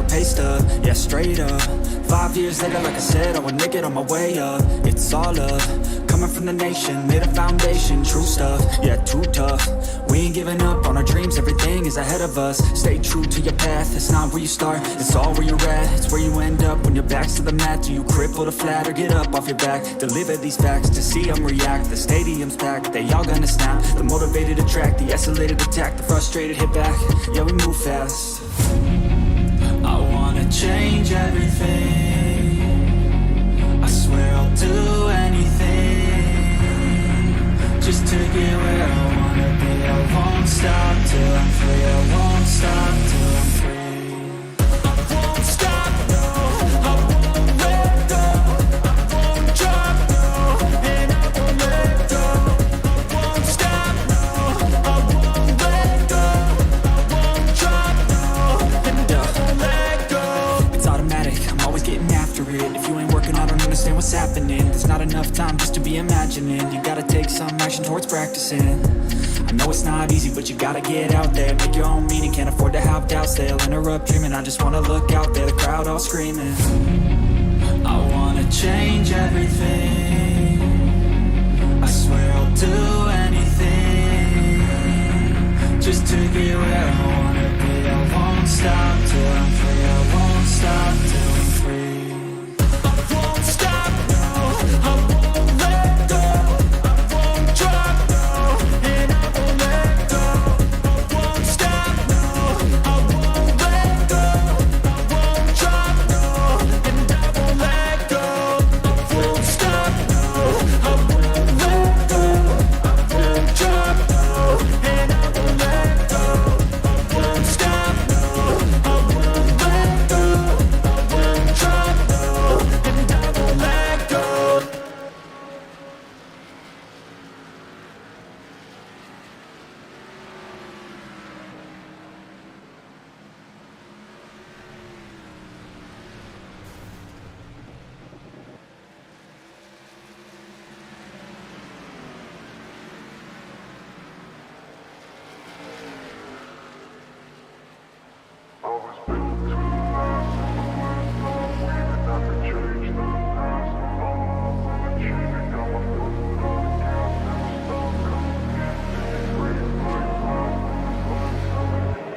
pay stub, yeah, straight up. 5 years later, like I said, I would make it on my way up. It's all love, coming from the nation, made a foundation, true stuff, yeah, too tough. We ain't giving up on our dreams, everything is ahead of us. Stay true to your path, it's not where you start, it's all where you're at. It's where you end up when your back's to the mat. Do you cripple to flat or get up off your back? Deliver these facts to see them react. The stadium's packed, they all gonna snap. The motivated attract, the escalated attack. The frustrated hit back, yeah, we move fast. I wanna change everything, I swear I'll do anything, just to get where I wanna be. I won't stop till I'm free, I won't stop till I'm free. I won't stop, no, I won't let go, I won't drop, no, and I won't let go. I won't stop, no, I won't let go, I won't drop, no, and I won't let go. It's automatic, I'm always getting after it. If you ain't working, I don't understand what's happening. There's not enough time just to be imagining. You gotta take some action towards practicing. I know it's not easy, but you gotta get out there. Make your own meaning, can't afford to have doubts. They'll interrupt dreaming, I just wanna look out there. The crowd all screaming. I wanna change everything, I swear I'll do anything, just to get where I wanna be. I won't stop till I'm free, I won't stop till I'm free. I won't stop, no, I won't let go, I won't drop, no, and I won't let go. I won't stop, no, I won't let go, I won't drop, no, and I won't let go. I won't stop, no, I won't let go, I won't drop, no, and I won't let go. I won't stop, no, I won't let go, I won't drop, no, and I won't let go.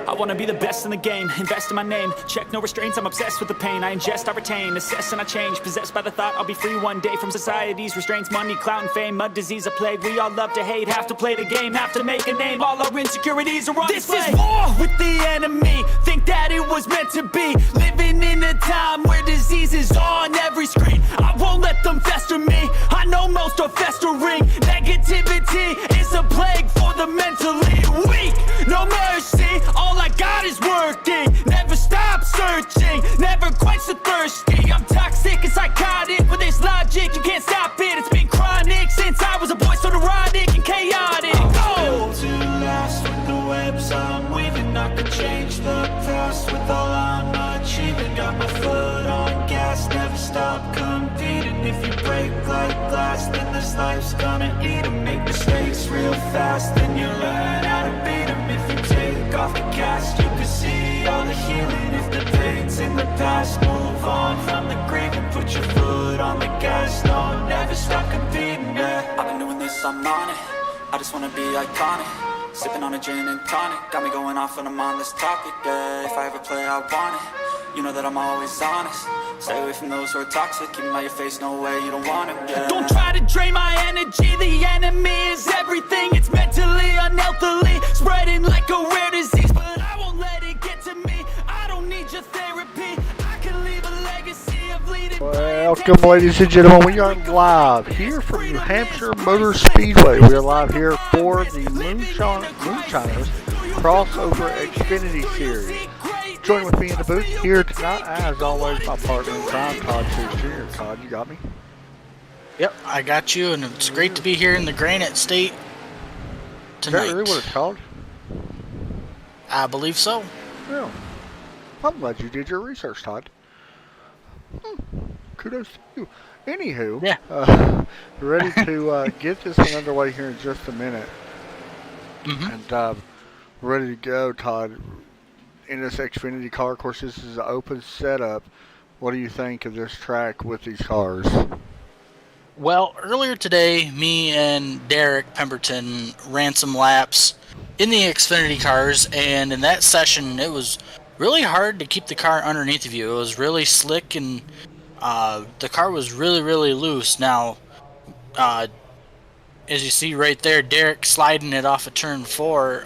I wanna be the best in the game, invest in my name. Check no restraints, I'm obsessed with the pain. I ingest, I retain, assess and I change. Possessed by the thought I'll be free one day from society's restraints. Money, clout and fame, mud, disease, a plague. We all love to hate, have to play the game, have to make a name. All our insecurities are on display. This is war with the enemy, think that it was meant to be. Living in a time where disease is on every screen. I won't let them fester me, I know most are festering. Negativity is a plague for the mentally weak. No mercy, all I got is working. Never stop searching, never quite so thirsty. I'm toxic and psychotic, but there's logic, you can't stop it. It's been chronic since I was a boy, so neurotic and chaotic. Built to last with the webs I'm weaving. I could change the past with all I'm achieving. Got my foot on gas, never stop competing. If you break like glass, then this life's gonna eat 'em. Make mistakes real fast, then you learn how to beat 'em. If you take off the cast, you can see all the healing. If the pain's in the past, move on from the grave and put your foot on the gas. No, never stop competing, yeah. I've been doing this, I'm on it, I just wanna be iconic. Sipping on a gin and tonic, got me going off when I'm on this topic, yeah. If I ever play, I want it, you know that I'm always honest. Stay away from those who are toxic, keep them out your face, no way, you don't want it, yeah. Don't try to drain my energy, the enemy is everything. It's mentally, unhealthily, spreading like a rare disease. But I won't let it get to me, I don't need your therapy. I can leave a legacy of leading. Welcome, ladies and gentlemen. We are live here from New Hampshire Motor Speedway. We are live here for the MoonShiners crossover Xfinity series. Joining with me in the booth here tonight, as always, my partner in crime, Todd Sears Jr. Todd, you got me? Yep, I got you, and it's great to be here in the Granite State tonight. Is that really what it's called? I believe so. Yeah. I'm glad you did your research, Todd. Kudos to you. Anywho, yeah. Ready to get this one underway here in just a minute. Mm-hmm. And ready to go, Todd. in this Xfinity car. Of course, this is an open setup. What do you think of this track with these cars? Well, earlier today, me and Derek Pemberton ran some laps in the Xfinity cars, and in that session, it was really hard to keep the car underneath of you. It was really slick, and the car was really, really loose. Now, as you see right there, Derek sliding it off of turn 4.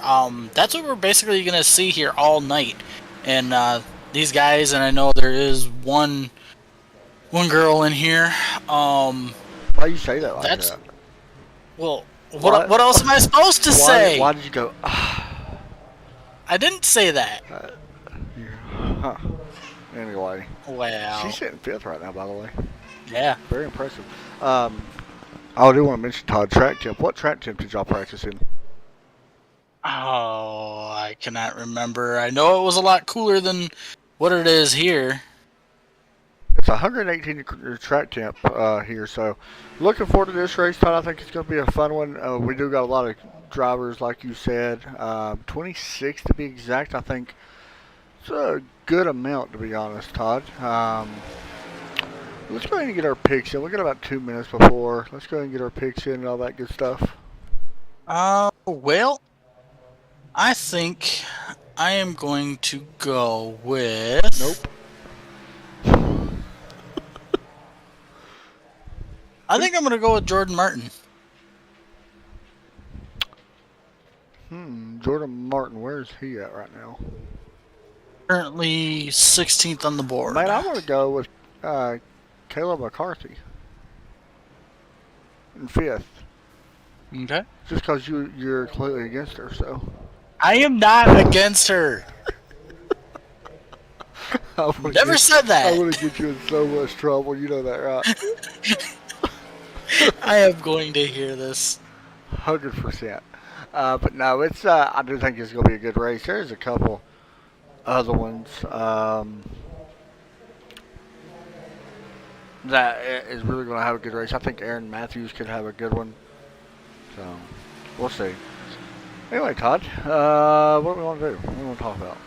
That's what we're basically going to see here all night. And these guys, and I know there is one girl in here. Why you say that like that? Well, what else am I supposed to say? Why did you go? I didn't say that. Huh. Anyway. Well. She's sitting 5th right now, by the way. Yeah. Very impressive. I do want to mention, Todd, track temp. What track temp did y'all practice in? Oh, I cannot remember. I know it was a lot cooler than what it is here. It's 118 track temp here, so looking forward to this race, Todd. I think it's going to be a fun one. We do got a lot of drivers, like you said. 26 to be exact. I think it's a good amount, to be honest, Todd. Let's go ahead and get our picks in. We got about 2 minutes before. Let's go ahead and get our picks in and all that good stuff. Well, I think I am going to go with... Nope. I think I'm going to go with Jordan Martin. Jordan Martin, where's he at right now? Currently 16th on the board. Man, I want to go with Caleb McCarthy in 5th. Okay. Just because you're completely against her, so. I am not against her. Never said that. I want to get you in so much trouble. You know that, right? I am going to hear this. 100%. But no, it's. I do think it's going to be a good race. There's a couple other ones that is really going to have a good race. I think Aaron Matthews could have a good one. So we'll see. Anyway, Todd, what do we want to do? What do we want to talk about?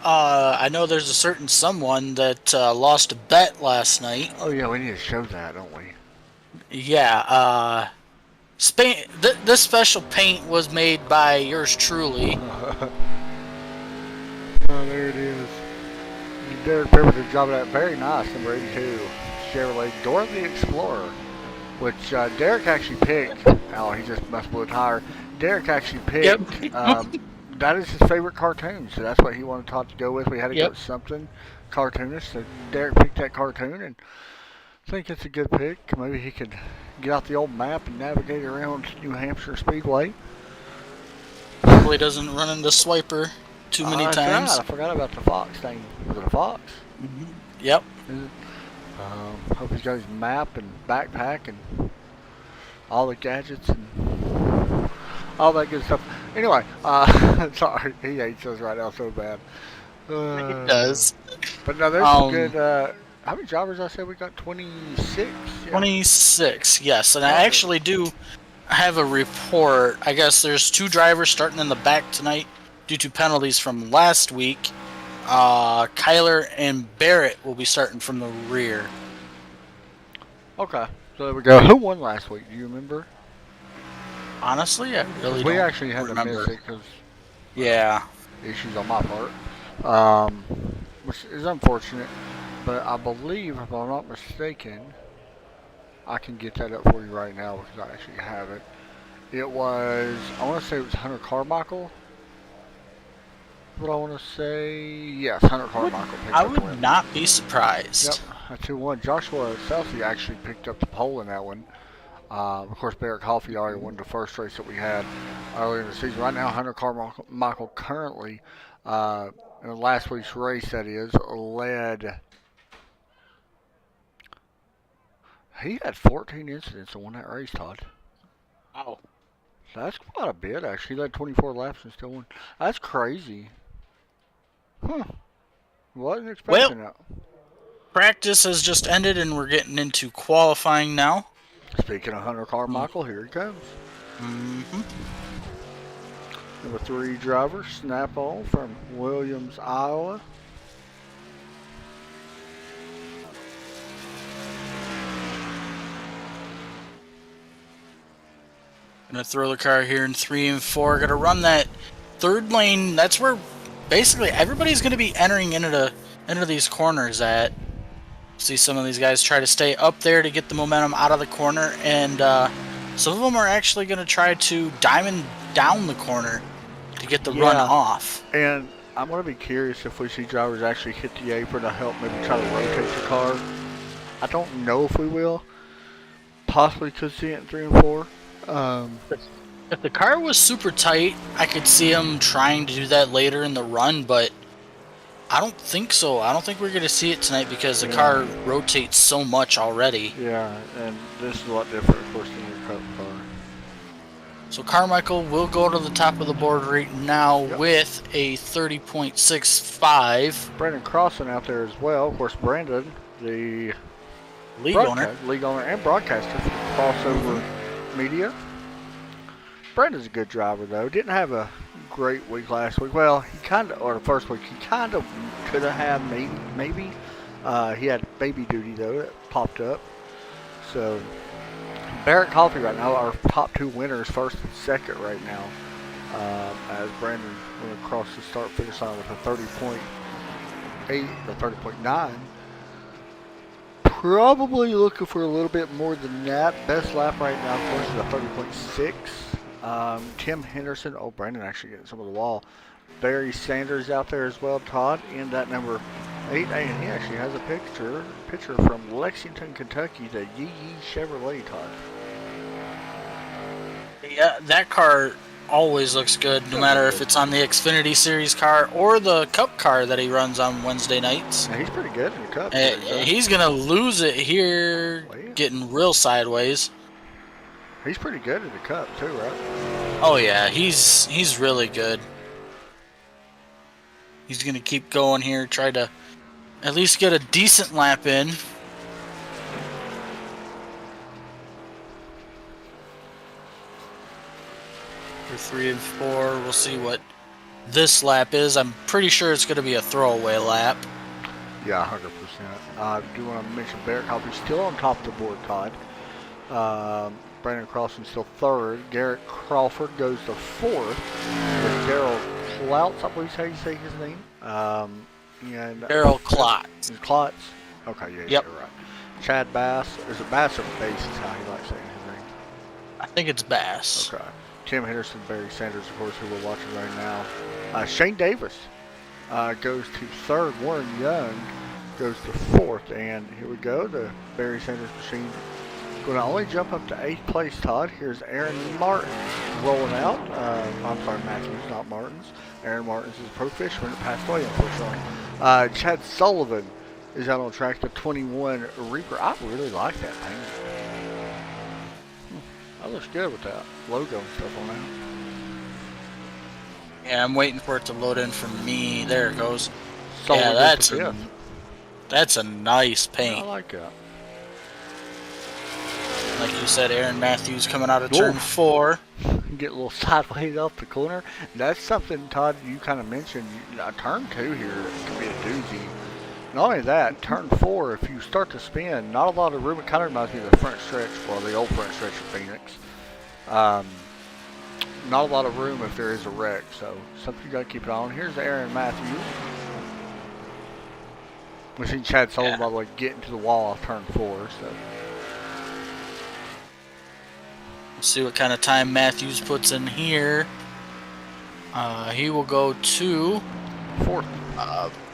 I know there's a certain someone that lost a bet last night. Oh yeah, we need to show that, don't we? Yeah. This special paint was made by yours truly. Oh, there it is. Derek Pemberton dropping that very nice number 82 Chevrolet Dorothy Explorer, which Derek actually picked. Oh, he just must blew a tire. Derek actually picked. Yep. That is his favorite cartoon, so that's what he wanted Todd to go with. We had to go with something cartoonish, so Derek picked that cartoon, and I think it's a good pick. Maybe he could get out the old map and navigate around New Hampshire Speedway. Hopefully doesn't run into Swiper too many times. Right. I forgot about the Fox thing. Was it a Fox? Mm-hmm. Yep. Hope he's got his map and backpack and all the gadgets and all that good stuff. Anyway, sorry, he hates us right now so bad. He does. But no, there's some good. How many drivers I said we got? 26? Yeah. 26, yes. And I actually do have a report. I guess there's 2 drivers starting in the back tonight due to penalties from last week. Kyler and Barrett will be starting from the rear. Okay, so there we go. Who won last week? Do you remember? Honestly, I really don't. We actually had remember. to miss it because issues on my part, which is unfortunate. But I believe, if I'm not mistaken, I can get that up for you right now because I actually have it. It was, I want to say it was Hunter Carmichael. What I want to say, yes, Hunter Carmichael. I would not be surprised. Yep, 2-1. Joshua Selfie actually picked up the pole in that one. Of course, Barrett Coffey already won the first race that we had earlier in the season. Right now, Hunter Carmichael currently, in the last week's race, that is, led. He had 14 incidents and won that race, Todd. Oh. That's quite a bit, actually. He led 24 laps and still won. That's crazy. Huh. Wasn't expecting that. Practice has just ended and we're getting into qualifying now. Speaking of Hunter Carmichael, here he comes. Mm-hmm. Number 3 driver, Snap-On from Williams, Iowa. Gonna throw the car here in 3 and 4. Gonna run that third lane. That's where basically everybody's gonna be entering into these corners at. See some of these guys try to stay up there to get the momentum out of the corner, and some of them are actually gonna try to diamond down the corner to get the run off. And I'm gonna be curious if we see drivers actually hit the apron to help maybe try to rotate the car. I don't know if we will. Possibly could see it in 3 and 4. If the car was super tight, I could see them trying to do that later in the run, but I don't think so. I don't think we're going to see it tonight because the car rotates so much already. Yeah, and this is a lot different, of course, than your Cup car. So Carmichael will go to the top of the board right now with a 30.65. Brandon Crossan out there as well. Of course, Brandon, the league owner and broadcaster for Crossover Media. Brandon's a good driver, though. Didn't have a great week last week. Well, he kind of, or the first week, he kind of could have had maybe. He had baby duty, though, that popped up. So, Barrett Coffee right now, our top 2 winners, first and second right now. As Brandon went across the start-finish line with a 30.8 or 30.9. Probably looking for a little bit more than that. Best lap right now, of course, is a 30.6. Tim Henderson. Oh, Brandon actually getting some of the wall. Barry Sanders out there as well, Todd, in that number 8. And he actually has a picture from Lexington, Kentucky, the Yee Chevrolet, Todd. Yeah, that car always looks good, no matter if it's on the Xfinity Series car or the Cup car that he runs on Wednesday nights. Yeah, he's pretty good in the Cup. He's going to lose it here, getting real sideways. He's pretty good in the Cup, too, right? Oh, yeah, he's really good. He's going to keep going here, try to at least get a decent lap in. For 3 and 4, we'll see what this lap is. I'm pretty sure it's going to be a throwaway lap. Yeah, 100%. I do want to mention Barrett Coffee still on top of the board, Todd. Brandon Crossan still 3rd. Garrett Crawford goes to 4th. With Daryl Cloutz, I believe is how you say his name. Daryl Klotz. Klotz? Okay, yeah, yep. You're right. Chad Bass. Is it Bass or Bass is how he likes saying his name? I think it's Bass. Okay. Tim Henderson, Barry Sanders, of course, who we're watching right now. Shane Davis goes to 3rd. Warren Young goes to 4th. And here we go. The Barry Sanders machine going to only jump up to 8th place, Todd. Here's Aaron Martins rolling out. I'm sorry, Matthews, not Martins. Aaron Martins is a pro fisherman that passed away, unfortunately. Chad Sullivan is out on track, the 21 Reaper. I really like that paint. That looks good with that logo and stuff on that. Yeah, I'm waiting for it to load in for me. There it goes. Sullivan yeah, that's a nice paint. Yeah, I like that. Like you said, Aaron Matthews coming out of turn 4. Get a little sideways off the corner. That's something, Todd, you kind of mentioned. Turn 2 here can be a doozy. Not only that, turn 4, if you start to spin, not a lot of room. It kind of reminds me of the front stretch, well, the old front stretch of Phoenix. Not a lot of room if there is a wreck, so something you got to keep it on. Here's Aaron Matthews. We've seen Chad Sullivan, by the way, get into the wall off turn 4, so. Let's see what kind of time Matthews puts in here. He will go to 4th.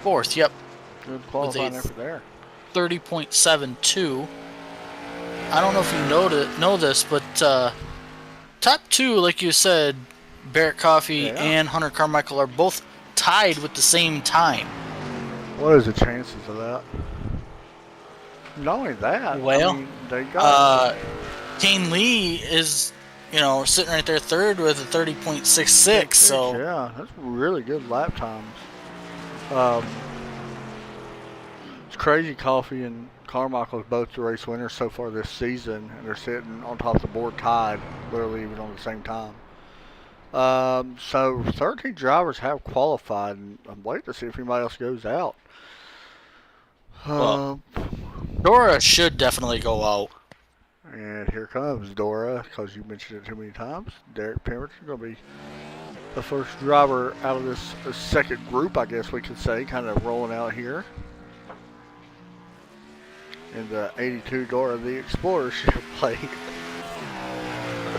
4th, yep. Good qualifying effort there. 30.72. I don't know if you know this, but top 2, like you said, Barrett Coffee and Hunter Carmichael are both tied with the same time. What is the chances of that? Not only that, well, I mean, they got Kane Lee is, sitting right there 3rd with a 30.66. So yeah, that's really good lap times. It's crazy. Coffee and Carmichael are both the race winners so far this season, and they're sitting on top of the board tied, literally even on the same time. So 13 drivers have qualified, and I'm waiting to see if anybody else goes out. Well, Dora should definitely go out. And here comes Dora, because you mentioned it too many times. Derek Pemberton going to be the first driver out of this second group, I guess we could say, kind of rolling out here. In the 82 Dora the Explorer plate.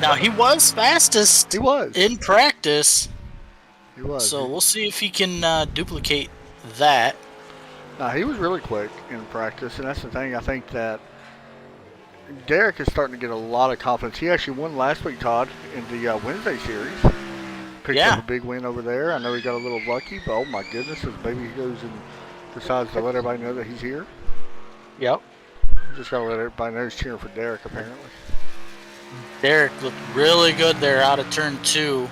Now, he was fastest He was. in practice. He was. So we'll see if he can duplicate that. Now, he was really quick in practice, and that's the thing. I think that Derek is starting to get a lot of confidence. He actually won last week, Todd, in the Wednesday series. Picked up a big win over there. I know he got a little lucky, but oh my goodness, his baby goes and decides to let everybody know that he's here. Yep. Just got to let everybody know he's cheering for Derek, apparently. Derek looked really good there out of turn 2.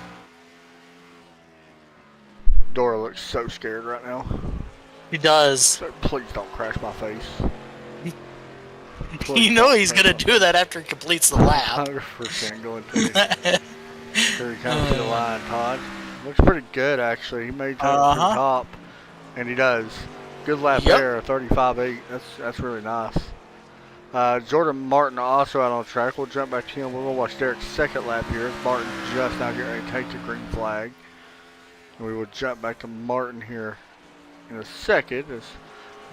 Dora looks so scared right now. He does. So please don't crash my face. You know he's going to do that after he completes the lap. 100% going to. Here he comes to the line, Todd. Looks pretty good, actually. He made time to the top, and he does. Good lap there, 35.8. That's really nice. Jordan Martin also out on track. We'll jump back to him. We're going to watch Derek's second lap here. Martin just now getting ready to take the green flag. And we will jump back to Martin here in a second. As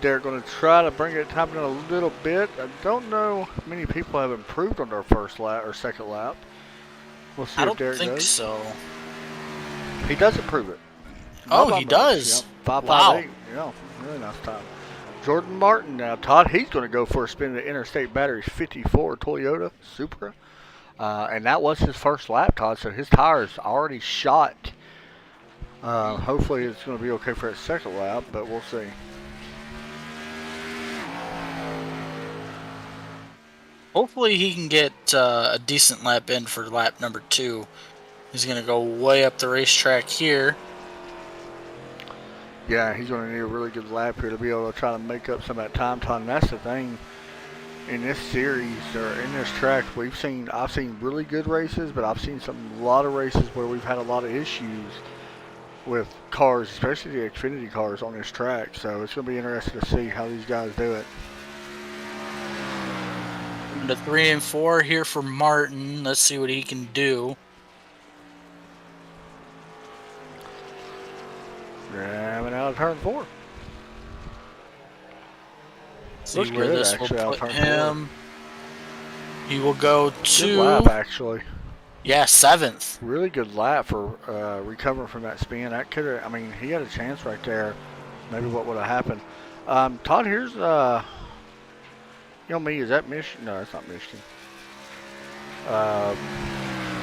Derek going to try to bring it time down a little bit. I don't know how many people have improved on their first lap or second lap. We'll see if Derek does. I don't think so. He does improve it. Oh, he does. Yep. 5.58. Yeah, really nice time. Jordan Martin now, Todd, he's going to go for a spin in the Interstate Batteries 54 Toyota Supra. And that was his first lap, Todd, so his tire's already shot. Hopefully it's going to be okay for his second lap, but we'll see. Hopefully he can get a decent lap in for lap number 2. He's going to go way up the racetrack here. Yeah, he's going to need a really good lap here to be able to try to make up some of that time. And that's the thing. In this series or in this track, I've seen really good races, but I've seen a lot of races where we've had a lot of issues with cars, especially the Xfinity cars on this track. So it's going to be interesting to see how these guys do it. The 3 and 4 here for Martin. Let's see what he can do. Ramming out of turn 4. See where good, this will put him. He will go to... Good lap, actually. Yeah, 7th. Really good lap for recovering from that spin. That could have... I mean, he had a chance right there. Maybe what would have happened. Todd, here's... you know me, is that Michigan? No, that's not Michigan.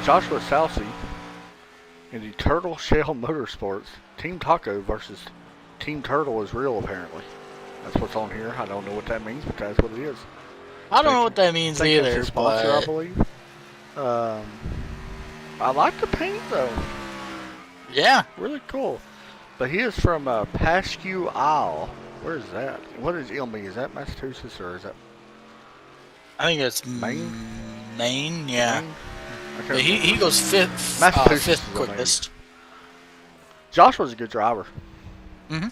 Joshua Salcy in the Turtle Shell Motorsports. Team Taco versus Team Turtle is real, apparently. That's what's on here. I don't know what that means, but that's what it is. I don't know what that means either. That's his sponsor, I believe. I like the paint, though. Yeah. Really cool. But he is from Pasque Isle. Where is that? What is Ilmy? Is that Massachusetts or is that... I think it's Maine. Maine, yeah. Maine? But he goes fifth quickest. Joshua's a good driver. Mm-hmm.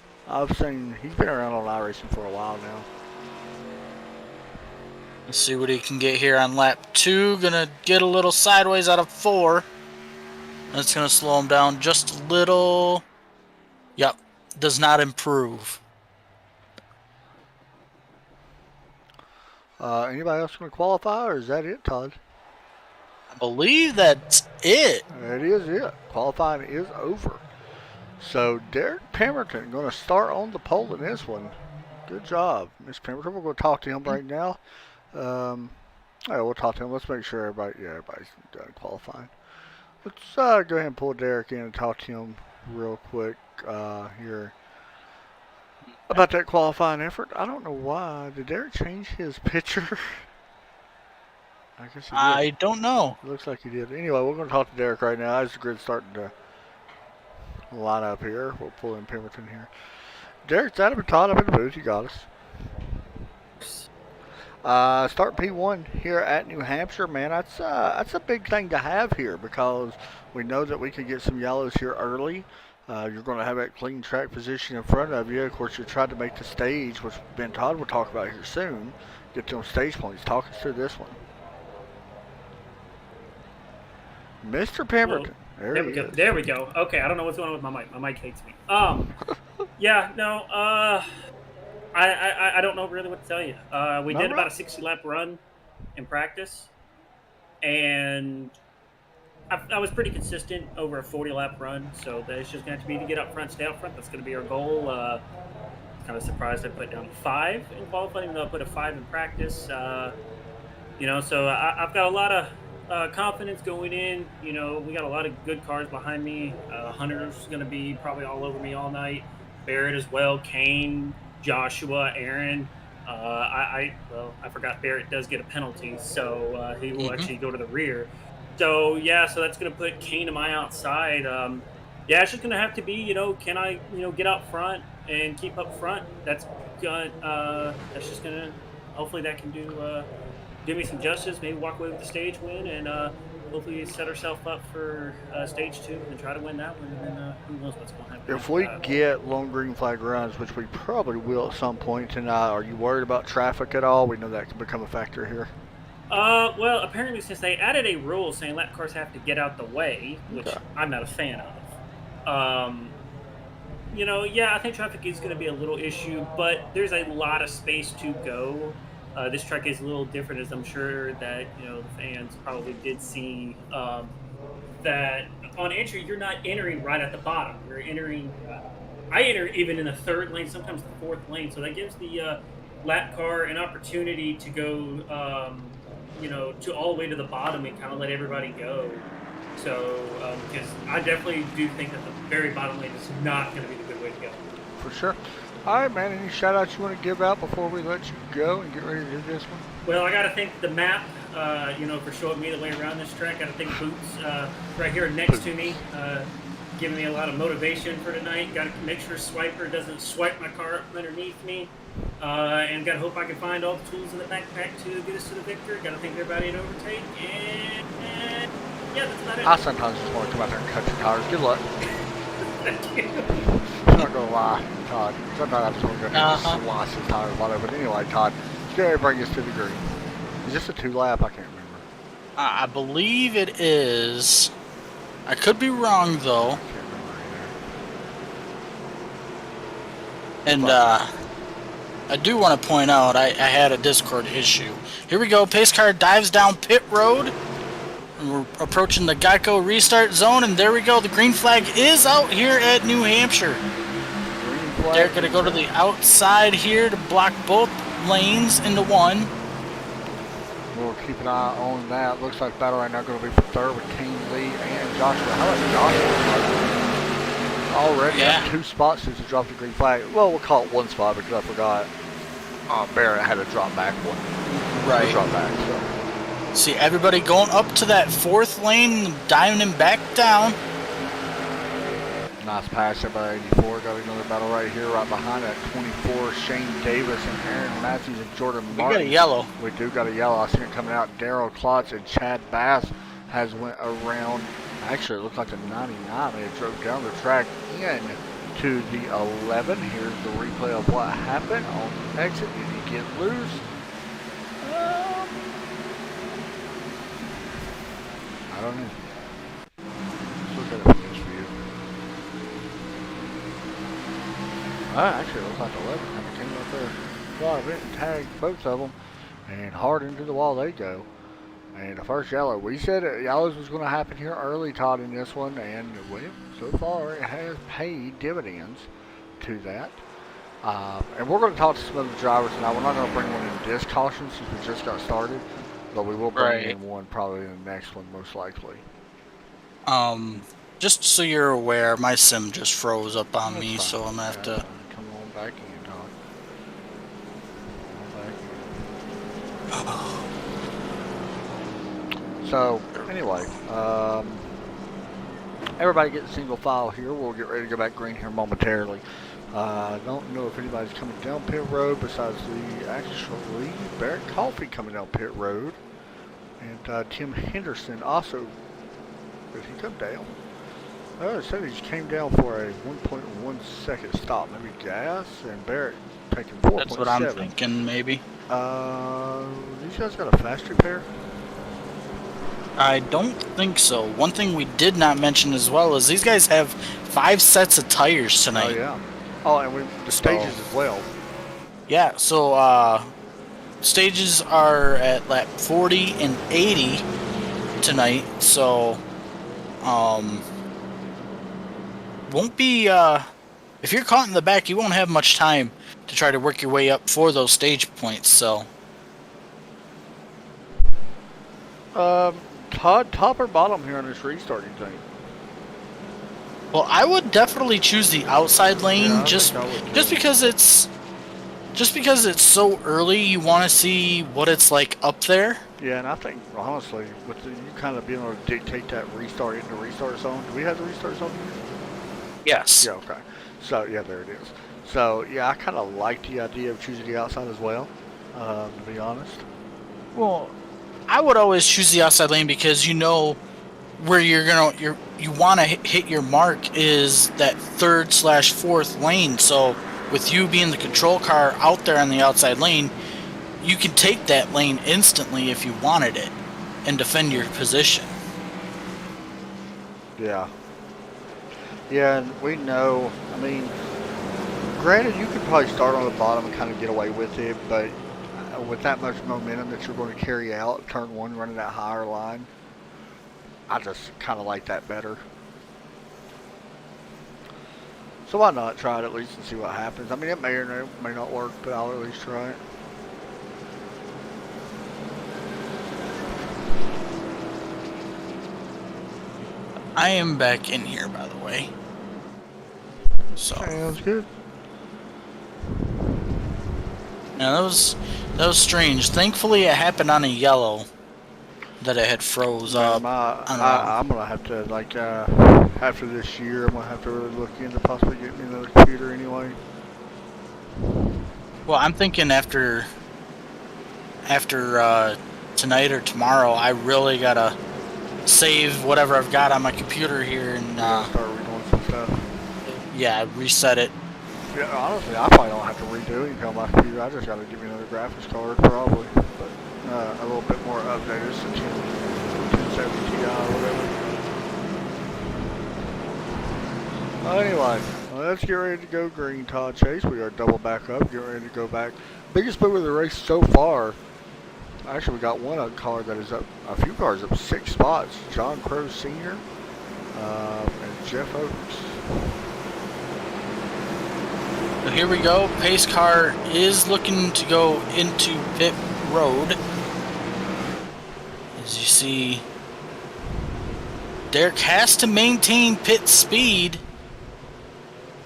He's been around on iRacing for a while now. Let's see what he can get here on lap 2. Gonna get a little sideways out of 4. That's gonna slow him down just a little. Yep, does not improve. Anybody else going to qualify, or is that it, Todd? I believe that's it. It is it. Qualifying is over. So Derek Pemberton going to start on the pole in this one. Good job, Miss Pemberton. We're going to talk to him right now. We'll talk to him. Let's make sure everybody's done qualifying. Let's go ahead and pull Derek in and talk to him real quick here about that qualifying effort. I don't know why. Did Derek change his picture? I guess he did. I don't know. It looks like he did. Anyway, we're going to talk to Derek right now as the grid's starting to line up here. We'll pull in Pemberton here. Derek's out of the top of the booth. You got us. Start P1 here at New Hampshire, man. That's a big thing to have here because we know that we can get some yellows here early. You're going to have that clean track position in front of you. Of course, you're trying to make the stage, which Ben Todd will talk about here soon. Get them stage points. Talk us through this one, Mr. Pemberton. Well, there we go. There we go. Okay, I don't know what's going on with my mic. My mic hates me. Yeah, no. I don't know really what to tell you. We did about a 60-lap run in practice, and I was pretty consistent over a 40-lap run. So it's just going to have to be to get up front, stay up front. That's going to be our goal. Kind of surprised I put down 5 in qualifying, even though I put a 5 in practice. So I've got a lot of confidence going in. We got a lot of good cars behind me. Hunter's going to be probably all over me all night. Barrett as well. Kane, Joshua, Aaron. I forgot Barrett does get a penalty, so he will actually go to the rear. So that's going to put Kane to my outside. It's just going to have to be, can I, get out front and keep up front? That's just going to, hopefully that can do me some justice. Maybe walk away with the stage win, and hopefully set ourselves up for stage 2 and try to win that one. And then who knows what's going to happen. If we get long green flag runs, which we probably will at some point tonight, are you worried about traffic at all? We know that can become a factor here. Well, apparently since they added a rule saying lap cars have to get out the way, which I'm not a fan of. I think traffic is going to be a little issue, but there's a lot of space to go. This track is a little different, as I'm sure that the fans probably did see. That on entry, you're not entering right at the bottom. You're entering. I enter even in the 3rd lane, sometimes the 4th lane. So that gives the lap car an opportunity to go, to all the way to the bottom and kind of let everybody go. So, because I definitely do think that the very bottom lane is not going to be the good way to go. For sure. All right, man. Any shout-outs you want to give out before we let you go and get ready to do this one? Well, I got to thank the map, for showing me the way around this track. Got to thank Boots right here next to me, giving me a lot of motivation for tonight. Got to make sure Swiper doesn't swipe my car up underneath me. And got to hope I can find all the tools in the backpack to get us to the victory. Got to thank everybody at Overtake. And that's about it. I sometimes just want to come out there and cut your tires. Good luck. Thank you. I'm not going to lie, Todd. Sometimes I just want to go ahead and slice the tires, whatever. But anyway, Todd, let's go ahead and bring us to the green. Is this a 2-lap? I can't remember. I believe it is. I could be wrong, though. I can't remember either. And I do want to point out I had a Discord issue. Here we go. Pace car dives down pit road. And we're approaching the Geico restart zone, and there we go. The green flag is out here at New Hampshire. They're going to go to the outside here to block both lanes into one. We'll keep an eye on that. Looks like battle right now going to be for 3rd with King Lee and Joshua. How about Joshua? Already up 2 spots since he dropped the green flag. Well, we'll call it 1 spot because I forgot Barrett had to drop back one. Right. Drop back, so. See everybody going up to that 4th lane, diving him back down. Nice pass there by 84. Got another battle right here, right behind that 24. Shane Davis and Aaron Matthews and Jordan Martin. We got a yellow. We do got a yellow. I seen it coming out. Daryl Klotz and Chad Bass has went around. Actually, it looked like a 99. They drove down the track in to the 11. Here's the replay of what happened on the exit. Did he get loose? I don't know. Let's look at it from this view. Actually, it looks like 11 kind of came up there. Well, I went and tagged both of them, and hard into the wall they go. And the first yellow, we said yellows was going to happen here early, Todd, in this one, and well, so far it has paid dividends to that. And we're going to talk to some of the drivers tonight. We're not going to bring one in disc caution since we just got started. But we will bring in one probably in the next one, most likely. Just so you're aware, my sim just froze up on me, so I'm gonna have to come on back in, Todd. So anyway, everybody get single file here. We'll get ready to go back green here momentarily. I don't know if anybody's coming down pit road besides actually Barrett Coffee coming down pit road. And Tim Henderson also, did he come down? Oh, it said he just came down for a 1.1 second stop. Maybe gas, and Barrett taking 4.7. That's what I'm thinking, maybe. These guys got a fast repair? I don't think so. One thing we did not mention as well is these guys have 5 sets of tires tonight. Oh, yeah. Oh, and the stages as well. Yeah, so stages are at lap 40 and 80 tonight, so won't be if you're caught in the back, you won't have much time to try to work your way up for those stage points. So Todd, top or bottom here on this restart, you think? well, I would definitely choose the outside lane, Yeah, just because it's so early. You want to see what it's like up there. Yeah, and I think, honestly, with you kind of being able to dictate that restart into restart zone. Do we have the restart zone here? Yes. Yeah, okay. So, yeah, there it is. So, yeah, I kind of like the idea of choosing the outside as well, to be honest. Well, I would always choose the outside lane because you know where you want to hit your mark is that 3rd/4th lane. So with you being the control car out there on the outside lane, you can take that lane instantly if you wanted it and defend your position. Yeah. Yeah, and we know, I mean, granted, you could probably start on the bottom and kind of get away with it, but with that much momentum that you're going to carry out, turn 1 running that higher line, I just kind of like that better. So why not try it at least and see what happens? I mean, it may or may not work, but I'll at least try it. I am back in here, by the way. So Sounds good. now that was strange. Thankfully, it happened on a yellow that it had froze up. I'm gonna have to, like, after this year, I'm gonna have to really look into possibly getting me another computer anyway. Well, I'm thinking after tonight or tomorrow, I really gotta save whatever I've got on my computer here and Start redoing some stuff. yeah, reset it. Yeah, honestly, I probably don't have to redo anything on my computer. I just gotta give me another graphics card, probably. But a little bit more updated, so 1070 Ti or whatever. Well, anyway, let's get ready to go green, Todd Chase. We are double back up, get ready to go back. Biggest move of the race so far. Actually, we got one car that is up, a few cars up 6 spots. John Crow Sr. And Jeff Oates. So here we go. Pace car is looking to go into pit road. As you see, Derek has to maintain pit speed,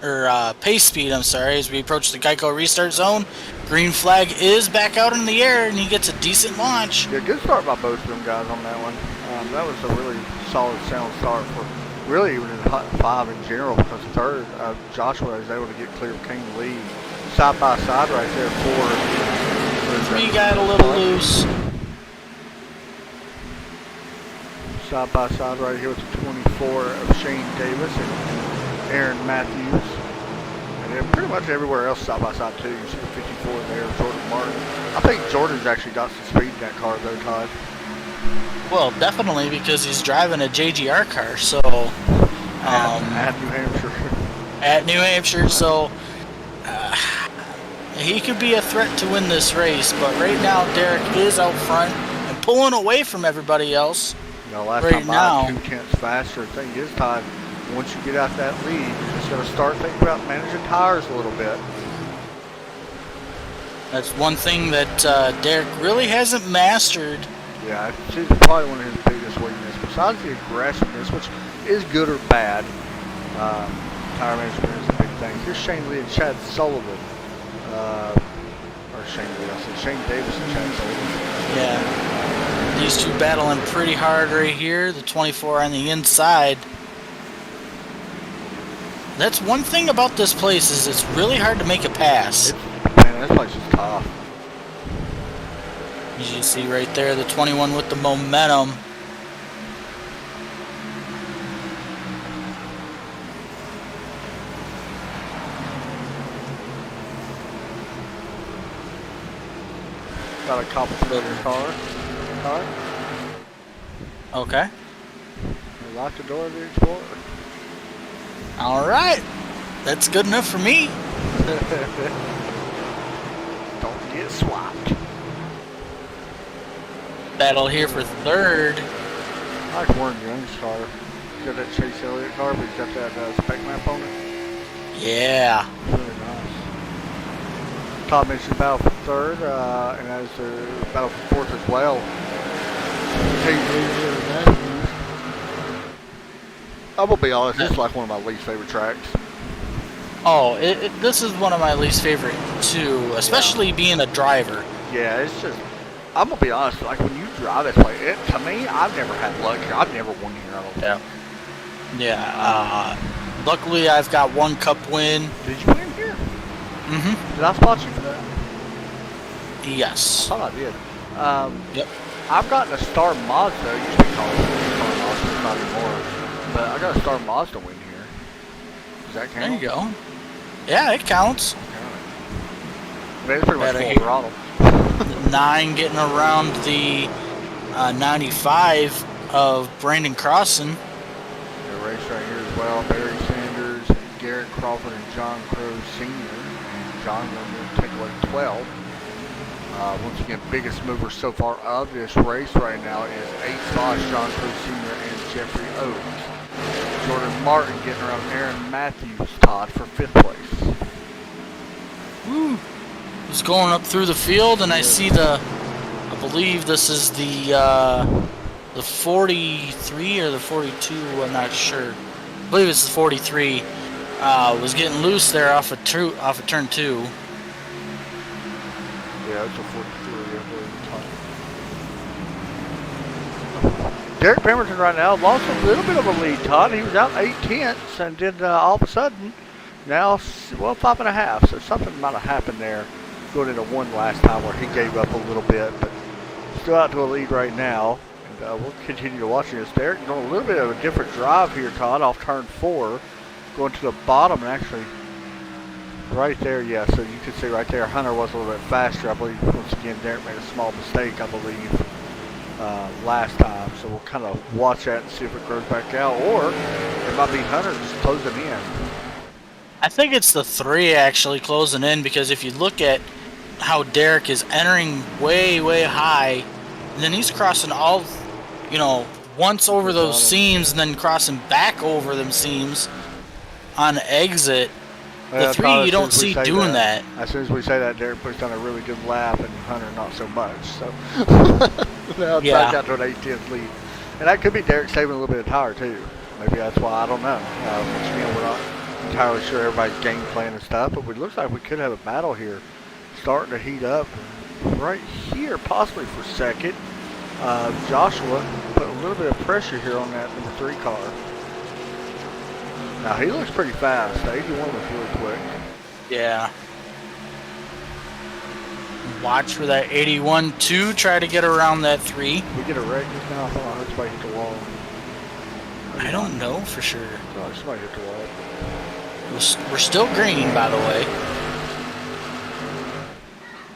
or pace speed, I'm sorry, as we approach the Geico restart zone. Green flag is back out in the air, and he gets a decent launch. Yeah, good start by both of them guys on that one. That was a really solid, sound start for really even in Hot 5 in general, because third, Joshua was able to get clear of Kane lead. Side by side right there for... We got a little loose. Side by side right here with the 24 of Shane Davis and Aaron Matthews. And then pretty much everywhere else side by side too. You see the 54 there, Jordan Martin. I think Jordan's actually got some speed in that car though, Todd. Well, definitely, because he's driving a JGR car, so... at New Hampshire. At New Hampshire, so... he could be a threat to win this race, but right now Derek is out front and pulling away from everybody else. You know, last right time now, by 2 tenths faster. The thing is, Todd, once you get out that lead, you're just going to start thinking about managing tires a little bit. that's one thing that Derek really hasn't mastered. Yeah, it's probably one of his biggest weaknesses. Besides the aggressiveness, which is good or bad, tire management is a big thing. Here's Shane Lee and Chad Sullivan. Or Shane Lee, I said Shane Davis and Chad Sullivan. Yeah. These two battling pretty hard right here. The 24 on the inside. That's one thing about this place is it's really hard to make a pass. Man, this place is tough. As you see right there, the 21 with the momentum. Got a complicated car. Okay. We locked the door of the Explorer. All right. That's good enough for me. Don't get swapped. Battle here for third. I like Warren Young's car. He's got that Chase Elliott car, but he's got that spec map on it. Yeah. Really nice. Todd mentioned battle for third, and as the battle for fourth as well. I'm gonna be honest, this is like one of my least favorite tracks. Oh, this is one of my least favorite too, especially being a driver. Yeah, it's just, I'm gonna be honest, like when you drive this way, to me, I've never had luck here. I've never won here, I don't think. Yeah. Luckily, I've got one cup win. Did you win here? Mm-hmm. Did I spot you for that? Yes. I thought I did. Yep. I've gotten a Star Mazda, it used to be called Star Mazda, not anymore. But I got a Star Mazda win here. Does that count? There you go. Yeah, it counts. I mean, it's pretty much Better full throttle. 9 getting around the 95 of Brandon Crossan. The race right here as well. Barry Sanders, Garrett Crawford, and John Crowe Sr. And John going to take away 12. Once again, biggest mover so far of this race right now is 8-5 John Crowe Sr. and Jeffrey Oaks. Jordan Martin getting around Aaron Matthews, Todd, for 5th place. Woo. Just going up through the field, and I see I believe this is the 43 or the 42, I'm not sure. I believe it's the 43. Was getting loose there off of turn 2. Yeah, it's a 43 Derek Pemberton right now lost a little bit of a lead, Todd. He was out 8/10, and then all of a sudden, now, 5.5. So something might have happened there going into one last time where he gave up a little bit, but still out to a lead right now. And we'll continue to watch this. Derek doing a little bit of a different drive here, Todd, off turn 4, going to the bottom and actually right there, yeah, so you can see right there, Hunter was a little bit faster. I believe, once again, Derek made a small mistake, I believe, last time. So we'll kind of watch that and see if it grows back out, or it might be Hunter just closing in. I think it's the 3 actually closing in, because if you look at how Derek is entering way, way high, and then he's crossing all, once over those seams and then crossing back over them seams on exit. The 3 you don't see doing that. As soon as we say that, Derek puts on a really good lap, and Hunter not so much. So now it's back out to an 8/10 lead, and that could be Derek saving a little bit of tire too. Maybe that's why, I don't know. Once again, we're not entirely sure everybody's game plan and stuff, but it looks like we could have a battle here starting to heat up right here, possibly for second. Joshua put a little bit of pressure here on that number 3 car. Now, he looks pretty fast. The 81 was really quick. Yeah. Watch for that 81 too. Try to get around that 3. We get a wreck just now. I thought I heard somebody hit the wall. I don't know for sure. No, somebody hit the wall. We're still green, by the way.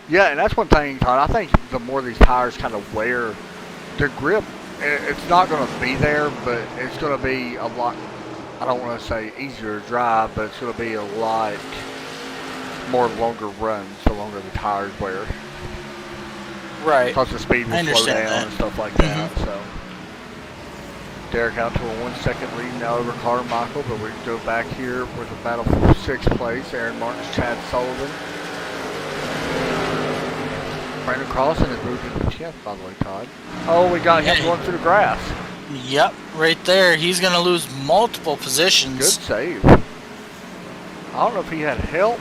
Yeah, and that's one thing, Todd. I think the more these tires kind of wear, their grip, it's not going to be there, but it's going to be a lot, I don't want to say easier to drive, but it's going to be a lot more longer runs the longer the tires wear. Right. Because the speed will slow down and stuff like that. So Derek out to a 1 second lead now over Carmichael, but we go back here with a battle for 6th place. Aaron Martin's Chad Sullivan. Brandon Crossan has moved into 10th, by the way, Todd. Oh, we got him going through the grass. Yep, right there. He's going to lose multiple positions. Good save. I don't know if he had help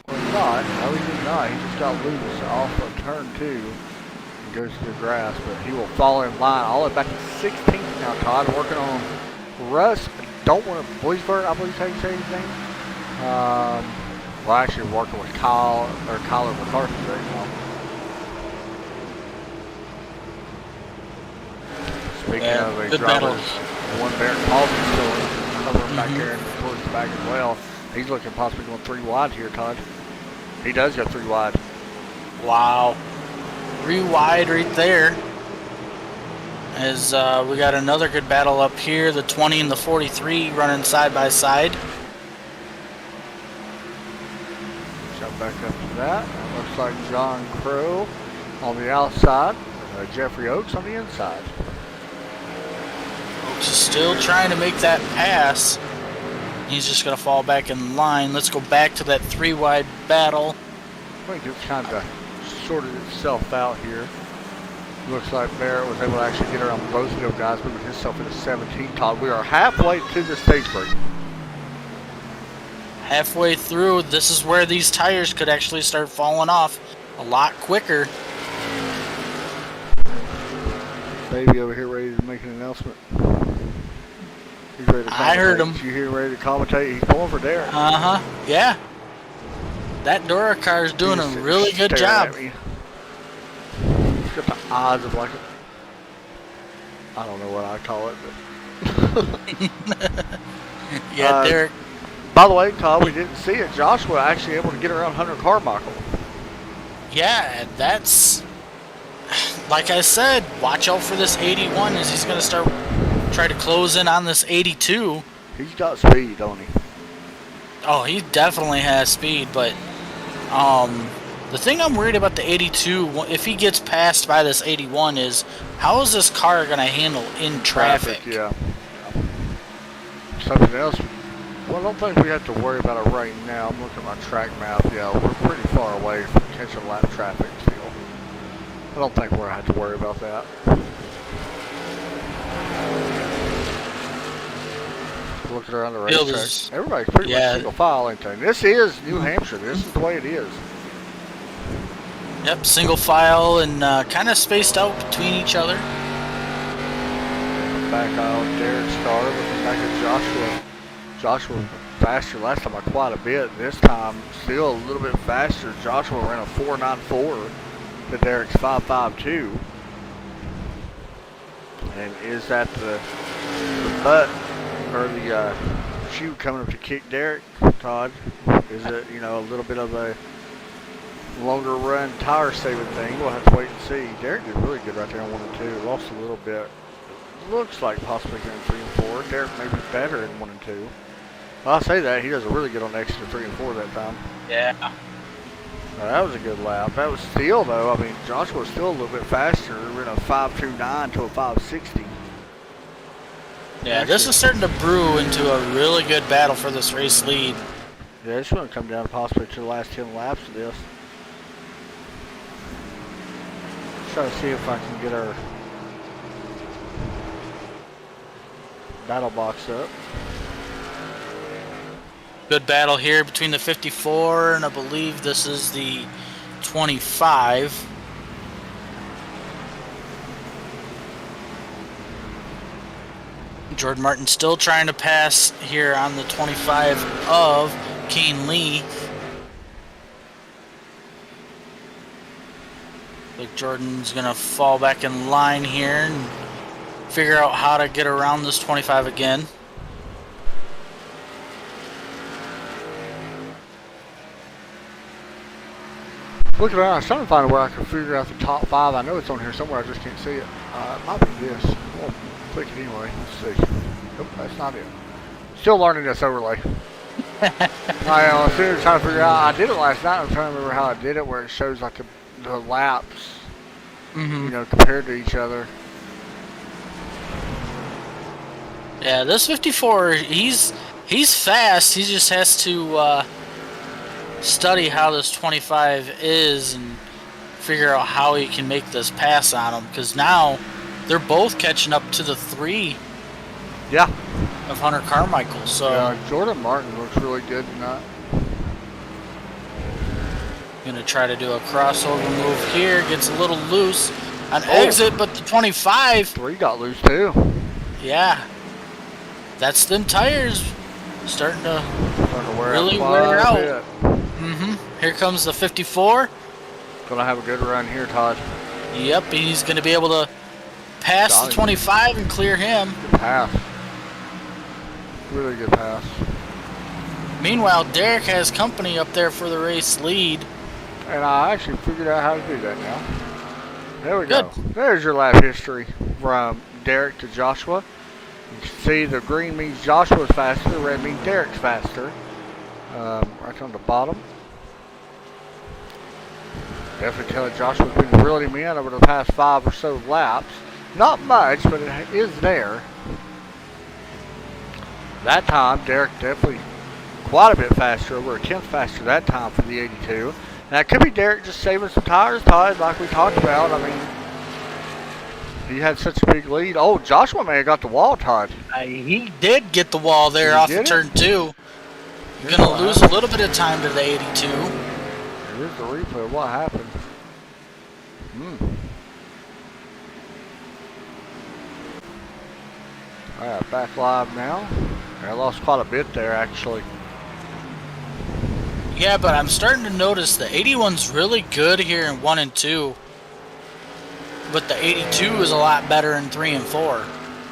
or not. No, he did not. He just got loose off of turn 2 and goes to the grass, but he will fall in line all the way back to 16th now, Todd, working on Russ don't want to, Boysburg, I believe is how you say his name. Well, actually working with Kyler McCarthy right now. Speaking of a driver, one Barrett Paulson still hovering back there and towards the back as well. He's looking possibly going 3 wide here, Todd. He does go 3 wide. Wow. 3 wide right there. As we got another good battle up here, the 20 and the 43 running side by side. Jump back up to that. Looks like John Crow on the outside, Jeffrey Oaks on the inside. Oaks is still trying to make that pass. He's just going to fall back in line. Let's go back to that 3 wide battle. I think it's kind of sorted itself out here. Looks like Barrett was able to actually get around both of those guys, moving himself into 17. Todd, we are halfway to the stage break. Halfway through, this is where these tires could actually start falling off a lot quicker. Baby over here ready to make an announcement. He's ready to commentate. I heard him. You hear him ready to commentate? He's pulling for Derek. Yeah. That Dora car is doing a really good job. He's got the eyes of like I don't know what I call it, but yeah, Derek. By the way, Todd, we didn't see it. Joshua actually able to get around Hunter Carmichael. Yeah, that's like I said. Watch out for this 81 as he's going to start try to close in on this 82. He's got speed, don't he? Oh, he definitely has speed, but the thing I'm worried about the 82, if he gets passed by this 81, is how is this car going to handle in traffic? Yeah. Something else. Well, I don't think we have to worry about it right now. I'm looking at my track map. Yeah, we're pretty far away from catching lap traffic still. I don't think we're going to have to worry about that. Looking around the racetrack, everybody's pretty much single file, ain't they? This is New Hampshire. This is the way it is. Yep, single file and kind of spaced out between each other. Back on Derek's car, looking back at Joshua. Joshua faster last time by quite a bit. This time, still a little bit faster. Joshua ran a 4.94 to Derek's 5.52. And is that the butt or the shoe coming up to kick Derek, Todd? Is it, you know, a little bit of a longer run tire saving thing? We'll have to wait and see. Derek did really good right there on 1 and 2. Lost a little bit. Looks like possibly getting 3 and 4. Derek may be better in 1 and 2. Well, I'll say that. He does a really good on extra 3 and 4 that time. Yeah. That was a good lap. That was still, though, I mean, Joshua was still a little bit faster. We're in a 5.29 to a 5.60. Yeah, this is starting to brew into a really good battle for this race lead. Yeah, it's going to come down possibly to the last 10 laps of this. Try to see if I can get our battle box up. Good battle here between the 54 and I believe this is the 25. Jordan Martin still trying to pass here on the 25 of Kane Lee. Like Jordan's gonna fall back in line here and figure out how to get around this 25 again. Looking around, I was trying to find where I can figure out the top 5. I know it's on here somewhere, I just can't see it. It might be this. Well, click it anyway. Let's see. Nope, that's not it. Still learning this overlay. I was trying to figure out. I did it last night. I'm trying to remember how I did it, where it shows like the laps, you know, compared to each other. Yeah, this 54, he's fast. He just has to study how this 25 is and figure out how he can make this pass on him. Because now they're both catching up to the 3. Yeah. Of Hunter Carmichael. So yeah, Jordan Martin looks really good tonight. Gonna try to do a crossover move here. Gets a little loose on exit, but the 25. 3 got loose too. Yeah. that's them tires starting to wear really wear out. Here comes the 54. Gonna have a good run here, Todd. Yep, he's going to be able to pass the 25 and clear him. Good pass. Really good pass. Meanwhile, Derek has company up there for the race lead. And I actually figured out how to do that now. There we go. Good. There's your lap history from Derek to Joshua. You can see the green means Joshua's faster, the red means Derek's faster. Right on the bottom. Definitely tell Joshua's been reeling him in over the past 5 or so laps. Not much, but it is there. That time, Derek definitely quite a bit faster, over a tenth faster that time for the 82. Now, it could be Derek just saving some tires, Todd, like we talked about. I mean, he had such a big lead. Oh, Joshua may have got the wall, Todd. He did get the wall there off the turn 2. Going to lose a little bit of time to the 82. Here's the replay of what happened. All right, back live now. I lost quite a bit there, actually. Yeah, but I'm starting to notice the 81's really good here in 1 and 2. But the 82 is a lot better in 3 and 4.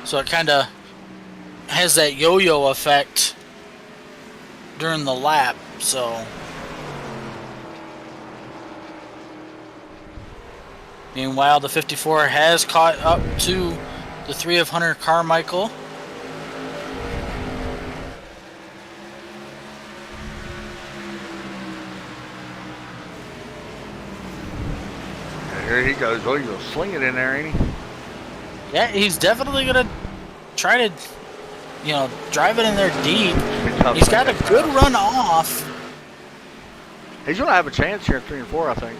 So it kind of has that yo-yo effect during the lap, so... Meanwhile, the 54 has caught up to the 3 of Hunter Carmichael. Here he goes. Oh, he's going to sling it in there, ain't he? Yeah, he's definitely going to try to, drive it in there deep. He's got a good run off. He's going to have a chance here in 3 and 4, I think.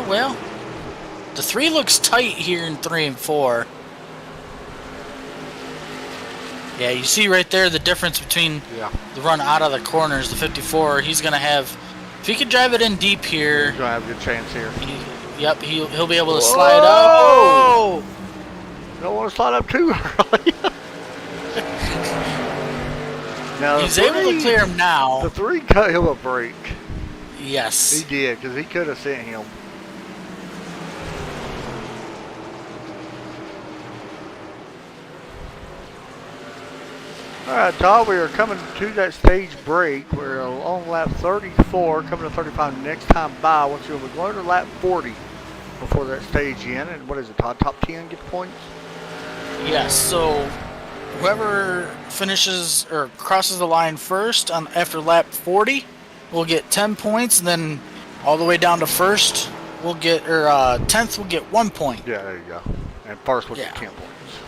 Well, the 3 looks tight here in 3 and 4. Yeah, you see right there the difference between the run out of the corners. The 54, he's going to have... If he can drive it in deep here... He's going to have a good chance here. He'll be able to slide up. Oh! You don't want to slide up too early. Now, he's able to clear him now. The 3 cut him a break. Yes. He did, because he could have sent him. All right, Todd, we are coming to that stage break. We're on lap 34, coming to 35 next time by. Once we're going to lap 40 before that stage in. And what is it, Todd? Top 10 get the points? Yes, so whoever finishes or crosses the line first after lap 40 will get 10 points, and then all the way down to first we'll get, or 10th will get 1 point. Yeah, there you go. And first will get 10 points.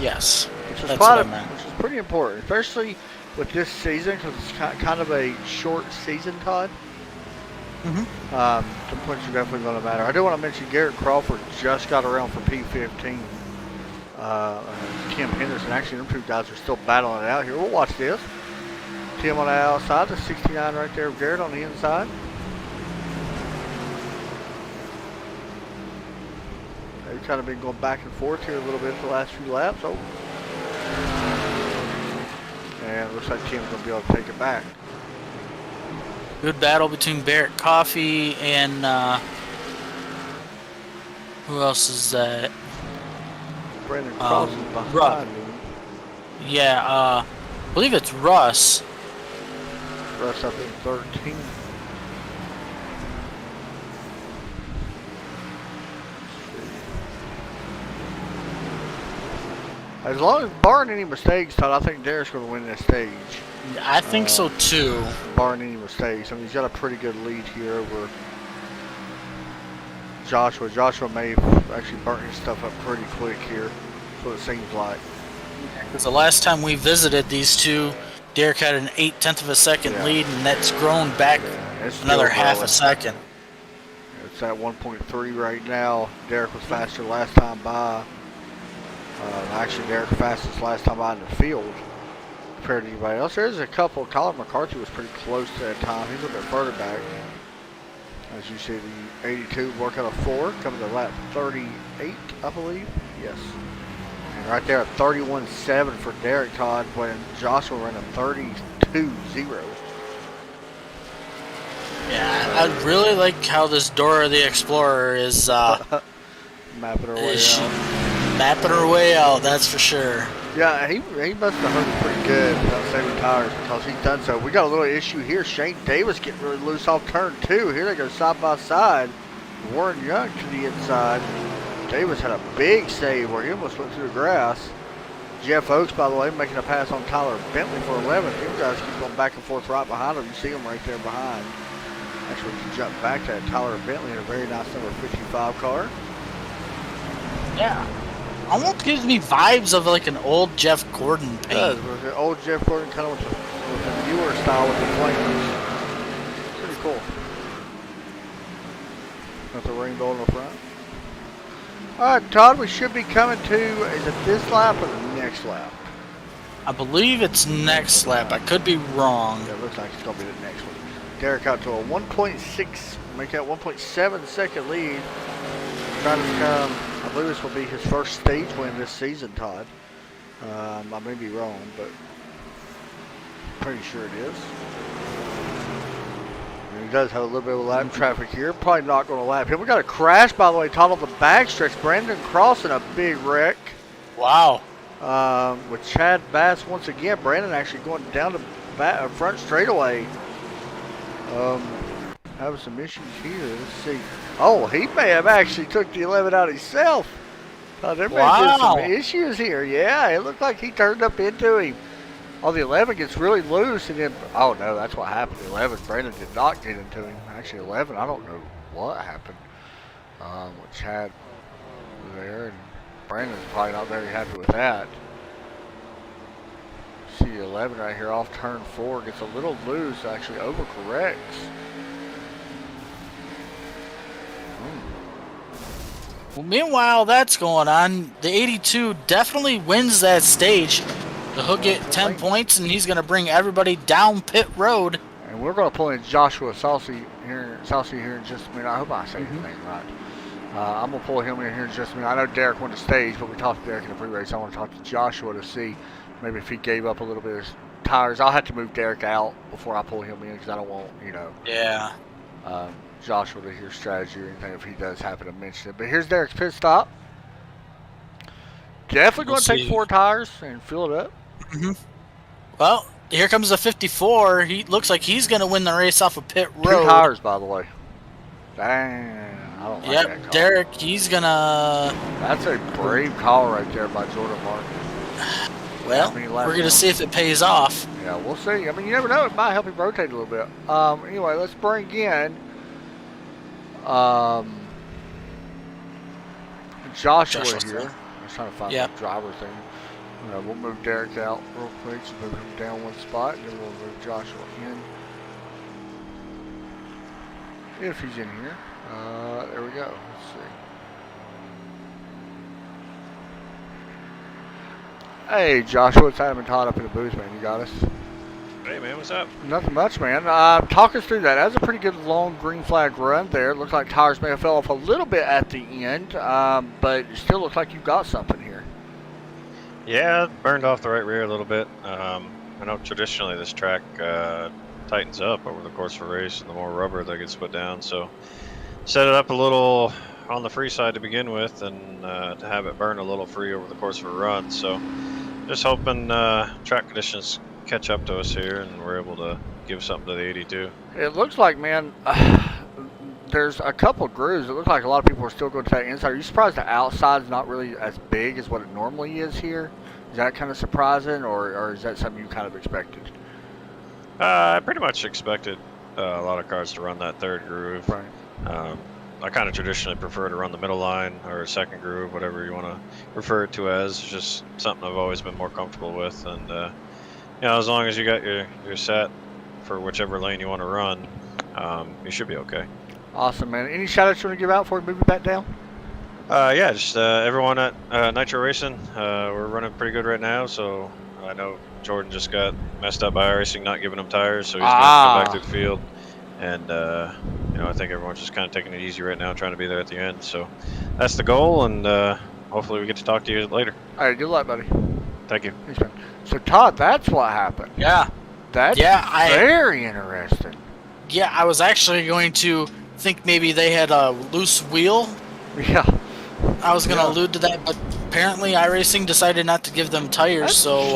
Yes, which that's what I meant. Which is pretty important, especially with this season, because it's kind of a short season, Todd. Some points are definitely going to matter. I do want to mention Garrett Crawford just got around for P15. Tim Henderson, actually, them 2 guys are still battling it out here. We'll watch this. Tim on the outside, the 69 right there, Garrett on the inside. They've kind of been going back and forth here a little bit the last few laps. Oh. And it looks like Tim's going to be able to take it back. Good battle between Barrett Coffey and who else is that? Brandon Cross is behind me. Yeah, I believe it's Russ. Russ up in 13. As long as barring any mistakes, Todd, I think Derek's going to win this stage. I think so too. Barring any mistakes. I mean, he's got a pretty good lead here over Joshua. Joshua may have actually burnt his stuff up pretty quick here. That's what it seems like. Because the last time we visited these two, Derek had an 0.8 of a second lead, and that's grown back another half a second. It's at 1.3 right now. Derek was faster last time by. Actually, Derek fastest last time by in the field compared to anybody else. There's a couple. Colin McCarthy was pretty close to that time. He's a little bit further back. As you see, the 82 work out of 4 coming to lap 38, I believe. Yes. And right there at 31.7 for Derek Todd, when Joshua ran a 32.0. Yeah, I really like how this Dora the Explorer is Mapping her way out. mapping her way out, that's for sure. Yeah, he must have hurt it pretty good without saving tires because he's done so. We got a little issue here. Shane Davis getting really loose off turn 2. Here they go side by side. Warren Young to the inside. Davis had a big save where he almost went through the grass. Jeff Oakes, by the way, making a pass on Tyler Bentley for 11th. These guys keep going back and forth right behind him. You see him right there behind. Actually, we can jump back to that. Tyler Bentley in a very nice number 55 car. Yeah. Almost gives me vibes of like an old Jeff Gordon paint. It does, with the old Jeff Gordon kind of with the newer style with the flames. Pretty cool. Got the rainbow in the front. Alright, Todd, we should be coming to, is it this lap or the next lap? I believe it's next lap. I could be wrong. Yeah, it looks like it's going to be the next one. Derek out to a 1.6, make that 1.7 second lead. Trying to come, I believe this will be his first stage win this season, Todd. I may be wrong, but pretty sure it is. And he does have a little bit of lap traffic here. Probably not going to lap him. We got a crash, by the way, Todd, on the backstretch. Brandon Crossing a big wreck. Wow. With Chad Bass once again. Brandon actually going down the front straightaway. Having some issues here. Let's see. Oh, he may have actually took the 11 out himself. There may have been some issues here. Yeah, it looked like he turned up into him. Oh, the 11 gets really loose, and then, oh no, that's what happened. The 11, Brandon did not get into him. Actually, 11, I don't know what happened. With Chad there, and Brandon's probably not very happy with that. See 11 right here off turn 4, gets a little loose, actually overcorrects. Well, meanwhile, that's going on. The 82 definitely wins that stage. He'll get 10 points, and he's going to bring everybody down pit road. And we're going to pull in Joshua Salsi here in just a minute. I hope I say his name right. I'm going to pull him in here in just a minute. I know Derek won the stage, but we talked to Derek in the pre-race. I want to talk to Joshua to see maybe if he gave up a little bit of his tires. I'll have to move Derek out before I pull him in because I don't want, Yeah. Joshua to hear strategy or anything if he does happen to mention it. But here's Derek's pit stop. Definitely going to take 4 tires and fill it up. Well, here comes the 54. He looks like he's going to win the race off of pit road. 2 tires, by the way. Dang, I don't like that call. Derek, he's going to... That's a brave call right there by Jordan Martin. Well, we're going to see if it pays off. Yeah, we'll see. I mean, you never know. It might help him rotate a little bit. Anyway, let's bring in Joshua here. I was trying to find the driver thing. We'll move Derek out real quick. So move him down one spot, and then we'll move Joshua in. If he's in here. There we go. Let's see. Hey, Joshua, it's Adam and Todd up in the booth, man. You got us? Hey, man, what's up? Nothing much, man. Talk us through that. That was a pretty good long green flag run there. Looks like tires may have fell off a little bit at the end, but it still looks like you've got something here. Yeah, burned off the right rear a little bit. I know traditionally this track tightens up over the course of a race, and the more rubber that gets put down. So set it up a little on the free side to begin with, and to have it burn a little free over the course of a run. So just hoping track conditions catch up to us here, and we're able to give something to the 82. It looks like, man, there's a couple grooves. It looks like a lot of people are still going to that inside. Are you surprised the outside's not really as big as what it normally is here? Is that kind of surprising, or is that something you kind of expected? I pretty much expected a lot of cars to run that third groove. Right. I kind of traditionally prefer to run the middle line or second groove, whatever you want to refer it to as. It's just something I've always been more comfortable with, and as long as you got your set for whichever lane you want to run, you should be okay. Awesome, man. Any shout outs you want to give out before we move it back down? Yeah, just everyone at Nitro Racing. We're running pretty good right now, so I know Jordan just got messed up by iRacing not giving him tires, so he's going to come back to the field. And, I think everyone's just kind of taking it easy right now, trying to be there at the end. So that's the goal, and hopefully we get to talk to you later. All right, good luck, buddy. Thank you. Thanks, man. So, Todd, that's what happened. Yeah. That's very interesting. Yeah, I was actually going to think maybe they had a loose wheel. Yeah. I was going to allude to that, but apparently iRacing decided not to give them tires, That's so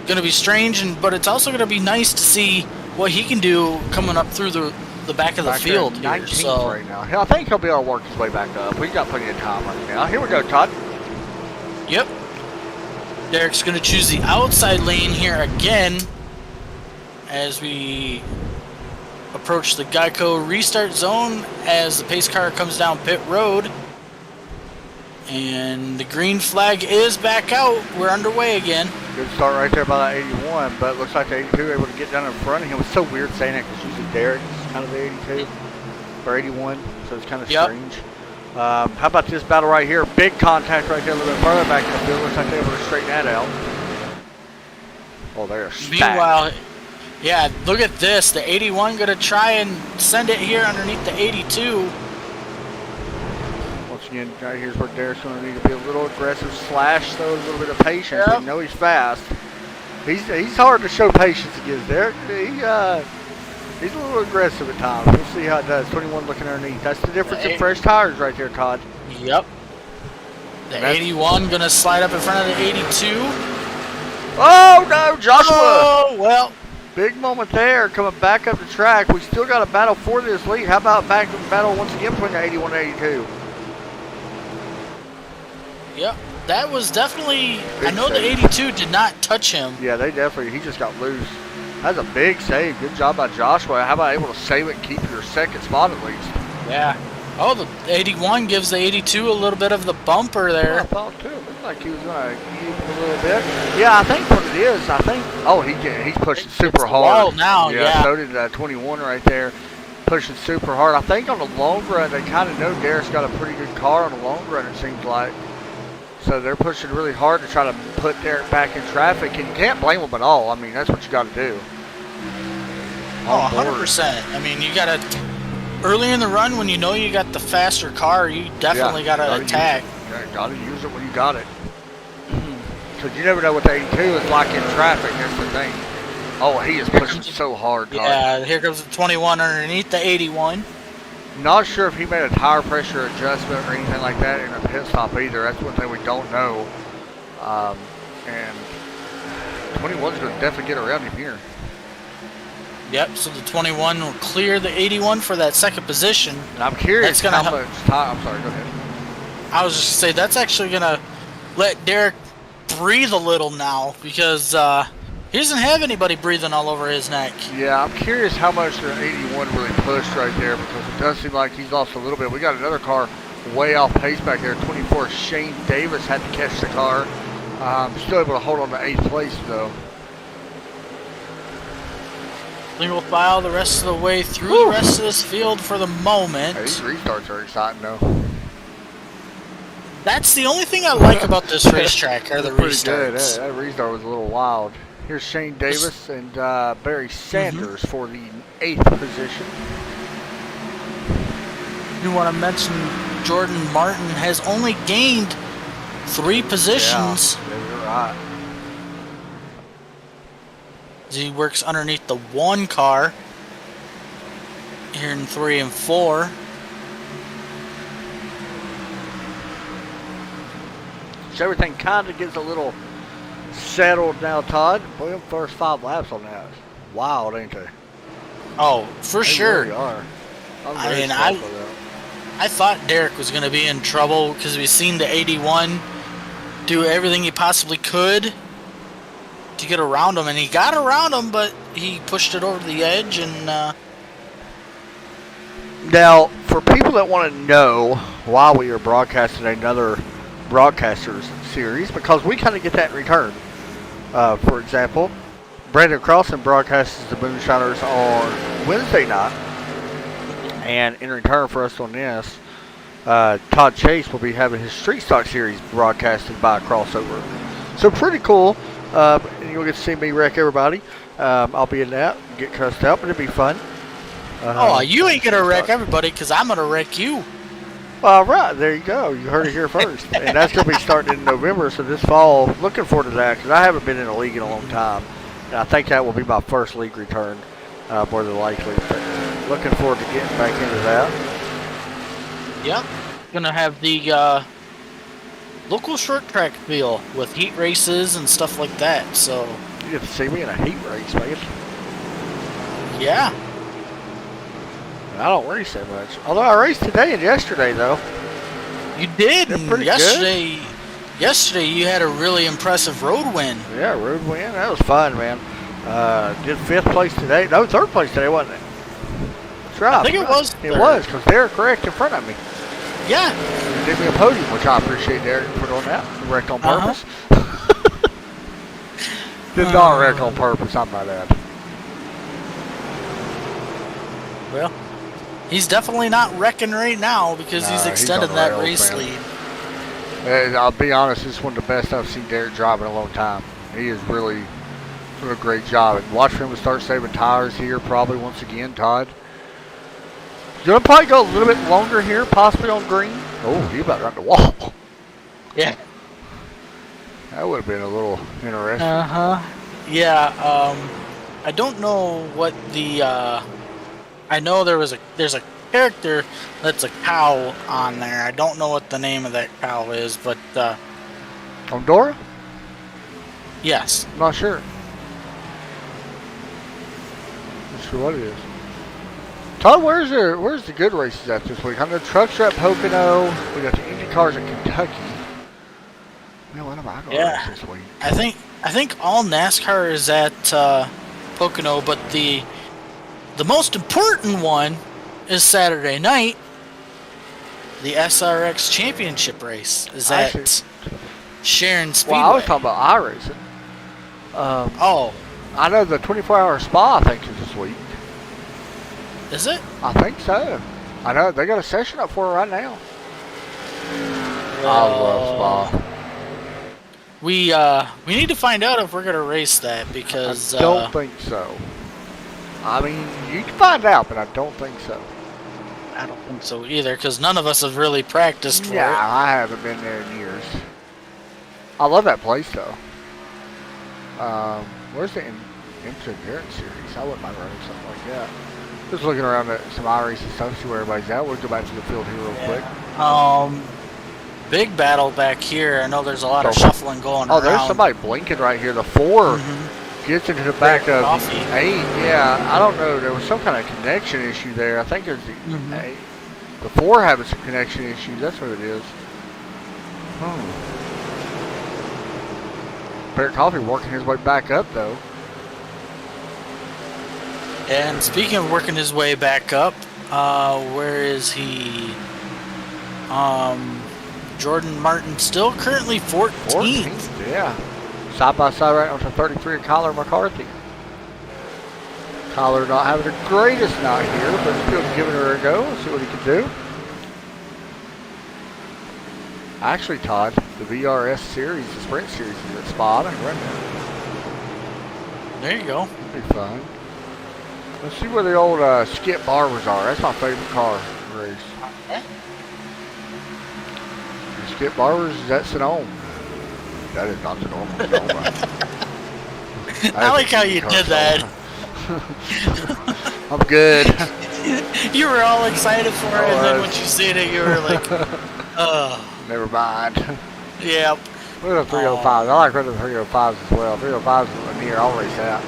going to be strange, but it's also going to be nice to see what he can do coming up through the back of the field here. 19th So right now. I think he'll be able to work his way back up. We've got plenty of time right now. Here we go, Todd. yep. Derek's going to choose the outside lane here again as we approach the Geico restart zone as the pace car comes down pit road. And the green flag is back out. We're underway again. Good start right there by that 81, but it looks like the 82 able to get down in front of him. It's so weird saying that because usually Derek is kind of the 82 or 81, so it's kind of strange. How about this battle right here? Big contact right there, a little bit further back in the field. Looks like they're able to straighten that out. Oh, they're stacked. Meanwhile, yeah, look at this. The 81 going to try and send it here underneath the 82. Once again, right here's where Derek's going to need to be a little aggressive, slash, though, a little bit of patience. Yep. You know he's fast. He's hard to show patience against Derek. He's a little aggressive at times. We'll see how it does. 21 looking underneath. That's the difference in fresh tires right there, Todd. Yep. The 81 going to slide up in front of the 82. Oh, no, Joshua. Oh, well. Big moment there, coming back up the track. We still got a battle for this lead. How about battle once again between the 81 and 82? Yep. That was definitely, Big I know save. the 82 did not touch him. Yeah, he just got loose. That's a big save. Good job by Joshua. How about able to save it and keep your second spot at least? Yeah. Oh, the 81 gives the 82 a little bit of the bumper there. Yeah, I thought too. It looked like he was going to keep it a little bit. Yeah, I think what it is, he's pushing super hard. Wall now, yeah. So did 21 right there. Pushing super hard. I think on the long run, they kind of know Derek's got a pretty good car on the long run, it seems like. So they're pushing really hard to try to put Derek back in traffic, and you can't blame them at all. I mean, that's what you got to do. Oh, 100%. I mean, you got to, early in the run, when you know you got the faster car, you definitely got to attack. Got to use it when you got it. Because you never know what the 82 is like in traffic, that's the thing. Oh, he is pushing so hard, Todd. Yeah, here comes the 21 underneath the 81. Not sure if he made a tire pressure adjustment or anything like that in a pit stop either. That's one thing we don't know. And 21's going to definitely get around him here. Yep, so the 21 will clear the 81 for that second position. And I'm curious how much time. I'm sorry, go ahead. I was just going to say, that's actually going to let Derek breathe a little now because he doesn't have anybody breathing all over his neck. Yeah, I'm curious how much the 81 really pushed right there because it does seem like he's lost a little bit. We got another car way off pace back there. 24, Shane Davis had to catch the car. Still able to hold on to 8th place, though. Single file the rest of the way through the rest of this field for the moment. Hey, these restarts are exciting, though. That's the only thing I like about this racetrack are the restarts. That restart was a little wild. Here's Shane Davis and Barry Sanders for the 8th position. You want to mention Jordan Martin has only gained 3 positions. Yeah, you're right. He works underneath the 1 car here in 3 and 4. So everything kind of gets a little settled now, Todd. Boy, them first 5 laps on that. Wild, ain't they? Oh, for sure. Really are. I mean, I thought Derek was going to be in trouble because we've seen the 81 do everything he possibly could to get around him, and he got around him, but he pushed it over the edge. And now, for people that want to know why we are broadcasting another broadcasters series, because we kind of get that in return. For example, Brandon Crossan broadcasts the MoonShiners on Wednesday night, and in return for us on this, Todd Chase will be having his Street Stock series broadcasted by Crossover. So pretty cool. And you'll get to see me wreck everybody. I'll be in that, get cussed out, but it'll be fun. you ain't going to wreck everybody because I'm going to wreck you. All right, there you go. You heard it here first. And that's going to be starting in November, so this fall, looking forward to that because I haven't been in a league in a long time. And I think that will be my first league return, more than likely. But looking forward to getting back into that. Yep. Gonna have the local short track feel with heat races and stuff like that. So You get to see me in a heat race, man. yeah. I don't race that much. Although I raced today and yesterday, though. You did. They're And pretty yesterday you had a really impressive road win. Yeah, road win. That was fun, man. Did 5th place today. No, 3rd place today, wasn't it? That's right. I think it was It 3rd. was, because they're correct in front of me. Yeah. You did me a podium, which I appreciate Derek for doing that. Wrecked on purpose. Did not wreck on purpose, I'm not that. Well, he's definitely not wrecking right now because he's extended on the that rails, race man. lead. And I'll be honest, this is one of the best I've seen Derek drive in a long time. He is really doing a great job. And watch for him to start saving tires here probably once again, Todd. He's going to probably go a little bit longer here, possibly on green. Oh, he about to run the wall. Yeah. That would have been a little interesting. Yeah. I don't know what the. I know there's a character that's a cow on there. I don't know what the name of that cow is, but On Dora? yes. I'm not sure. Not sure what it is. Todd, where's the good races at this week? I know Trucks are at Pocono. We got the Indy cars at Kentucky. Man, what am I going to race this week? I think all NASCAR is at Pocono, but the most important one is Saturday night. The SRX Championship race is Actually, at Sharon Speedway. Well, I was talking about iRacing. Oh, I know the 24-hour spa, I think, is this week. is it? I think so. I know they got a session up for it right now. I love spa. We need to find out if we're gonna race that because I don't think so. I mean, you can find out, but I don't think so. I don't think so either because none of us have really practiced for Yeah, it. I haven't been there in years. I love that place, though. Where's the Instant Endurance Series? I wouldn't mind running something like that. Just looking around at some iRacing stuff, see where everybody's at. We'll go back to the field here real quick. Big battle back here. I know there's a lot of shuffling going around. Oh, there's somebody blinking right here. The 4 gets into the back of Coffee. the 8. Yeah, I don't know. There was some kind of connection issue there. I think there's the 8. The 4 having some connection issues. That's what it is. Barrett Coffee working his way back up, though. And speaking of working his way back up, where is he? Jordan Martin still currently 14th. Yeah. Side by side right onto 33 of Kyler McCarthy. Kyler not having the greatest night here, but still giving her a go. See what he can do. Actually, Todd, the VRS series, the sprint series is at Spa. I run that. There you go. That'd be fun. Let's see where the old Skip Barbers are. That's my favorite car race. Okay. Skip Barbers is at Sonoma. That is not Sonoma. I like how you did that. I'm good. You were all excited for it, and then once you seen it, you were like, Never mind. Yep. Look at the 305s. I like running the 305s as well. 305s is near. I'll race that.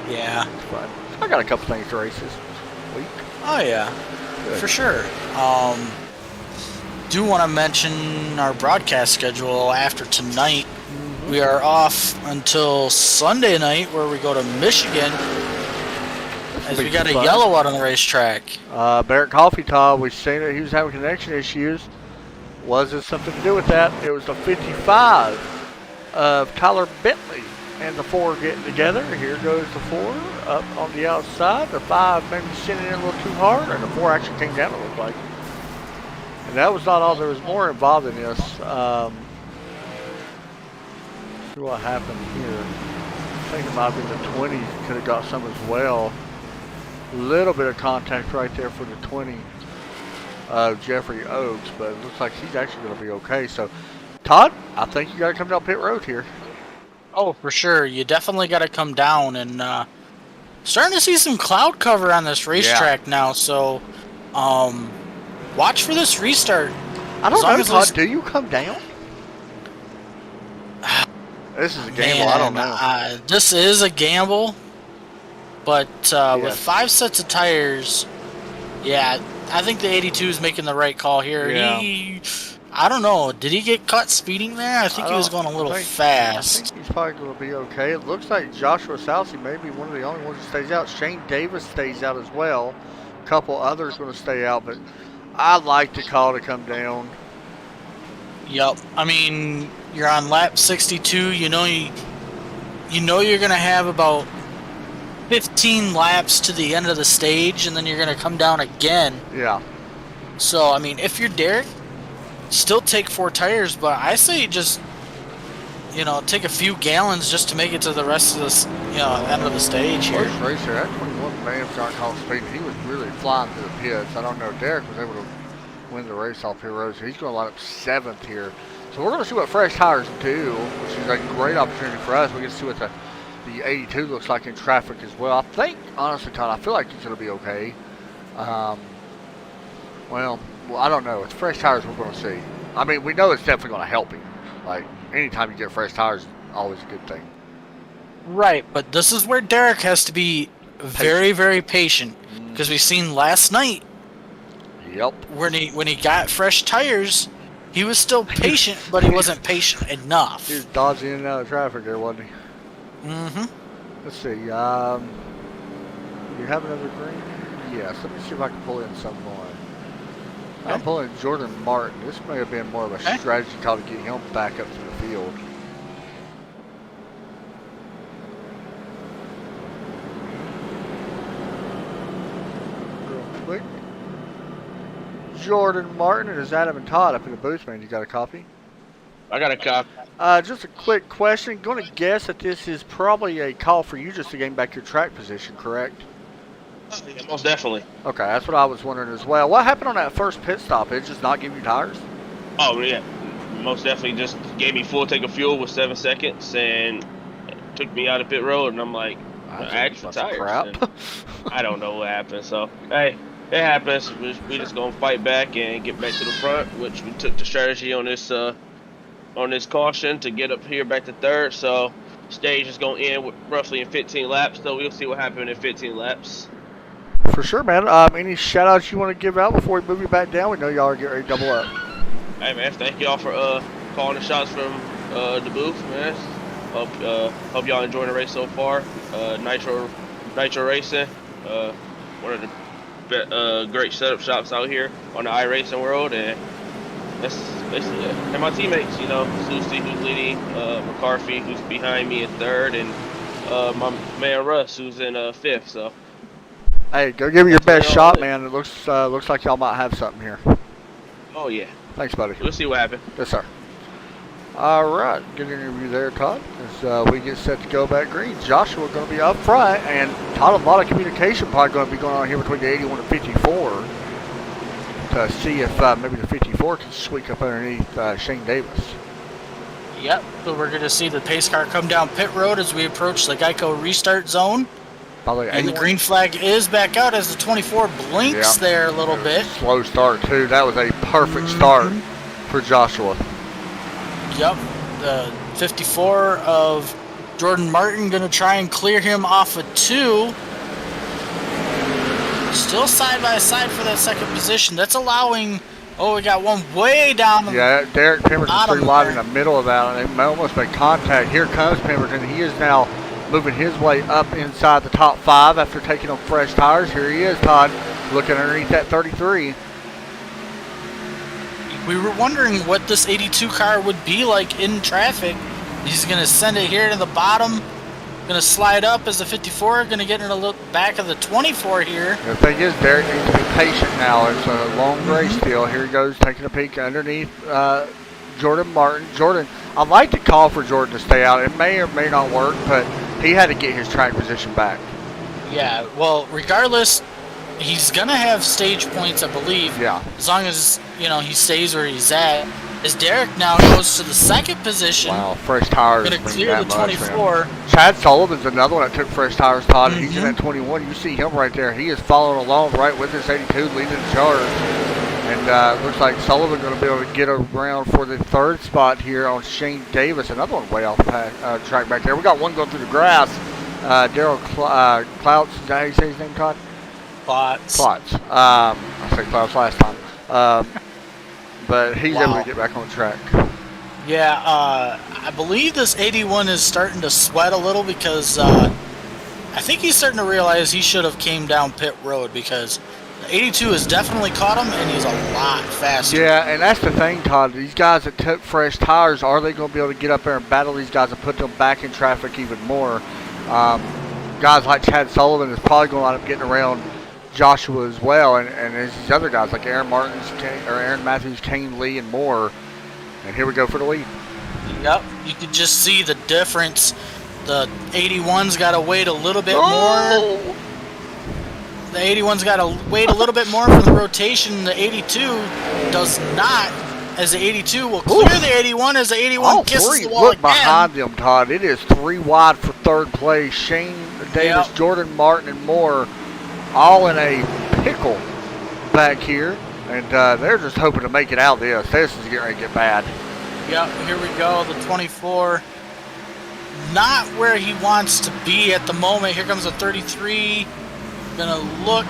Yeah. It's fun. I got a couple things to race this week. Oh yeah, Good. for sure. Do want to mention our broadcast schedule after tonight. We are off until Sunday night, where we go to Michigan, as we got a yellow out on the racetrack. Barrett Coffee, Todd, we've seen it. He was having connection issues. Was it something to do with that? It was the 55 of Tyler Bentley and the 4 getting together. Here goes the 4 up on the outside. The 5 maybe sending it in a little too hard, and the 4 actually came down, it looked like. And that was not all. There was more involved in this. See what happened here. I think it might have been the 20 could have got some as well. A little bit of contact right there for the 20. Jeffrey Oaks, but it looks like he's actually going to be okay. So, Todd, I think you got to come down pit road here. Oh, for sure. You definitely got to come down, and starting to see some cloud cover on this racetrack now. So, watch for this restart. I don't know, Todd. Do you come down? This is a gamble. I don't know. This is a gamble, but with 5 sets of tires, yeah, I think the 82 is making the right call here. Yeah. I don't know. Did he get caught speeding there? I think he was going a little fast. I think he's probably going to be okay. It looks like Joshua Salcy may be one of the only ones that stays out. Shane Davis stays out as well. A couple others going to stay out, but I like the call to come down. Yep. I mean, you're on lap 62. You know you're going to have about 15 laps to the end of the stage, and then you're going to come down again. Yeah. So, I mean, if you're Derek, still take 4 tires, but I say just, take a few gallons just to make it to the rest of this, end of the stage here. First racer, that 21 man got caught speeding. He was really flying through the pits. I don't know. Derek was able to win the race off pit road, so he's going to line up 7th here. So we're going to see what fresh tires do, which is a great opportunity for us. We get to see what the 82 looks like in traffic as well. I think, honestly, Todd, I feel like he's going to be okay. Well, I don't know. It's fresh tires we're going to see. I mean, we know it's definitely going to help him. Like, anytime you get fresh tires is always a good thing. Right, but this is where Derek has to be very, very patient. Because we've seen last night, when he got fresh tires, he was still patient, but he wasn't patient enough. He was dodging in and out of traffic there, wasn't he? Mm-hmm. Let's see. You have another green? Yes. Let me see if I can pull in some more. I'm pulling Jordan Martin. This may have been more of a strategy call to get him back up to the field. Real quick. Jordan Martin, and is Adam and Todd up in the booth, man? You got a copy? I got a copy. Just a quick question. Going to guess that this is probably a call for you just to gain back your track position, correct? Yeah, most definitely. Okay, that's what I was wondering as well. What happened on that first pit stop? It just not give you tires? Oh, yeah. Most definitely just gave me full tank of fuel with 7 seconds and took me out of pit road, and I'm like, I asked for tires. Crap. I don't know what happened. So, hey, it happens. We just going to fight back and get back to the front, which we took the strategy on this caution to get up here back to 3rd. So, stage is going to end roughly in 15 laps, so we'll see what happened in 15 laps. For sure, man. Any shout-outs you want to give out before we move you back down? We know y'all are getting ready to double up. Hey, man, thank y'all for calling the shots from the booth, man. Hope y'all enjoying the race so far. Nitro Racing, one of the great setup shops out here on the iRacing world, and that's basically it. And my teammates, Susie, who's leading, McCarthy, who's behind me in 3rd, and my man Russ, who's in 5th. So. Hey, go give me your best shot, man. It looks like y'all might have something here. Oh, yeah. Thanks, buddy. We'll see what happens. Yes, sir. All right. Good interview there, Todd. As we get set to go back green. Joshua going to be up front, and Todd, a lot of communication probably going to be going on here between the 81 and 54 to see if maybe the 54 can squeak up underneath Shane Davis. Yep. So we're going to see the pace car come down pit road as we approach the Geico restart zone. And the green flag is back out as the 24 blinks there a little bit. Slow start, too. That was a perfect start for Joshua. Yep. The 54 of Jordan Martin going to try and clear him off of 2. Still side by side for that second position. That's allowing... Oh, we got one way down. Yeah, Derek Pemberton's pretty wide in the middle of that. And they almost made contact. Here comes Pemberton. He is now moving his way up inside the top 5 after taking on fresh tires. Here he is, Todd, looking underneath that 33. We were wondering what this 82 car would be like in traffic. He's going to send it here to the bottom. Going to slide up as the 54. Going to get in a look back of the 24 here. The thing is, Derek needs to be patient now. It's a long race still. Here he goes, taking a peek underneath Jordan Martin. Jordan, I'd like to call for Jordan to stay out. It may or may not work, but he had to get his track position back. Yeah, well, regardless, he's going to have stage points, I believe. Yeah. As long as, he stays where he's at. As Derek now goes to the second position. Wow, fresh tires. Going to clear the 24. Chad Sullivan's another one that took fresh tires, Todd. Mm-hmm. He's in that 21. You see him right there. He is following along right with this 82, leading the charge. And looks like Sullivan going to be able to get around for the third spot here on Shane Davis. Another one way off the track back there. We got one going through the grass. Daryl Clouts, is that how you say his name, Todd? Plots. I said Clouts last time. But he's able to get back on track. Yeah, I believe this 81 is starting to sweat a little because I think he's starting to realize he should have came down pit road because the 82 has definitely caught him and he's a lot faster. Yeah, and that's the thing, Todd. These guys that took fresh tires, are they going to be able to get up there and battle these guys and put them back in traffic even more? Guys like Chad Sullivan is probably going to end up getting around Joshua as well, and there's these other guys like Aaron Matthews, Kane Lee, and more. And here we go for the lead. Yep, you could just see the difference. The 81's got to wait a little bit more. The 81's got to wait a little bit more for the rotation. The 82 does not, as the 82 will clear the 81 as the 81 kisses the wall Look again. behind them, Todd. It is 3 wide for third place. Shane Davis, Jordan Martin, and more, all in a pickle back here. And they're just hoping to make it out of this. This is getting ready to get bad. Yep, here we go. The 24. Not where he wants to be at the moment. Here comes the 33. Gonna look.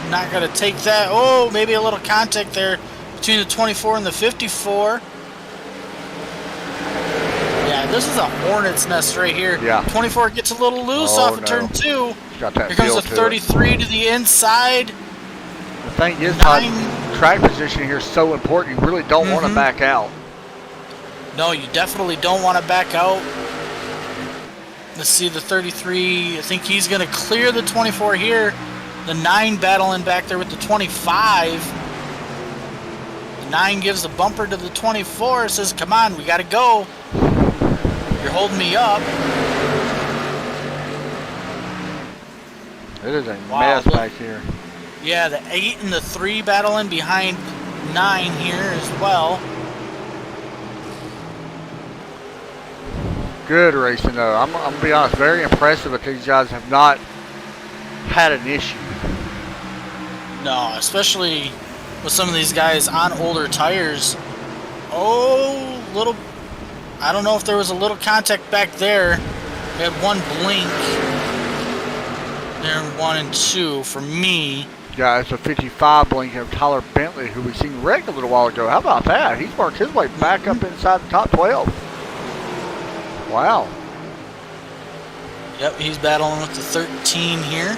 Not gonna take that. Oh, maybe a little contact there between the 24 and the 54. Yeah, this is a hornet's nest right here. Yeah. 24 gets a little loose off of turn 2. Got that Here comes the feel to 33 to the inside. The thing is, Todd, track position here is so important. You really don't want to back out. No, you definitely don't want to back out. Let's see the 33. I think he's going to clear the 24 here. The 9 battling back there with the 25. The 9 gives the bumper to the 24. Says, come on, we got to go. You're holding me up. It is a mess back here. Yeah, the 8 and the 3 battling behind 9 here as well. Good racing, though. I'm going to be honest, very impressive that these guys have not had an issue. No, especially with some of these guys on older tires. Oh, little... I don't know if there was a little contact back there. We had one blink. There, 1 and 2 for me. Yeah, it's a 55 blink of Tyler Bentley, who we seen wrecked a little while ago. How about that? He's worked his way back up inside the top 12. Wow. Yep, he's battling with the 13 here.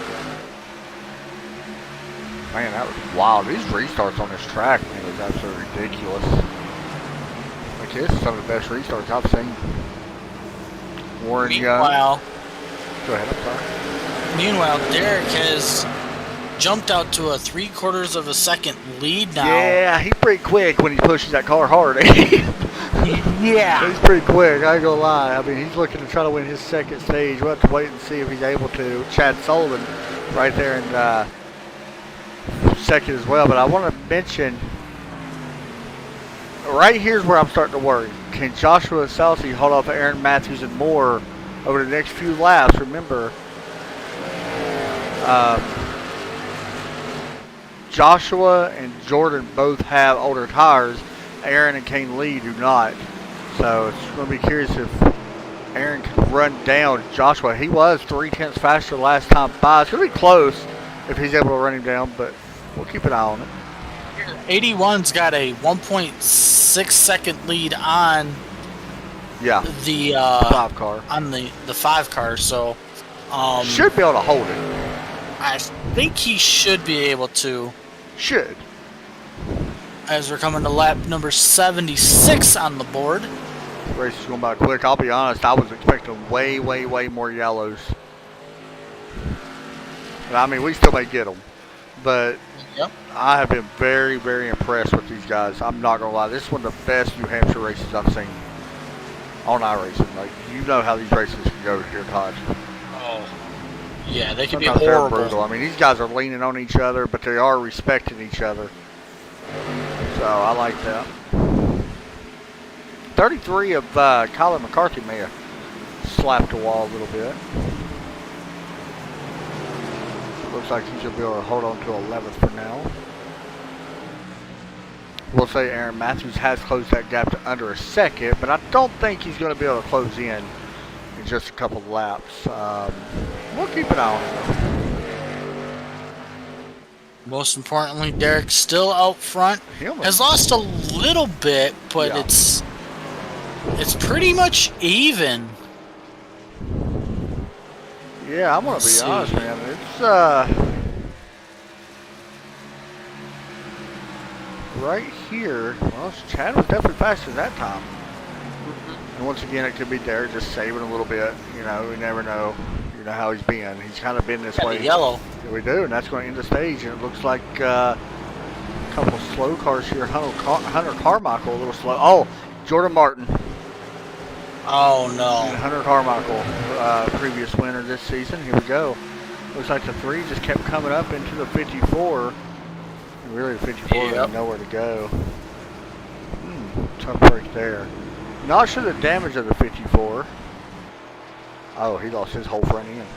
Man, that was wild. These restarts on this track, man, was absolutely ridiculous. Like, this is some of the best restarts I've seen. Warren Young. Meanwhile, Go ahead, I'm sorry. Meanwhile, Derek has jumped out to a 3/4 of a second lead now. Yeah, he's pretty quick when he pushes that car hard. Yeah. He's pretty quick, I ain't gonna lie. I mean, he's looking to try to win his second stage. We'll have to wait and see if he's able to. Chad Sullivan right there in second as well. But I want to mention, right here's where I'm starting to worry. Can Joshua Salsi hold off Aaron Matthews and more over the next few laps? Remember, Joshua and Jordan both have older tires. Aaron and Kane Lee do not. So it's going to be curious if Aaron can run down Joshua. He was 3/10 faster last time by. It's going to be close if he's able to run him down, but we'll keep an eye on it. 81's got a 1.6 second lead on the 5 car. On the 5 car, so should be able to hold it. I think he should be able to. Should. As we're coming to lap number 76 on the board. The race is going by quick. I'll be honest, I was expecting way, way, way more yellows. I mean, we still may get them. But I have been very, very impressed with these guys. I'm not going to lie. This is one of the best New Hampshire races I've seen on iRacing. Like, you know how these races can go here, Todd. Oh, Yeah, they can be Sometimes they're horrible. brutal. I mean, these guys are leaning on each other, but they are respecting each other. So I like that. 33 of Colin McCarthy may have slapped the wall a little bit. Looks like he should be able to hold on to 11th for now. We'll say Aaron Matthews has closed that gap to under a second, but I don't think he's going to be able to close in just a couple of laps. We'll keep an eye on him. Most importantly, Derek still out front. Has lost a little bit, but Yeah. it's pretty much even. Yeah, I'm going to be Let's honest, see. man. It's right here. Well, Chad was definitely faster that time. And once again, it could be Derek just saving a little bit. You know, we never know. You know how he's been. He's kind of been this Got way. the yellow. Yeah, we do, and that's going to end the stage. And it looks like a couple of slow cars here. Hunter Carmichael, a little slow. Oh, Jordan Martin. Oh no. And Hunter Carmichael, previous winner this season. Here we go. Looks like the 3 just kept coming up into the 54. And really, the 54 had nowhere to go. Tough break there. Not sure the damage of the 54. Oh, he lost his whole front end.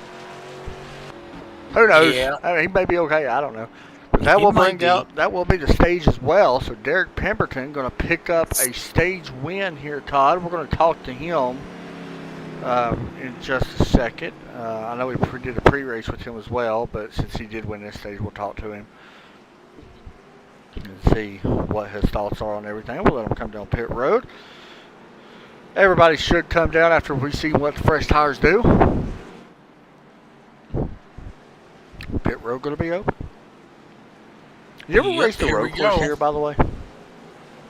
Who knows? Yeah. I mean, he may be okay. I don't know. But that He will might bring out, that will be the stage as well. So Derek Pemberton going to pick up a stage win here, Todd. We're going to talk to him in just a second. I know we did a pre-race with him as well, but since he did win this stage, we'll talk to him and see what his thoughts are on everything. We'll let him come down pit road. Everybody should come down after we see what the fresh tires do. Pit road going to be open. You ever raced the road course here, by the way?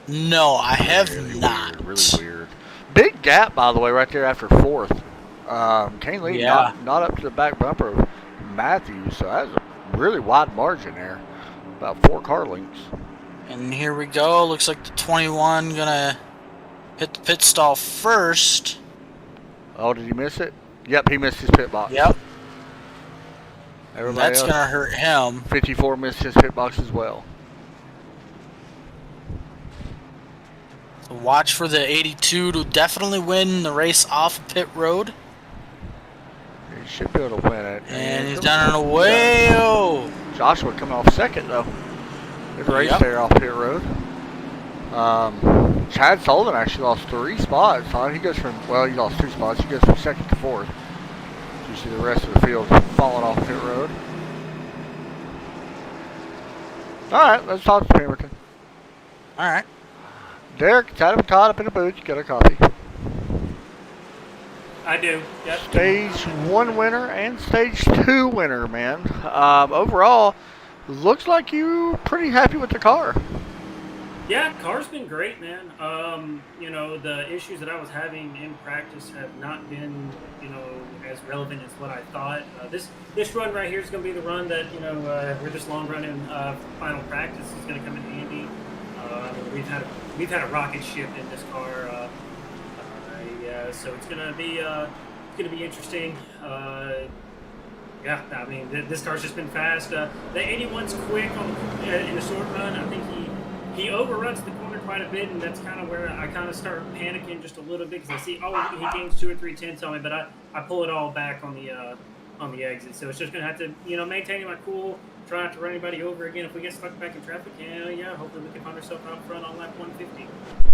No, I have Really not. Weird, really weird. Big gap, by the way, right there after 4th. Kane Lee not up to the back bumper of Matthews, so that's a really wide margin there. About 4 car lengths. And here we go. Looks like the 21 gonna hit the pit stall first. Oh, did he miss it? Yep, he missed his pit box. Yep. Everybody That's else, gonna hurt him. 54 missed his pit box as well. So watch for the 82 to definitely win the race off of pit road. He should be able to win it. And he's down and away. Oh. Joshua coming off second, though. Good race there off pit road. Chad Sullivan actually lost 3 spots. He goes from, well, he lost 2 spots. He goes from 2nd to 4th. You see the rest of the field falling off pit road. All right, let's talk to Pemberton. All right. Derek, Chad and Todd up in the booth. You got a copy. I do. Yep. Stage 1 winner and Stage 2 winner, man. Overall, looks like you're pretty happy with the car. Yeah, car's been great, man. You know, the issues that I was having in practice have not been, you know, as relevant as what I thought. This run right here is going to be the run that, you know, where this long run in final practice is going to come in handy. We've had a rocket ship in this car, so it's going to be interesting. Yeah, I mean, this car's just been fast. The 81's quick in the short run. I think he overruns the corner quite a bit, and that's kind of where I kind of start panicking just a little bit because I see, he gains 2 or 3 tenths on me, but I pull it all back on the exit. So it's just going to have to, you know, maintaining my cool, try not to run anybody over again. If we get stuck back in traffic, yeah, hopefully we can find ourselves out front on lap 150.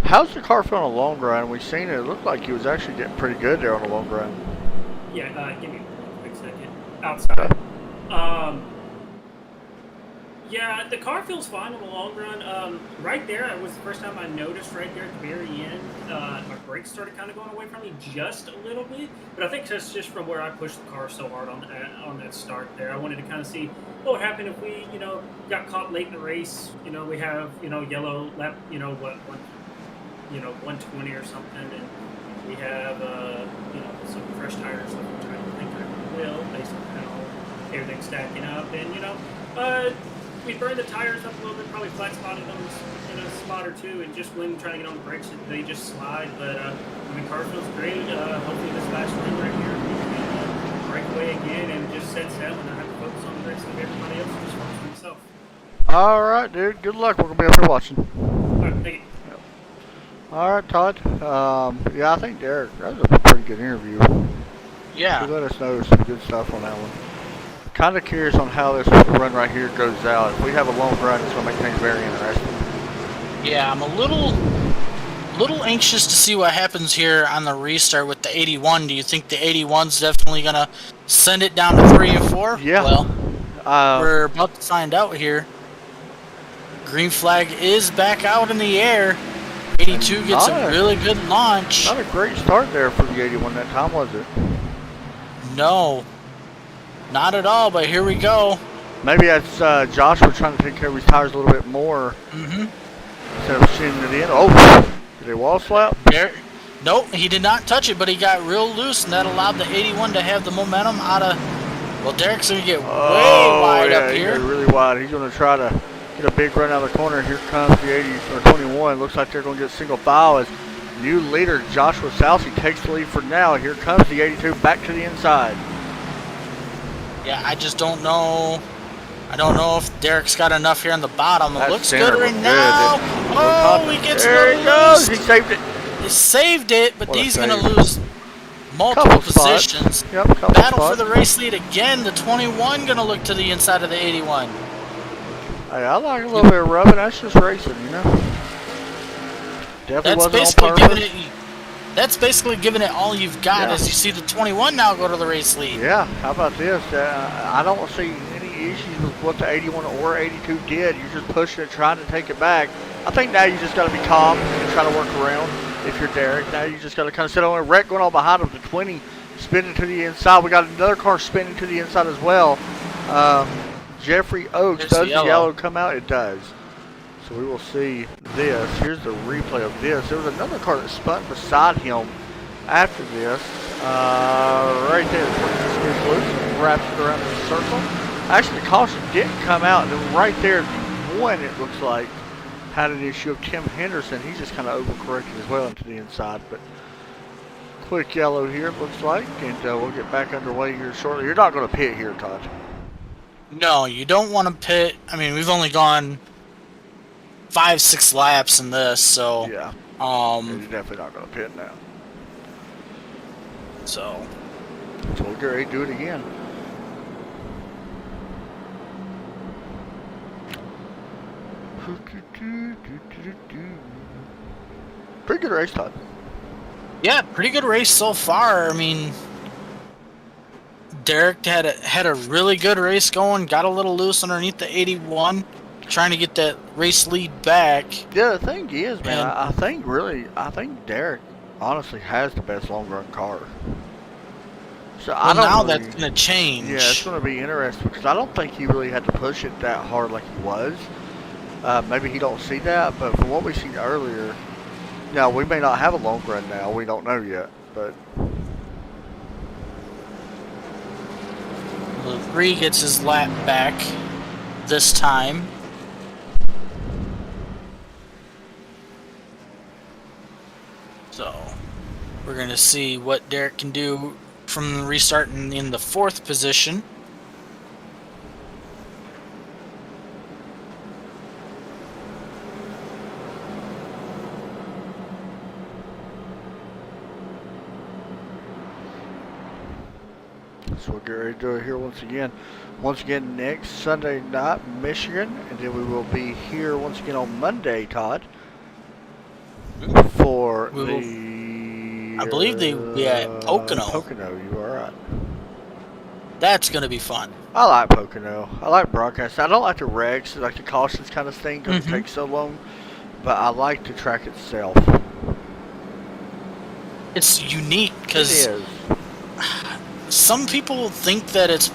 How's the car feel on a long run? We've seen it. It looked like he was actually getting pretty good there on a long run. Yeah, give me a quick second. Outside. Yeah, the car feels fine in the long run. Right there, it was the first time I noticed right there at the very end, my brakes started kind of going away from me just a little bit. But I think that's just from where I pushed the car so hard on that start there. I wanted to kind of see what would happen if we, you know, got caught late in the race. You know, we have, you know, yellow lap, you know, 120 or something, and we have, you know, some fresh tires, which I don't think I will, based on how everything's stacking up. And, you know, we burned the tires up a little bit, probably flat spotted them in a spot or 2, and just when trying to get on the brakes, they just slide. But I mean, car feels great. Hopefully this last run right here we can break away again and just set sail and not have to focus on the rest of everybody else and just focus on himself. All right, dude. Good luck. We're gonna be up here watching. All right, thank you. All right, Todd. Yeah, I think Derek, that was a pretty good interview. Yeah. He let us know some good stuff on that one. Kind of curious on how this run right here goes out. If we have a long run, it's gonna make things very interesting. Yeah, I'm a little anxious to see what happens here on the restart with the 81. Do you think the 81's definitely gonna send it down to 3 and 4? Yeah. Well, we're about to find out here. Green flag is back out in the air. 82 gets a really good launch. Not a great start there for the 81 that time, was it? No, not at all. But here we go. Maybe that's Joshua trying to take care of his tires a little bit more. Instead of shooting it in. Oh, did he wall slap? Nope, he did not touch it, but he got real loose, and that allowed the 81 to have the momentum out of. Well, Derek's gonna get way wide up here. He got really wide. He's gonna try to get a big run out of the corner. Here comes the 80 or 21. Looks like they're gonna get single file as new leader Joshua Sousey takes the lead for now. Here comes the 82 back to the inside. Yeah, I just don't know. I don't know if Derek's got enough here on the bottom. It looks good right now. Oh, he gets there he goes. He saved it. He saved it, but What a he's going to save. lose multiple Couple spots. positions. Yep, couple Battle spots. for the race lead again. The 21 going to look to the inside of the 81. Hey, I like a little bit of rubbing. That's just racing, you know. Definitely That's wasn't basically on giving purpose. it. That's basically giving it all you've got. Yeah. As you see the 21 now go to the race lead. Yeah, how about this? I don't see any issues with what the 81 or 82 did. You're just pushing it, trying to take it back. I think now you just got to be calm and try to work around. If you're Derek, now you just got to kind of sit on a wreck going on behind him. The 20 spinning to the inside. We got another car spinning to the inside as well. Jeffrey Oaks, does the yellow come out? It does. So we will see this. Here's the replay of this. There was another car that spun beside him after this. Right there. Just gets loose and wraps it around in a circle. Actually, the caution didn't come out. And then right there, the one, it looks like, had an issue of Tim Henderson. He just kind of overcorrected as well into the inside. But quick yellow here, it looks like. And we'll get back underway here shortly. You're not going to pit here, Todd. No, you don't want to pit. I mean, we've only gone 5-6 laps in this, so Yeah. You're definitely not going to pit now. So we'll get ready to do it again. Pretty good race, Todd. yeah, pretty good race so far. I mean, Derek had a really good race going. Got a little loose underneath the 81, trying to get that race lead back. Yeah, the thing is, man, And- I think Derek honestly has the best long run car. So I Well, don't now really, that's gonna change. yeah, it's going to be interesting because I don't think he really had to push it that hard like he was. Maybe he don't see that, but from what we seen earlier, now we may not have a long run now. We don't know yet, but The 3 gets his lap back this time. So we're going to see what Derek can do from restarting in the 4th position. so we'll get ready to do it here once again. Once again, next Sunday night, Michigan, and then we will be here once again on Monday, Todd, for We will- the. I believe they will be at Pocono. Pocono, you are right. That's going to be fun. I like Pocono. I like broadcasting. I don't like the wrecks, like the cautions kind of thing, because it takes so long. But I like the track itself. It's unique It because is. some people think that it's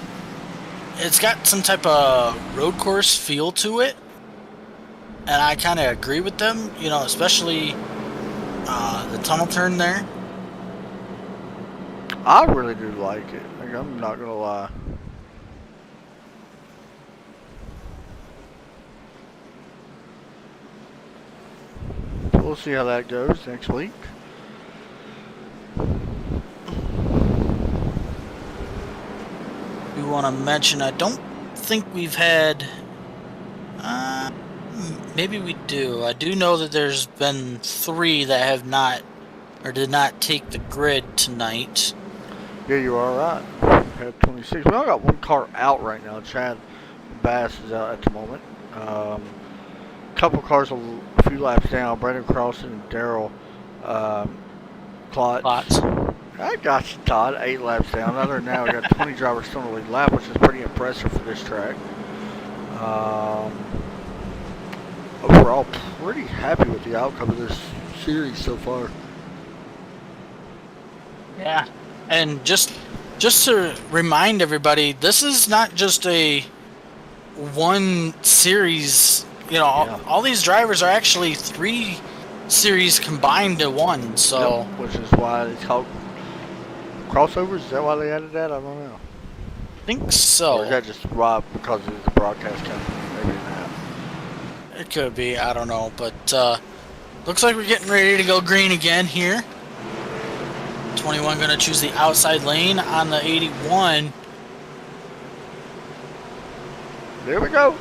got some type of road course feel to it, and I kind of agree with them. You know, especially the tunnel turn there. I really do like it. Like, I'm not gonna lie. We'll see how that goes next week. want to mention. I don't think we've had... maybe we do. I do know that there's been 3 that have not, or did not take the grid tonight. Yeah, you are right. We had 26. We only got 1 car out right now. Chad Bass is out at the moment. Couple cars a few laps down. Brandon Carlson and Daryl Klotz. I got you, Todd. 8 laps down. Other than that, we got 20 drivers still in the lead lap, which is pretty impressive for this track. Overall, pretty happy with the outcome of this series so far. Yeah, and just to remind everybody, this is not just a one series. You know, all these drivers are actually 3 series combined to 1. So, yep, which is why it's called crossovers. Is that why they added that? I don't know. I think so. Or is that just why because it's the broadcast company? Maybe not. It could be. I don't know, but looks like we're getting ready to go green again here. 21 going to choose the outside lane on the 81. There we go.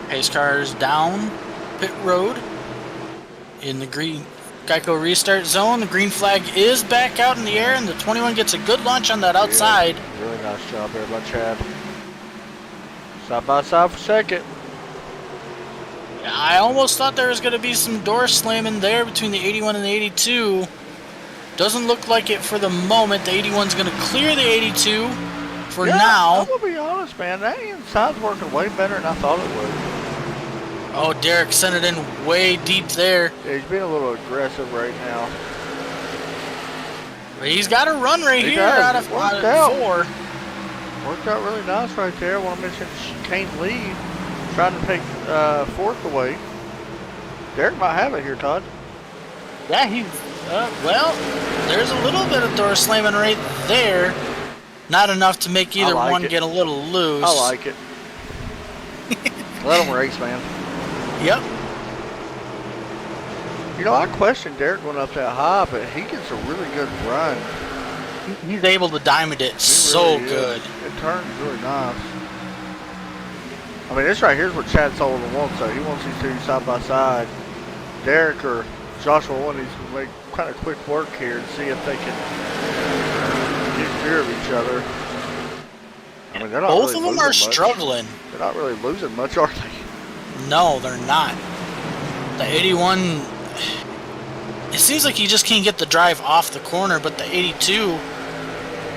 Pace cars down pit road in the green Geico restart zone. The green flag is back out in the air, and the 21 gets a good launch on that outside. Yeah, really nice job there by Chad. Side by side for second. I almost thought there was going to be some door slamming there between the 81 and the 82. Doesn't look like it for the moment. The 81's going to clear the 82 for now. I'm going to be honest, man. That inside's working way better than I thought it would. Oh, Derek sent it in way deep there. Yeah, he's being a little aggressive right now. But he's got a run right here out of 4. Worked out really nice right there. I want to mention chicane lead. Trying to take 4th away. Derek might have it here, Todd. Yeah, he's... well, there's a little bit of door slamming right there. Not enough to make either one get a little loose. I like it. Let him race, man. Yep. You know, I questioned Derek going up that high, but he gets a really good run. He's able to diamond it so good. It turns really nice. I mean, this right here is what Chad Sullivan wants, though. He wants these 2 side by side. Derek or Joshua want these to make kind of quick work here and see if they can get clear of each other. I mean, they're not Both really of them are much. struggling. They're not really losing much, are they? No, they're not. The 81, it seems like he just can't get the drive off the corner, but the 82,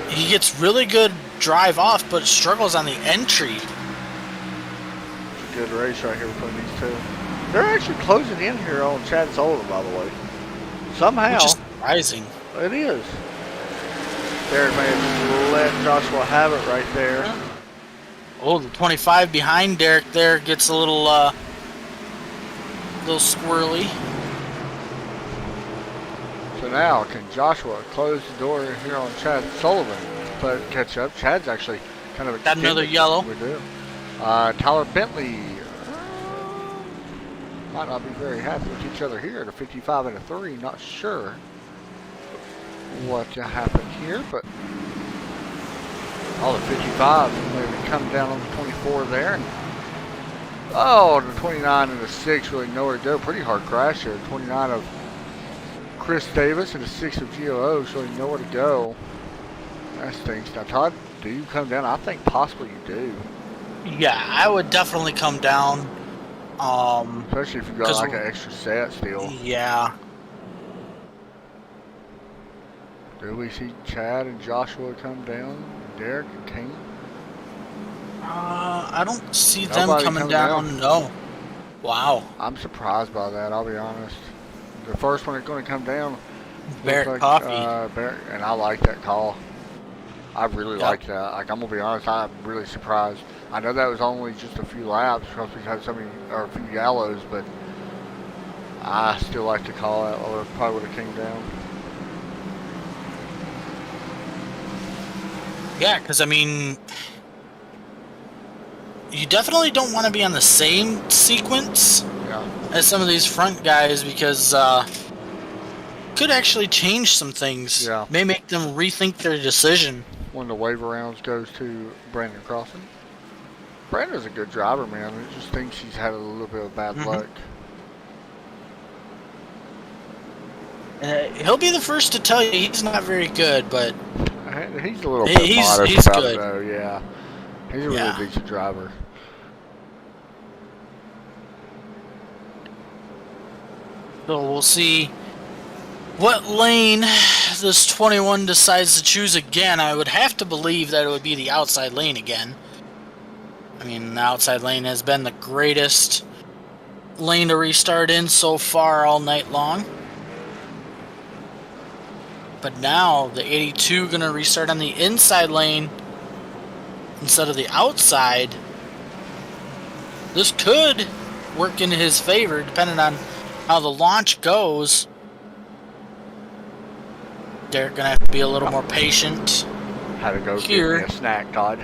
he gets really good drive off, but struggles on the entry. It's a good race right here between these 2. They're actually closing in here on Chad Sullivan, by the way. Somehow. Which is surprising. It is. Derek may have let Joshua have it right there. Oh, the 25 behind Derek there gets a little squirrely. So now, can Joshua close the door here on Chad Sullivan? But catch up. Chad's actually kind of got another yellow. We do. Tyler Bentley might not be very happy with each other here at a 55 and a 3. Not sure what happened here, but all the 55 maybe come down on the 24 there. And, the 29 and the 6 really nowhere to go. Pretty hard crash here. 29 of Chris Davis and the 6 of GOO really nowhere to go. That stinks. Now, Todd, do you come down? I think possibly you do. Yeah, I would definitely come down. Especially if you got like an extra set still. Yeah. Do we see Chad and Joshua come down? Derek and Kane? I don't see Nobody them coming down. No. Wow. I'm surprised by that, I'll be honest. The first one that's going to come down. Barrett Coffee. And I like that call. I really like that. Like, I'm going to be honest, I'm really surprised. I know that was only just a few laps because we had so many, or a few yellows, but I still like to call that, or probably would have came down. Yeah, because I mean, you definitely don't want to be on the same sequence as some of these front guys because could actually change some things. Yeah. May make them rethink their decision. One of the wave arounds goes to Brandon Crossan. Brandon's a good driver, man. I just think she's had a little bit of bad luck. He'll be the first to tell you he's not very good, but he's a little bit modest he's about good. it, though. Yeah, he's a really decent driver. So we'll see what lane this 21 decides to choose again. I would have to believe that it would be the outside lane again. I mean, the outside lane has been the greatest lane to restart in so far all night long. But now the 82 going to restart on the inside lane instead of the outside. This could work in his favor depending on how the launch goes. Derek going to have to be a little more patient. Had to go here. Get me a snack, Todd.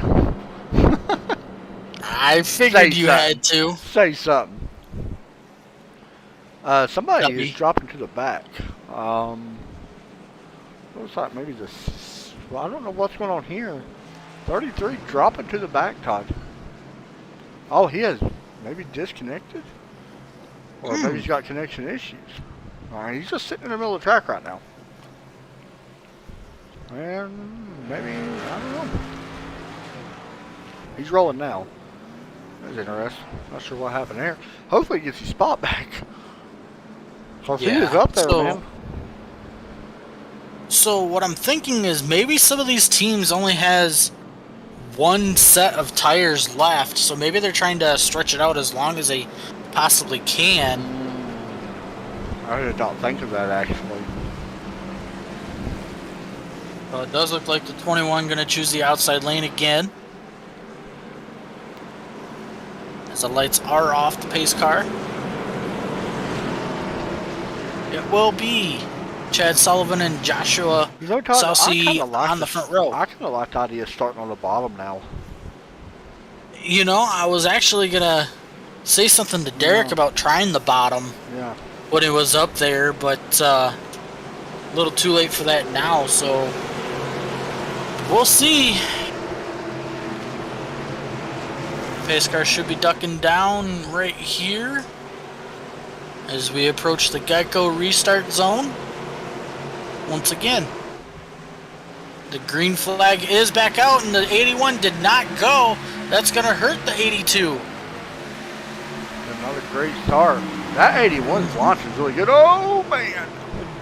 I figured you had to. Say something. Somebody is dropping to the back. Looks like maybe this. Well, I don't know what's going on here. 33 dropping to the back, Todd. Oh, he has maybe disconnected? Or maybe he's got connection issues. Alright, he's just sitting in the middle of the track right now. And maybe, I don't know. He's rolling now. That's interesting. Not sure what happened there. Hopefully he gets his spot back. Because he is up there, man. So what I'm thinking is maybe some of these teams only has one set of tires left, so maybe they're trying to stretch it out as long as they possibly can. I don't think of that, actually. Well, it does look like the 21 going to choose the outside lane again. As the lights are off the pace car. It will be Chad Sullivan and Joshua Saucy on the front row. I kind of like the idea of starting on the bottom now. You know, I was actually going to say something to Derek about trying the bottom when it was up there, but a little too late for that now, so we'll see. Pace car should be ducking down right here as we approach the Geico restart zone. Once again, the green flag is back out and the 81 did not go. That's going to hurt the 82. Another great start. That 81's launch is really good. Oh, man.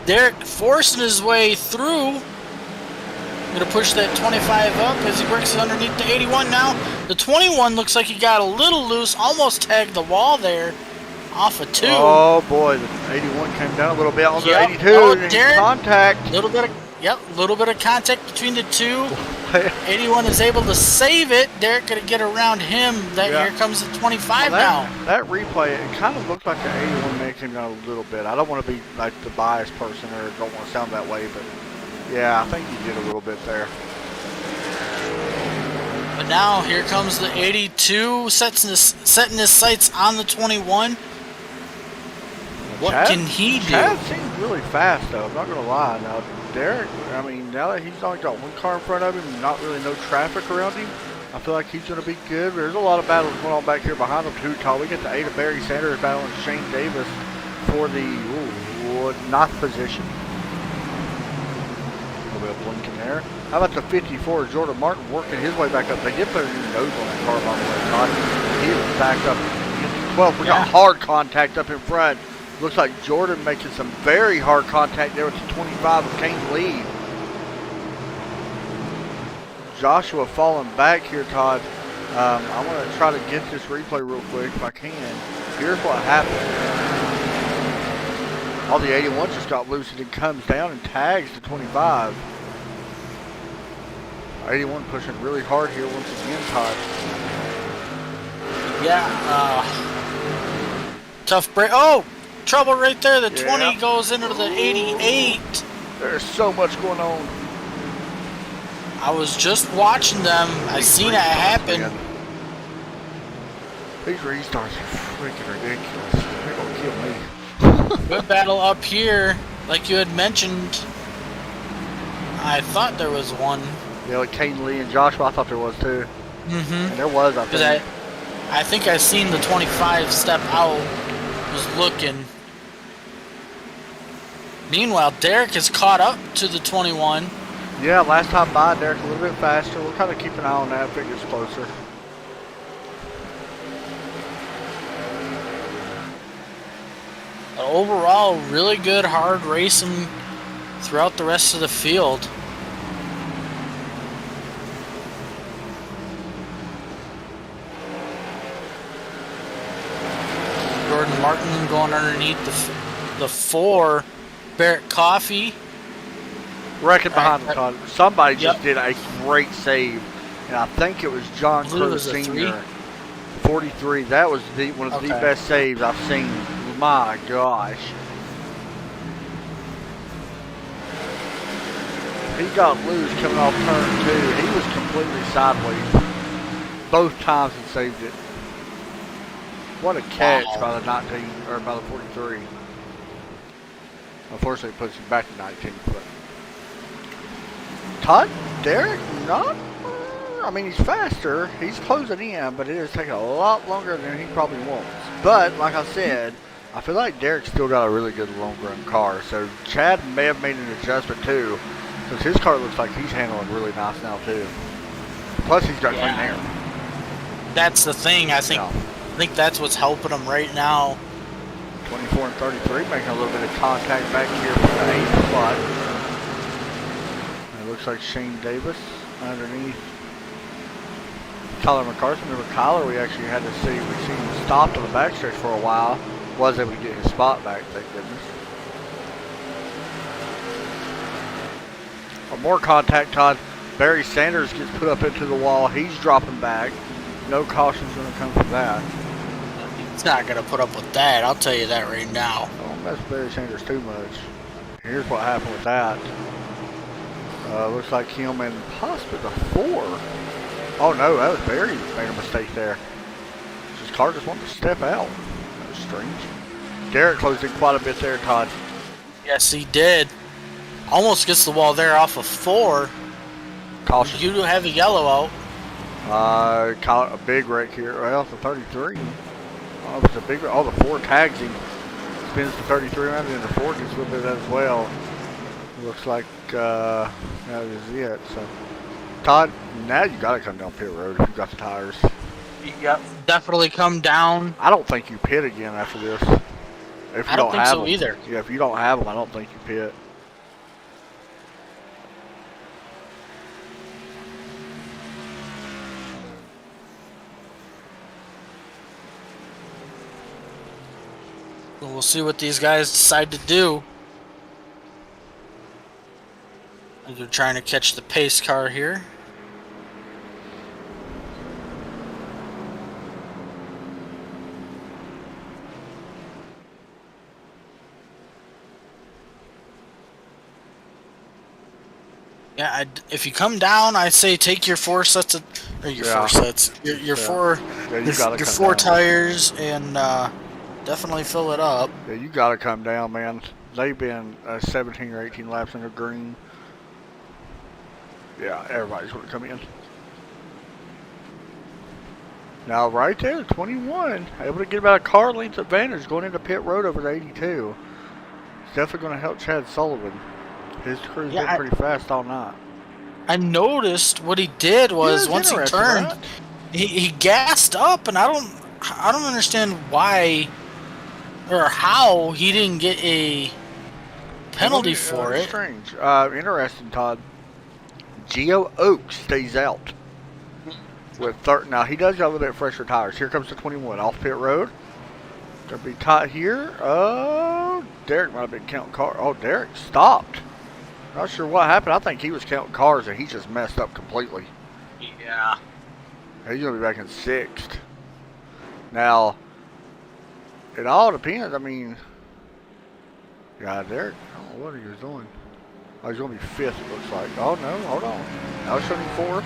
Derek forcing his way through. Going to push that 25 up as he works underneath the 81 now. The 21 looks like he got a little loose, almost tagged the wall there off of 2. Oh, boy. The 81 came down a little bit on the 82. Oh, Derek, contact. Little bit of contact between the two. 81 is able to save it. Derek going to get around him. Here comes the 25 now. That replay, it kind of looked like the 81 makes him down a little bit. I don't want to be like the biased person or don't want to sound that way, but yeah, I think he did a little bit there. But now here comes the 82, setting his sights on the 21. What can he do? Chad seems really fast, though. I'm not going to lie. Now, Derek, I mean, now that he's only got one car in front of him and not really no traffic around him, I feel like he's going to be good. There's a lot of battles going on back here behind him, too, Todd. We get the 8 of Barry Sanders battling Shane Davis for the 9th position. A little bit of blinking there. How about the 54, Jordan Martin, working his way back up? They did put a new nose on that car, by the way, Todd. He was back up. 12, we got hard contact up in front. Looks like Jordan making some very hard contact there with the 25 of Kane's lead. Joshua falling back here, Todd. I want to try to get this replay real quick if I can. Here's what happened. All the 81 just got loose and it comes down and tags the 25. 81 pushing really hard here once again, Todd. Tough break. Oh! Trouble right there. The 20 goes into the 88. There's so much going on. I was just watching them. I seen it happen. These restarts are freaking ridiculous. They're going to kill me. Good battle up here. Like you had mentioned. I thought there was one. Yeah, like Kane Lee and Joshua, I thought there was too. Mm-hmm. And there was, I think. I think I seen the 25 step out, was looking. Meanwhile, Derek has caught up to the 21. Yeah, last time by, Derek a little bit faster. We'll kind of keep an eye on that if it gets closer. Overall, really good, hard racing throughout the rest of the field. Jordan Martin going underneath the 4. Barrett Coffee. Wrecking behind the Todd. Somebody just Yep. did a great save, and I think it was John I believe it Crow was a Sr. 43. That was one of the Okay. best saves I've seen. My gosh. He got loose coming off turn 2. He was completely sideways. Both times he saved it. What a catch Wow. by the 19 or by the 43. Unfortunately, it puts him back to 19. But Todd, Derek, not. I mean, he's faster. He's closing in, but it is taking a lot longer than he probably wants. But like I said, I feel like Derek's still got a really good long run car. So Chad may have made an adjustment too, because his car looks like he's handling really nice now too. Plus, he's got clean air. That's the thing. I think that's what's helping him right now. 24 and 33, making a little bit of contact back here for the 8th spot. And it looks like Shane Davis underneath Kyler McCarthy. Remember Kyler, we actually had to see, we seen him stopped on the backstretch for a while. Was able to get his spot back, thank goodness. More contact, Todd. Barry Sanders gets put up into the wall. He's dropping back. No caution's going to come from that. He's not going to put up with that. I'll tell you that right now. Don't mess with Barry Sanders too much. Here's what happened with that. Looks like him and possibly the 4. Oh no, that was Barry that made a mistake there. His car just wanted to step out. That was strange. Derek closed in quite a bit there, Todd. Yes, he did. Almost gets the wall there off of 4. Caution. You do have a yellow out. Caught a big wreck here. Well, the 33. Oh, it's a big. Oh, the 4 tags him. Spins the 33 around, and the 4 gets a little bit of that as well. Looks like that is it. So, Todd, now you got to come down pit road if you got the tires. Yep, definitely come down. I don't think you pit again after this. If you I don't think have so them. either. Yeah, if you don't have them, I don't think you pit. We'll see what these guys decide to do. They're trying to catch the pace car here. Yeah, if you come down, I say take your 4 sets of, or your 4 sets, your 4, your 4 tires, and definitely fill it up. Yeah, you got to come down, man. They've been 17 or 18 laps under green. Yeah, everybody's going to come in. Now, right there, 21, able to get about a car length advantage going into pit road over the 82. It's definitely going to help Chad Sullivan. His crew's been pretty fast all night. I noticed what he did was once he turned, right? he gassed up, and I don't understand why or how he didn't get a penalty for it. Strange. Interesting, Todd. Geo Oaks stays out with now he does got a little bit fresher tires. Here comes the 21 off pit road. Gonna be tight here. Oh, Derek might have been counting cars. Oh, Derek stopped. Not sure what happened. I think he was counting cars and he just messed up completely. Yeah. He's gonna be back in 6th. Now, it all depends. I mean, yeah, Derek. I don't know what he was doing. Oh, he's going to be 5th, it looks like. Oh, no, hold on. Now it's showing 4th.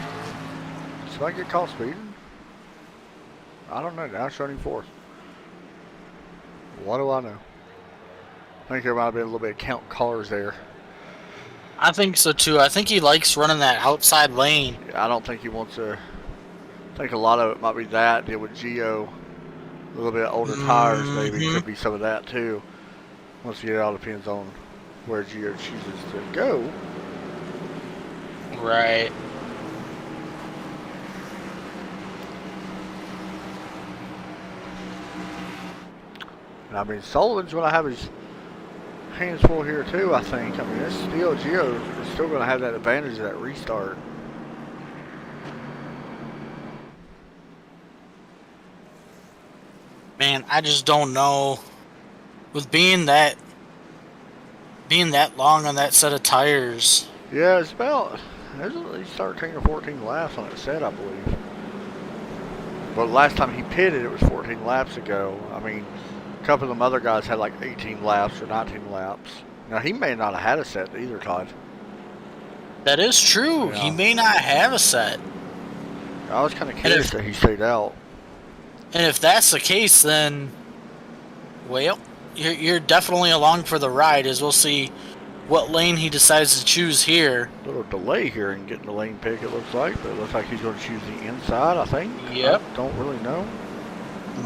Somebody get caught speeding? I don't know. Now it's showing 4th. What do I know? I think there might have been a little bit of count cars there. I think so too. I think he likes running that outside lane. I don't think he wants to. I think a lot of it might be that deal with Gio. A little bit older tires, maybe. Could be some of that too. Once again, it all depends on where Gio chooses to go. Right. And I mean, Sullivan's going to have his hands full here too, I think. I mean, it's still Gio is still going to have that advantage of that restart. Man, I just don't know. With being that long on that set of tires. Yeah, it's about, there's at least 13 or 14 laps on that set, I believe. But last time he pitted, it was 14 laps ago. I mean, a couple of them other guys had like 18 laps or 19 laps. Now, he may not have had a set either, Todd. That is true. Yeah. He may not have a set. I was kind of curious that he stayed out. And if that's the case, then, well, you're definitely along for the ride, as we'll see what lane he decides to choose here. A little delay here in getting the lane pick, it looks like. But it looks like he's going to choose the inside, I think. Yep. I don't really know.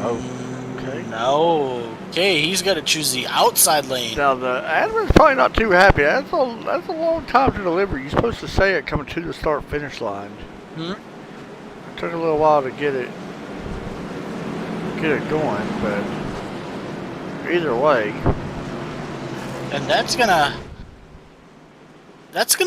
Oh, okay. No. Okay, he's got to choose the outside lane. Now, the admin's probably not too happy. That's a long time to deliver. You're supposed to say it coming to the start-finish line. It took a little while to get it going, but either way. And that's gonna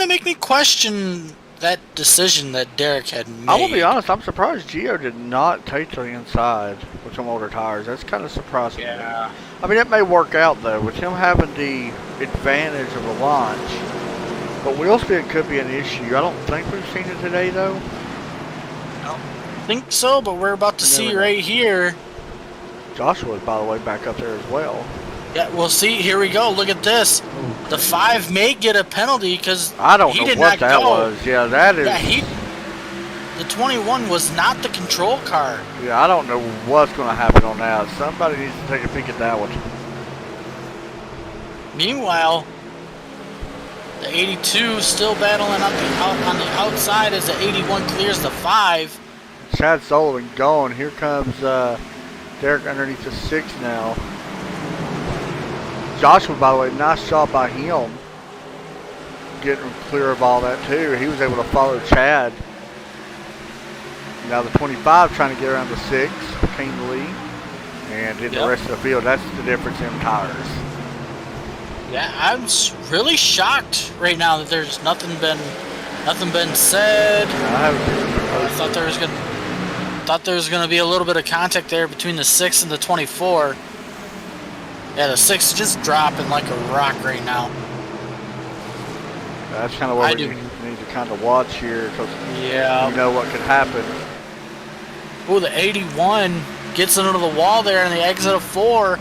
make me question that decision that Derek had made. I will be honest, I'm surprised Gio did not take to the inside with some older tires. That's kind of surprising. Yeah. I mean, it may work out, though, with him having the advantage of the launch. But wheel spin could be an issue. I don't think we've seen it today, though. I don't think so, but we're about to see right here. Joshua's, by the way, back up there as well. Yeah, we'll see. Here we go. Look at this. The 5 may get a penalty because I don't know what that was. Yeah, that is. Yeah, the 21 was not the control car. Yeah, I don't know what's going to happen on that. Somebody needs to take a peek at that one. Meanwhile, the 82 still battling on the outside as the 81 clears the 5. Chad Sullivan gone. Here comes Derek underneath the 6 now. Joshua, by the way, nice job by him getting clear of all that too. He was able to follow Chad. Now the 25 trying to get around the 6, came the lead, and in the rest of the field, that's the difference in tires. Yeah, I'm really shocked right now that there's nothing been said. I thought there was gonna be a little bit of contact there between the 6 and the 24. Yeah, the 6 is just dropping like a rock right now. That's kind of what we need to kind of watch here, because you know what could happen. Oh, the 81 gets into the wall there on the exit of 4.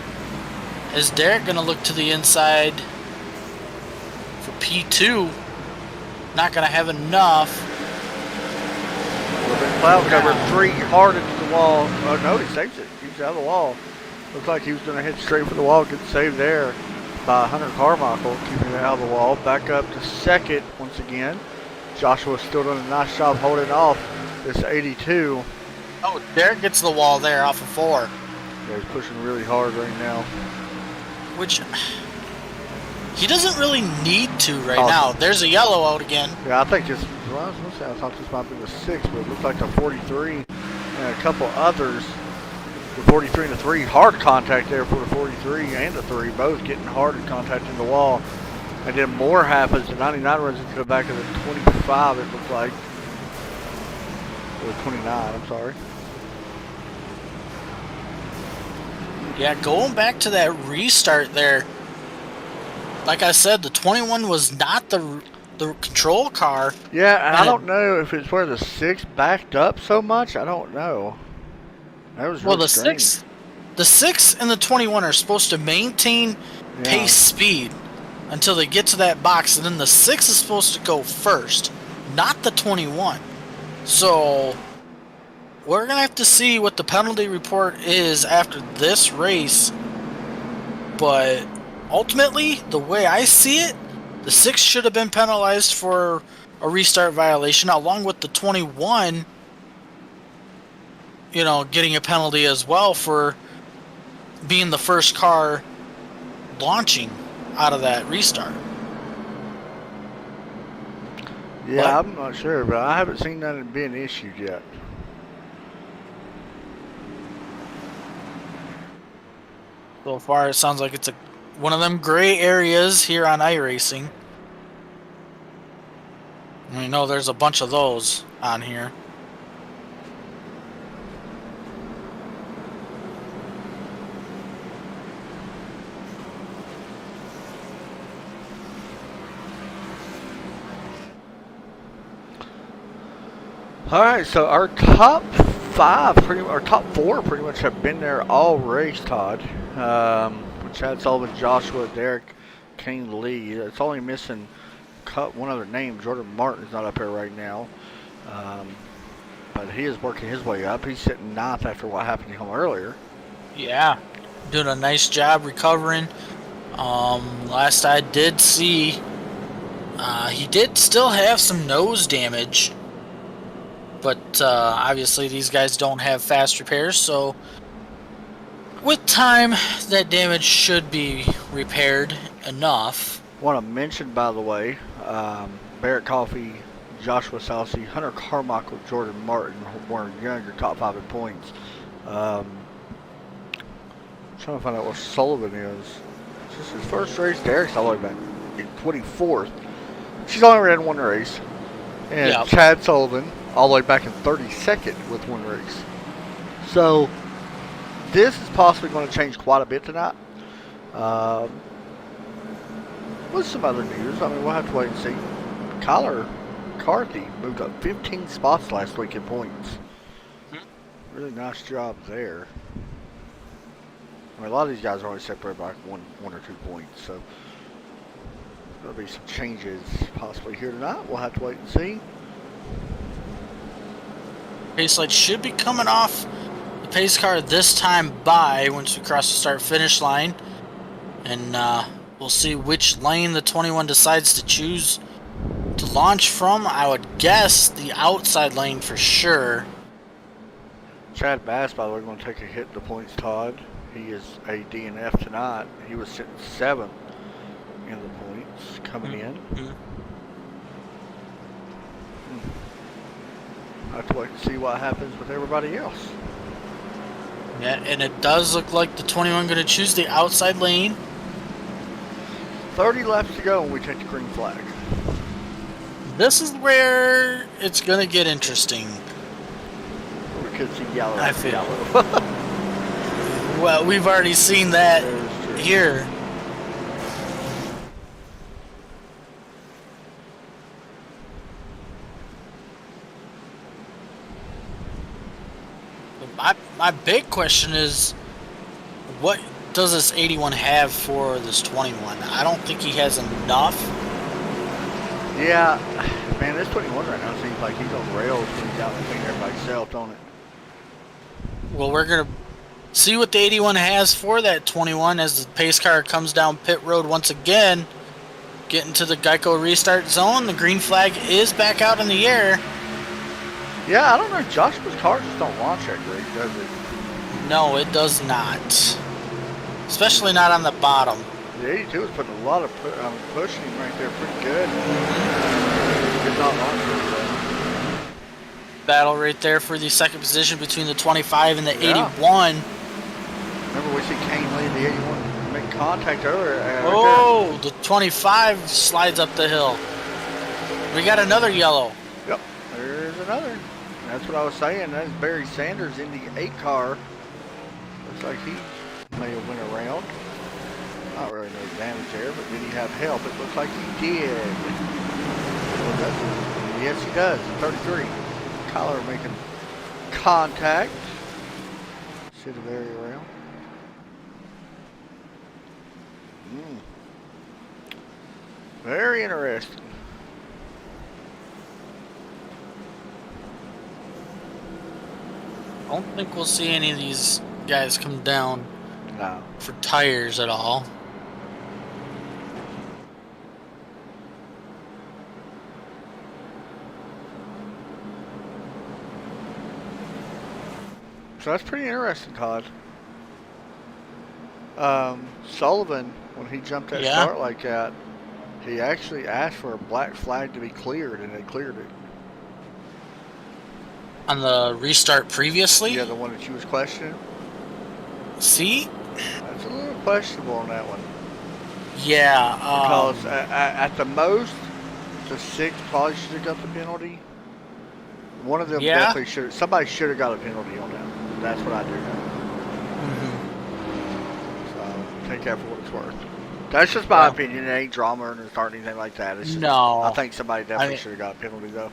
Is Derek going to look to the inside for P2? Not going to have enough. A little bit cloud cover, 3 hard into the wall. Oh no, he saves it. Keeps out of the wall. Looks like he was going to head straight for the wall. Good save there by Hunter Carmichael, keeping it out of the wall. Back up to second once again. Joshua still doing a nice job holding off this 82. Oh, Derek gets the wall there off of 4. Yeah, he's pushing really hard right now. Which he doesn't really need to now. There's a yellow out again. Yeah, I think this, well, I was going to say, I thought this might be the 6, but it looks like the 43 and a couple others. The 43 and the 3, hard contact there for the 43 and the 3, both getting hard at contact in the wall. And then more happens. The 99 runs into the back of the 25, it looks like. Or the 29, I'm sorry. Yeah, going back to that restart there. Like I said, the 21 was not the control car. Yeah, and I don't know if it's where the 6 backed up so much. I don't know. That was really strange. The 6 and the 21 are supposed to maintain pace speed until they get to that box, and then the 6 is supposed to go first, not the 21. So we're going to have to see what the penalty report is after this race. But ultimately, the way I see it, The 6 should have been penalized for a restart violation, along with the 21, you know, getting a penalty as well for being the first car launching out of that restart. Yeah, I'm not sure, but I haven't seen that being issued yet. So far, it sounds like it's one of them gray areas here on iRacing. We know there's a bunch of those on here. All right, so our top four pretty much have been there all race, Todd. Chad Sullivan, Joshua, Derek, Kane, Lee. It's only missing one other name. Jordan Martin's not up here right now, but he is working his way up. He's sitting ninth after what happened to him earlier. Yeah, doing a nice job recovering. Last I did see, he did still have some nose damage. But obviously these guys don't have fast repairs, so with time that damage should be repaired enough. Want to mention, by the way, Barrett Coffey, Joshua Salcy, Hunter Carmichael, Jordan Martin were younger top 5 in points. Trying to find out what Sullivan is. This is his first race. Derek's all the way back in 24th. She's only ran one race. And Yep. Chad Sullivan all the way back in 32nd with one race. So this is possibly going to change quite a bit tonight. With some other news, I mean, we'll have to wait and see. Kyler McCarthy moved up 15 spots last week in points. Really nice job there. I mean, a lot of these guys are only separated by one or 2 points, so there'll be some changes possibly here tonight. We'll have to wait and see. Pace light should be coming off the pace car this time by once we cross the start-finish line. And we'll see which lane the 21 decides to choose to launch from. I would guess the outside lane for sure. Chad Bass, by the way, going to take a hit in the points, Todd. He is a DNF tonight. He was sitting 7th in the points coming in. I have to wait and see what happens with everybody else. Yeah, and it does look like the 21 going to choose the outside lane. 30 laps to go and we take the green flag. This is where it's going to get interesting. We could see yellow. I feel. Well, we've already seen that here. My big question is, what does this 81 have for this 21? I don't think he has enough. Yeah, man, this 21 right now seems like he's on rails when he's out between everybody's self, don't it? Well, we're going to see what the 81 has for that 21 as the pace car comes down pit road once again. Getting to the Geico restart zone. The green flag is back out in the air. Yeah, I don't know. Joshua's cars just don't launch that great, does it? No, it does not. Especially not on the bottom. The 82 is putting a lot of pushing right there pretty good. Did not launch very well. Battle right there for the second position between the 25 and the 81. Remember, we see Kane lead the 81 make contact earlier. Oh, the 25 slides up the hill. We got another yellow. Yep, there's another. That's what I was saying. That's Barry Sanders in the 8 car. Looks like he may have went around. Not really no damage there, but did he have help? It looks like he did. Yes, he does. 33. Kyler making contact. See the very around. Very interesting. I don't think we'll see any of these guys come down No. for tires at all. So that's pretty interesting, Todd. Sullivan, when he jumped that start like that, he actually asked for a black flag to be cleared, and they cleared it. On the restart previously? Yeah, the one that you was questioning. See? That's a little questionable on that one. Yeah. Because at the most, the 6 probably should have got the penalty. One of them definitely should. Somebody should have got a penalty on that. That's what I do know. So take that for what it's worth. That's just my opinion. It ain't drama or anything like that. It's just, I think somebody definitely should have got a penalty though.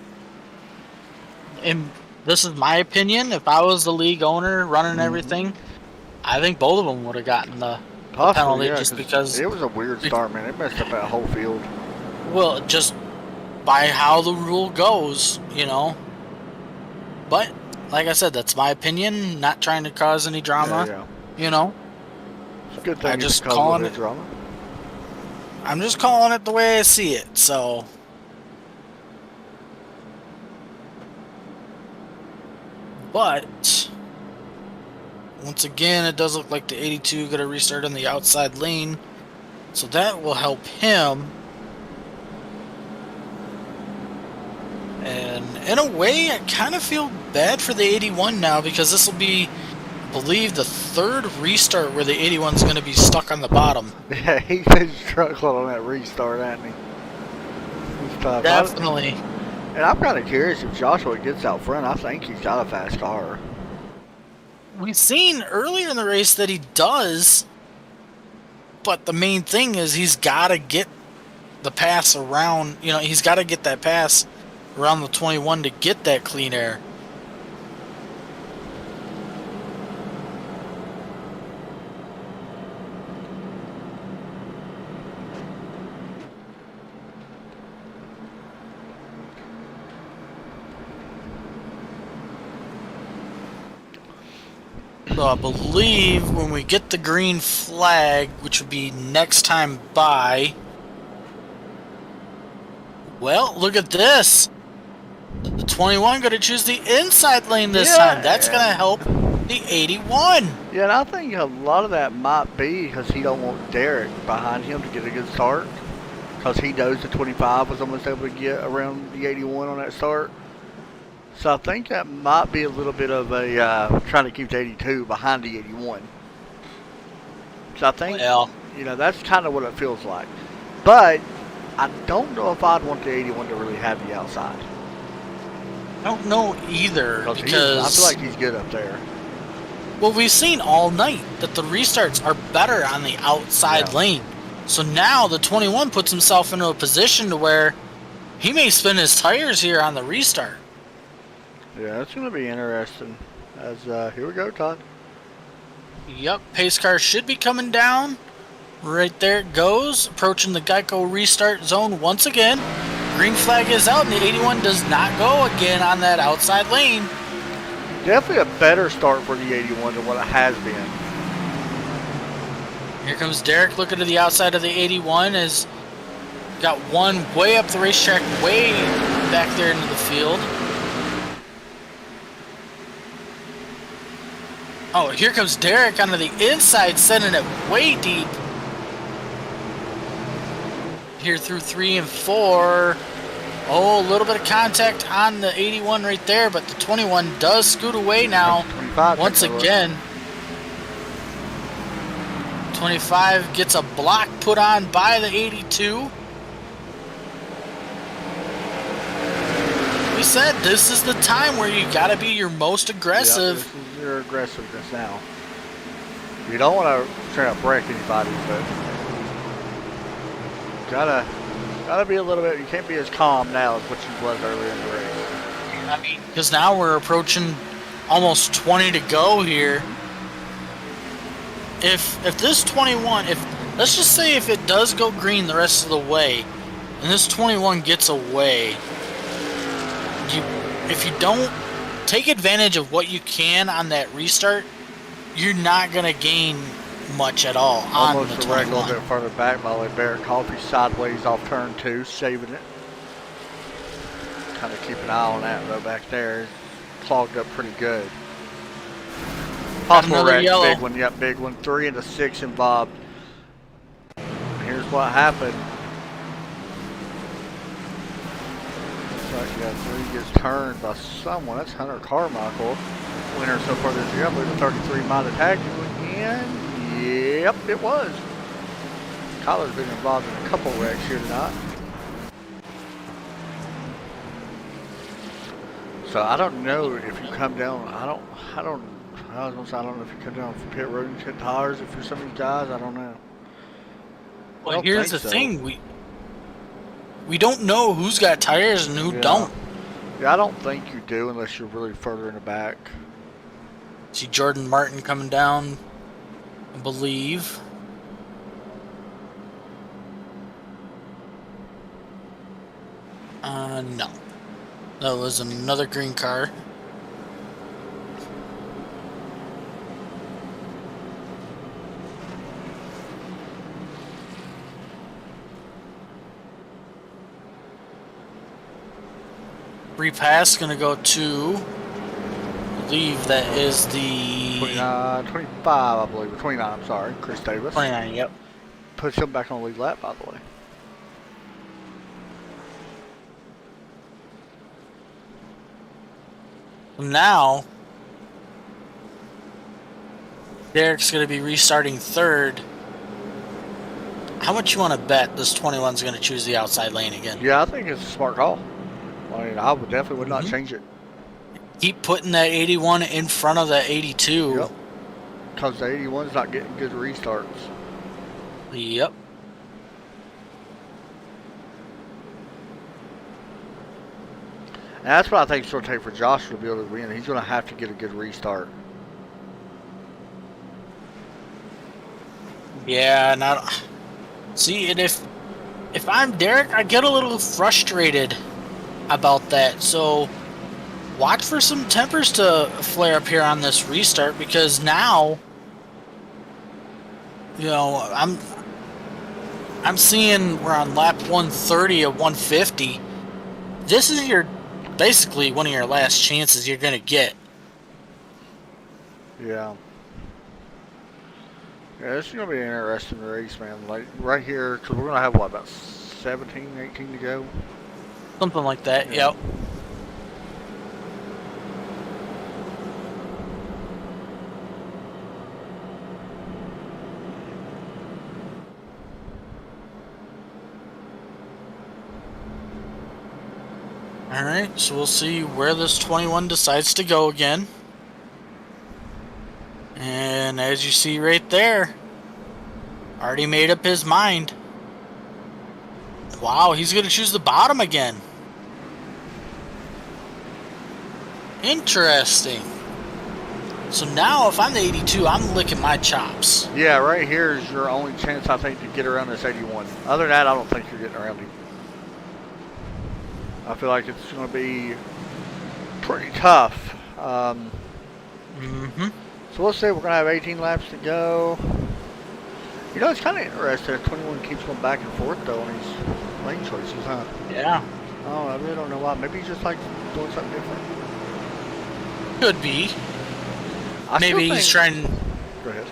And this is my opinion. If I was the league owner running everything, I think both of them would have gotten the penalty just because it was a weird start, man. It messed up that whole field. Well, just by how the rule goes, you know. But like I said, that's my opinion. Not trying to cause any drama, you know. It's a good thing. I'm just calling it drama. I'm just calling it the way I see it. So. But once again, it does look like the 82 got to restart on the outside lane, so that will help him. And in a way, I kind of feel bad for the 81 now because this will be, I believe, the 3rd restart where the 81 is going to be stuck on the bottom. Yeah, he's been struggling on that restart, hasn't he? It's tough. Definitely. And I'm kind of curious if Joshua gets out front. I think he's got a fast car. We've seen earlier in the race that he does, but the main thing is he's got to get the pass around, you know, he's got to get that pass around the 21 to get that clean air. So I believe when we get the green flag, which would be next time by, well, look at this. The 21 going to choose the inside lane this time. That's going to help the 81. Yeah, and I think a lot of that might be because he don't want Derek behind him to get a good start. Because he knows the 25 was almost able to get around the 81 on that start. So I think that might be a little bit of a trying to keep the 82 behind the 81. So I think, you know, that's kind of what it feels like. But I don't know if I'd want the 81 to really have the outside. I don't know either because I feel like he's good up there. Well, we've seen all night that the restarts are better on the outside lane. So now the 21 puts himself into a position to where he may spin his tires here on the restart. Yeah, that's going to be interesting. As here we go, Todd. Yep, pace car should be coming down. Right there it goes, approaching the Geico restart zone once again. Green flag is out, and the 81 does not go again on that outside lane. Definitely a better start for the 81 than what it has been. Here comes Derek looking to the outside of the 81 as got one way up the racetrack, way back there into the field. Oh, here comes Derek onto the inside, sending it way deep. Here through 3 and 4. Oh, a little bit of contact on the 81 right there, but the 21 does scoot away now. Once again. 25 gets a block put on by the 82. We said this is the time where you got to be your most aggressive. Yeah, this is your aggressiveness now. You don't want to try to break anybody, but gotta be a little bit. You can't be as calm now as what you was earlier in the race. I mean, because now we're approaching almost 20 to go here. If this 21, let's just say if it does go green the rest of the way, and this 21 gets away, if you don't take advantage of what you can on that restart, you're not gonna gain much at all on Almost the a wreck a 21. little bit further back by the Barrett Coffee sideways off turn 2, saving it. Kind of keep an eye on that though back there. Clogged up pretty good. Possible another wreck, yellow. big one, yep, big one. 3 and a 6 involved. Here's what happened. Looks like yeah, 3 gets turned by someone. That's Hunter Carmichael. Winner so far this year. I believe the 33 might attack again. Yep, it was. Kyler's been involved in a couple wrecks here tonight. So I don't know if you come down. I was gonna say I don't know if you come down from pit road and hit tires. If you're some of these guys, I don't know. Well, here's the thing: we don't know who's got tires and who don't. Yeah, I don't think you do unless you're really further in the back. See Jordan Martin coming down, I believe. No. That was another green car. Free pass gonna go to, I believe that is the 25, I believe. 29, I'm sorry. Chris Davis. 29, yep. Puts him back on the lead lap, by the way. Now, Derek's going to be restarting third. How much you want to bet this 21's going to choose the outside lane again? Yeah, I think it's a smart call. I mean, I would definitely would not change it. Keep putting that 81 in front of that 82. Yep. Because the 81's not getting good restarts. Yep. And that's what I think it's going to take for Josh to be able to win. He's going to have to get a good restart. Yeah, now, see, and if I'm Derek, I get a little frustrated about that. So watch for some tempers to flare up here on this restart, because now, you know, I'm seeing we're on lap 130 of 150. This is basically one of your last chances you're gonna get. Yeah. Yeah, this is going to be an interesting race, man. Like, right here, because we're going to have, what, about 17, 18 to go? Something like that, Yeah. yep. Alright, so we'll see where this 21 decides to go again. And as you see right there, already made up his mind. Wow, he's going to choose the bottom again. Interesting. So now if I'm the 82, I'm licking my chops. Yeah, right here is your only chance, I think, to get around this 81. Other than that, I don't think you're getting around him. I feel like it's going to be pretty tough. So let's say we're going to have 18 laps to go. You know, it's kind of interesting. 21 keeps going back and forth, though, on his lane choices, huh? Yeah. Oh, I really don't know why. Maybe he's just like doing something different. Could be. Maybe he's trying. Go ahead.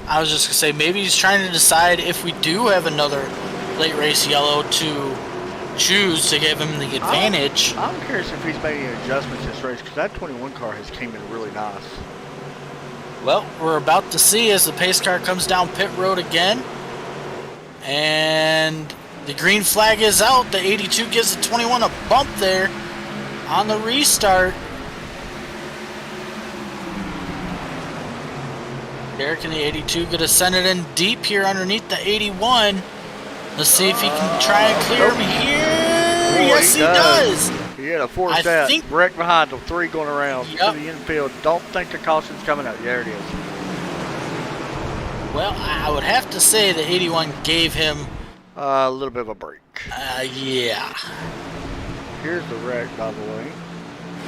I was just going to say, maybe he's trying to decide if we do have another late race yellow to choose to give him the advantage. I'm curious if he's made any adjustments this race, because that 21 car has came in really nice. Well, we're about to see as the pace car comes down pit road again. And the green flag is out. The 82 gives the 21 a bump there on the restart. Derek and the 82 going to send it in deep here underneath the 81. Let's see if he can try and clear him here. Yes, he does. He had a force that wreck behind him, 3 going around to the infield. Don't think the caution's coming out. There it is. Well, I would have to say the 81 gave him a little bit of a break. Yeah. Here's the wreck, by the way.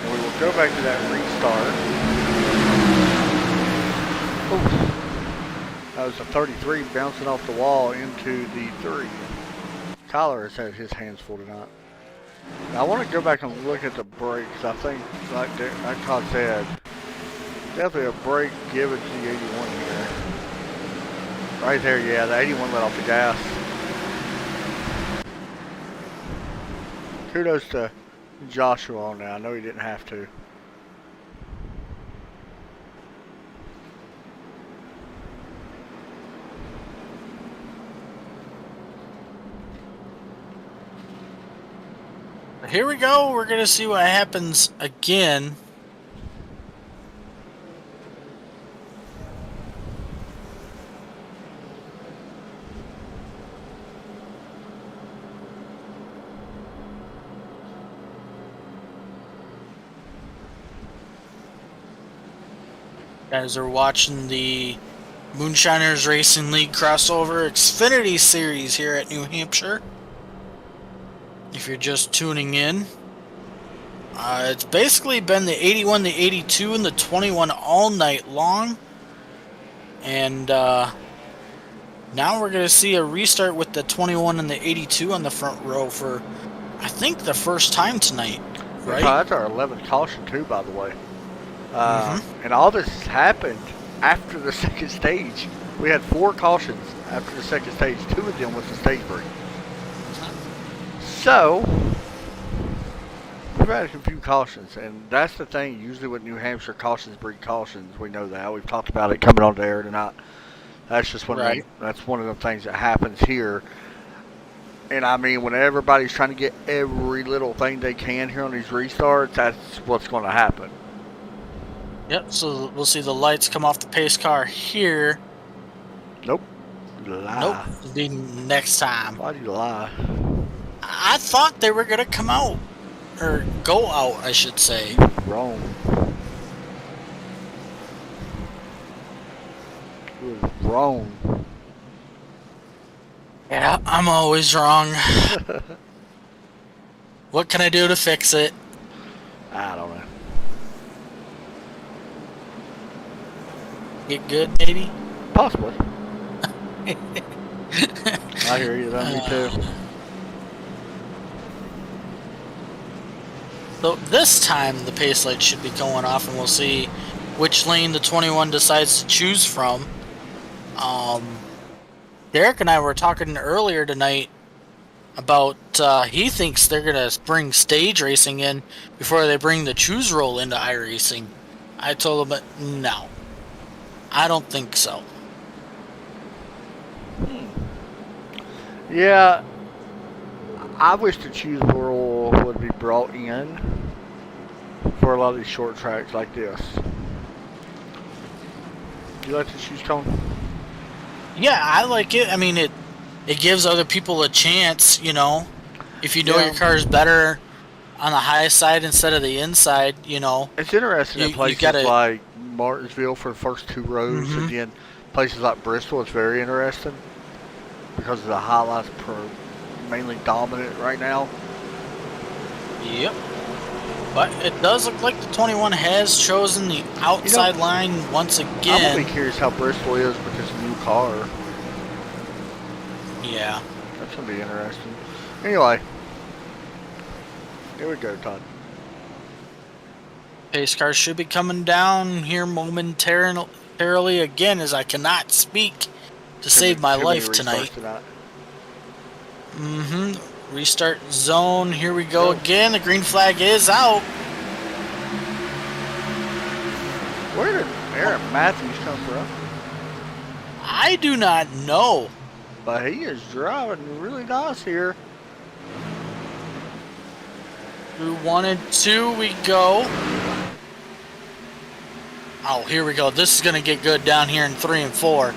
And we will go back to that restart. Oof. That was a 33 bouncing off the wall into the 3. Kyler has had his hands full tonight. Now, I want to go back and look at the brakes. I think, like Todd said, Definitely a break given to the 81 here. Right there, yeah, the 81 let off the gas. Kudos to Joshua on that. I know he didn't have to. Here we go. We're going to see what happens again. Guys are watching the MoonShiners Racing League crossover Xfinity series here at New Hampshire. If you're just tuning in, it's basically been the 81, the 82, and the 21 all night long. And now we're going to see a restart with the 21 and the 82 on the front row for, I think, the first time tonight. Right? That's our 11th caution, too, by the way. And all this happened after the second stage. We had 4 cautions after the second stage. 2 of them was the stage break. So, we've had a few cautions, and that's the thing. Usually with New Hampshire cautions breed cautions, we know that. We've talked about it coming on the air tonight. That's just one of the things that happens here. And I mean, when everybody's trying to get every little thing they can here on these restarts, that's what's going to happen. Yep, so we'll see the lights come off the pace car here. Nope. Lie. Nope, it'll be next time. Why do you lie? I thought they were going to come out. Or go out, I should say. Wrong. You was wrong. Yeah, I'm always wrong. What can I do to fix it? I don't know. Get good, maybe? Possibly. I hear you. Me too. So this time the pace light should be going off, and we'll see which lane the 21 decides to choose from. Derek and I were talking earlier tonight about he thinks they're going to bring stage racing in before they bring the choose roll into iRacing. I told him, no, I don't think so. Yeah, I wish the choose roll would be brought in for a lot of these short tracks like this. Do you like the choose cone? Yeah, I like it. I mean, it gives other people a chance, you know. If you know your car is better on the high side instead of the inside, you know. It's interesting in places like Martinsville for the first 2 rows, and then places like Bristol, it's very interesting because the highlights mainly dominant right now. Yep. But it does look like the 21 has chosen the outside line once again. I'm going to be curious how Bristol is with this new car. Yeah. That's going to be interesting. Anyway. Here we go, Todd. Pace car should be coming down here momentarily again, as I cannot speak to save my life tonight. Restart zone. Here we go again. The green flag is out. Where did Aaron Matthews come from? I do not know. But he is driving really nice here. Through 1 and 2 we go. Oh, here we go. This is going to get good down here in 3 and 4.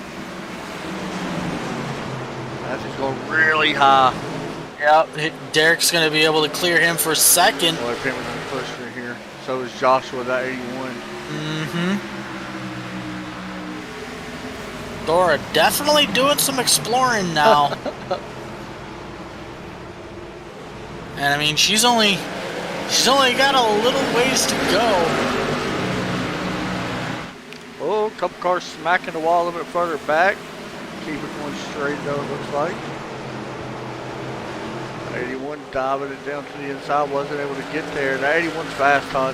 Matthews going really high. Yep, Derek's going to be able to clear him for second. Boy, Pittman's going to push right here. So is Joshua, that 81. Dora definitely doing some exploring now. And I mean, she's only got a little ways to go. Oh, a couple cars smacking the wall a little bit further back. Keep it going straight though, it looks like. 81 diving it down to the inside, wasn't able to get there. The 81's fast, Todd.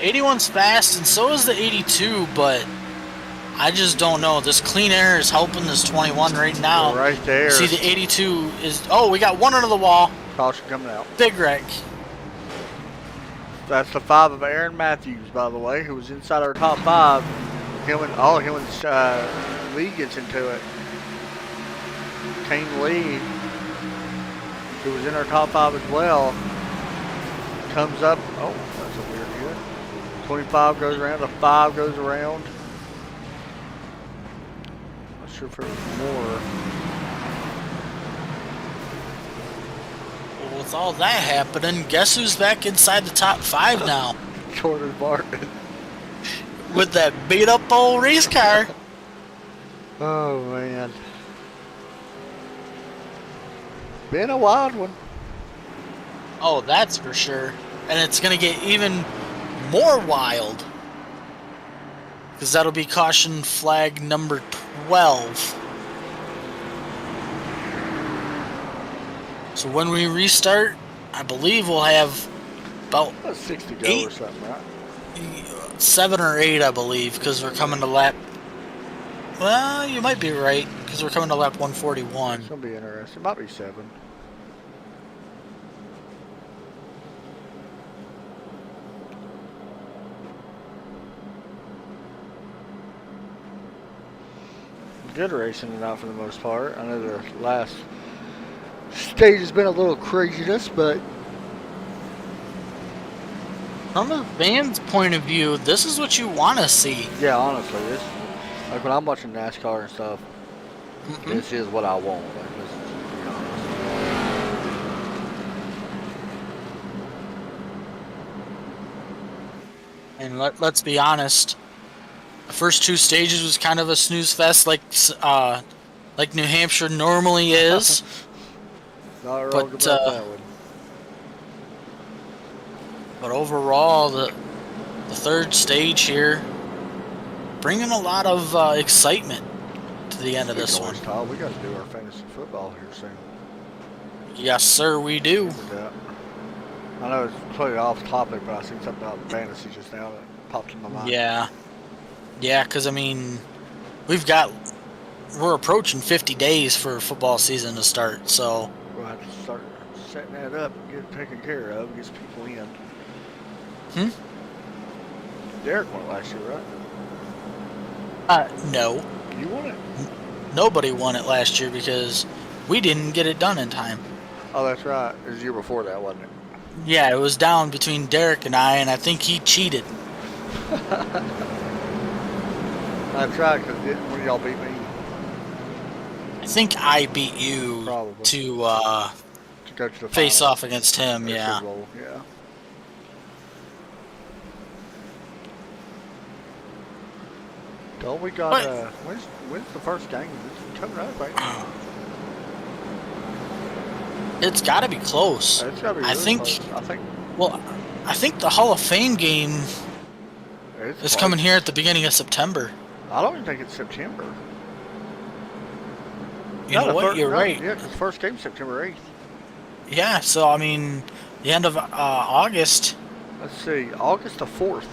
81's fast, and so is the 82, but I just don't know. This clean air is helping this 21 right now. We're right there. See, the 82 is... Oh, we got one under the wall. Caution coming out. Big wreck. That's the 5 of Aaron Matthews, by the way, who was inside our top 5. Him and Lee gets into it. Kane Lee, who was in our top 5 as well, comes up. Oh, that's a weird hit. 25 goes around, the 5 goes around. Not sure if there was more. Well, with all that happening, guess who's back inside the top 5 now? Jordan Martin. With that beat up old race car. Oh, man. Been a wild one. Oh, that's for sure. And it's going to get even more wild. Because that'll be caution flag number 12. So when we restart, I believe we'll have about That's 6 to go 8, or something, right? 7 or 8, I believe, because we're coming to lap... Well, you might be right, because we're coming to lap 141. It's going to be interesting. It might be 7. Good racing tonight for the most part. I know the last stage has been a little craziness, but From a fan's point of view, this is what you want to see. yeah, honestly, this like when I'm watching NASCAR and stuff, this is what I want. Like, this is, to be honest. And let's be honest, the first 2 stages was kind of a snooze fest, like New Hampshire normally is. Not wrong But, about that one. But overall, the 3rd stage here, bringing a lot of excitement to the end of this one. Todd, we got to do our fantasy football here soon. Yes, sir, we do. With that. I know it's totally off topic, but I seen something about fantasy just now that popped in my mind. Yeah. Yeah, because, I mean, we're approaching 50 days for football season to start, so... We'll have to start setting that up and get it taken care of, get some people in. Derek won it last year, right? No. You won it. Nobody won it last year because we didn't get it done in time. Oh, that's right. It was the year before that, wasn't it? Yeah, it was down between Derek and I think he cheated. That's right, because when y'all beat me, I think I beat you Probably. to go to the face final. off against him, Or yeah. Super Bowl, yeah. Don't we got, when's the first game? It's coming up, right? It's got to be close. It's gotta be really close. I think the Hall of Fame game It's is close. coming here at the beginning of September. I don't even think it's September. You know what? You're right. Yeah, 'cause the first game's September 8th. Yeah, so I mean, the end of August. Let's see, August the 4th.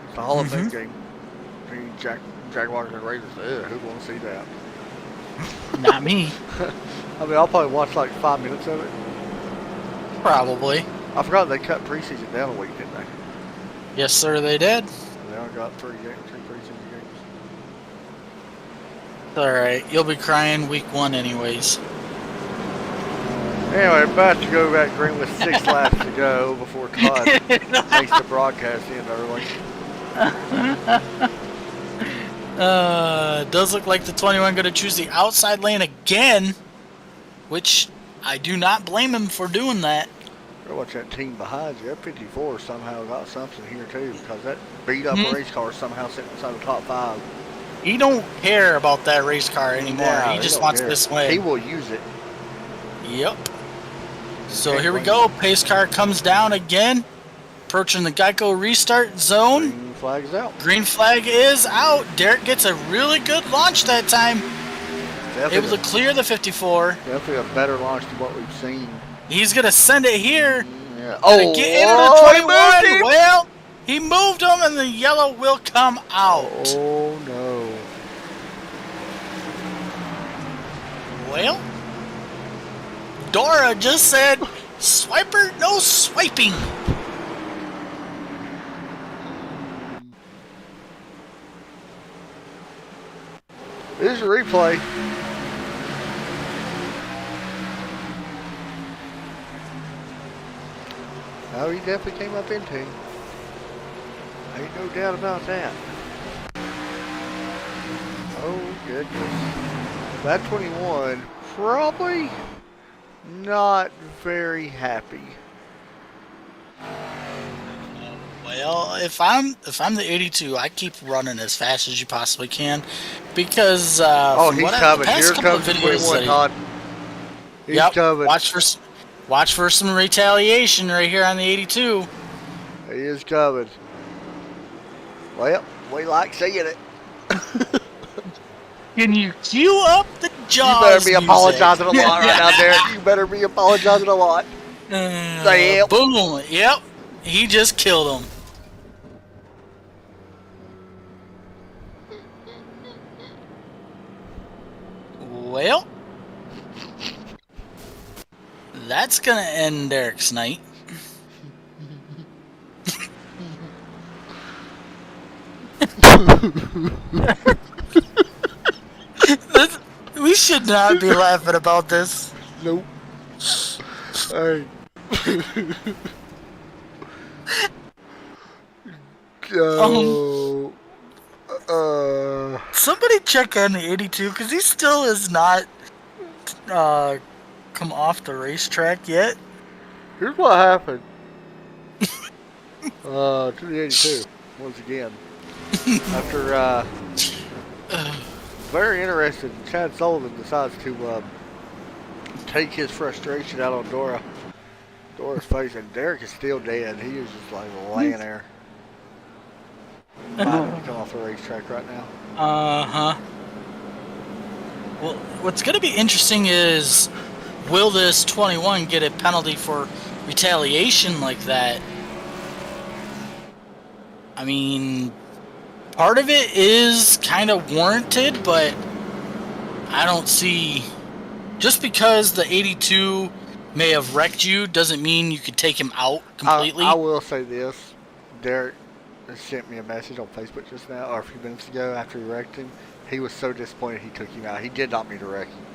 It's the Hall of Fame game. Between Jaguars and Raiders. Ugh, who wants to see that? Not me. I mean, I'll probably watch like 5 minutes of it. Probably. I forgot they cut preseason down a week, didn't they? Yes, sir, they did. They only got 3 preseason games. Alright, you'll be crying week 1 anyways. Anyway, about to go back green with 6 laps to go before Todd makes the broadcast end early. Does look like the 21 going to choose the outside lane again, which I do not blame him for doing that. Better watch that team behind you. That 54 somehow got something here too, because that beat up race car is somehow sitting inside the top 5. He don't care about that race car anymore. No, he just don't wants care. this win. He will use it. Yep. So here we go. Pace car comes down again, approaching the Geico restart zone. Green flag's out. Green flag is out. Derek gets a really good launch that time. Able to clear the 54. Definitely a better launch than what we've seen. He's going to send it here. Yeah. Gonna get into the he moved 21. him. Well, he moved him, and the yellow will come out. Oh no. Well, Dora just said, "Swiper, no swiping." Here's a replay. Oh, he definitely came up into him. Ain't no doubt about that. Oh, goodness. That 21 probably not very happy. Well, if I'm the 82, I keep running as fast as you possibly can, because Oh, from he's what the coming. past Here couple comes of the videos 21, that Todd. He's yep, coming. watch for some retaliation right here on the 82. He is coming. Well, we like seeing it. Can you cue up the Jaws You better be music? apologizing a lot right now, Derek. You better be apologizing a lot. Yep. Boom. Yep. He just killed him. Well, that's gonna end Derek's night. We should not be laughing about this. Nope. Hey. Go. Somebody check on the 82, because he still has not come off the racetrack yet. Here's what happened. To the 82, once again. After, very interested, Chad Sullivan decides to take his frustration out on Dora's face, and Derek is still dead. He is just like laying there. Might come off the racetrack right now. Uh-huh. Well, what's going to be interesting is, will this 21 get a penalty for retaliation like that? I mean, part of it is kind of warranted, but I don't see... Just because the 82 may have wrecked you doesn't mean you could take him out completely. I will say this. Derek sent me a message on Facebook just now, or a few minutes ago after he wrecked him. He was so disappointed he took him out. He did not mean to wreck him.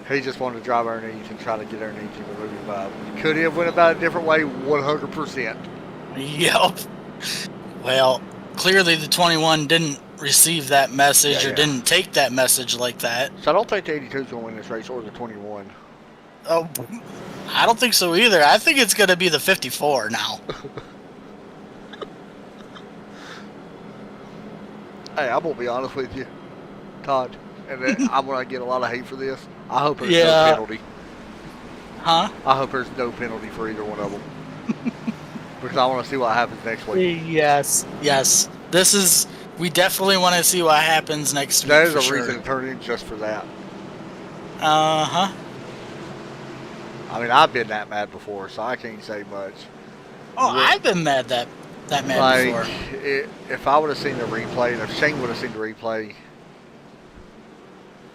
He just wanted to drive underneath and try to get underneath him and move him up. Could he have went about it a different way? 100%. Yep. Well, clearly the 21 didn't receive that message or didn't take that message like that. So I don't think the 82 is going to win this race, or the 21. Oh, I don't think so either. I think it's going to be the 54 now. Hey, I'm going to be honest with you, Todd, and I'm going to get a lot of hate for this. I hope there's no penalty. Huh? I hope there's no penalty for either one of them. Because I want to see what happens next week. Yes. We definitely want to see what happens next week. That is a reason to turn in just for that. Uh-huh. I mean, I've been that mad before, so I can't say much. Oh, I've been mad that mad before. If I would have seen the replay, and if Shane would have seen the replay,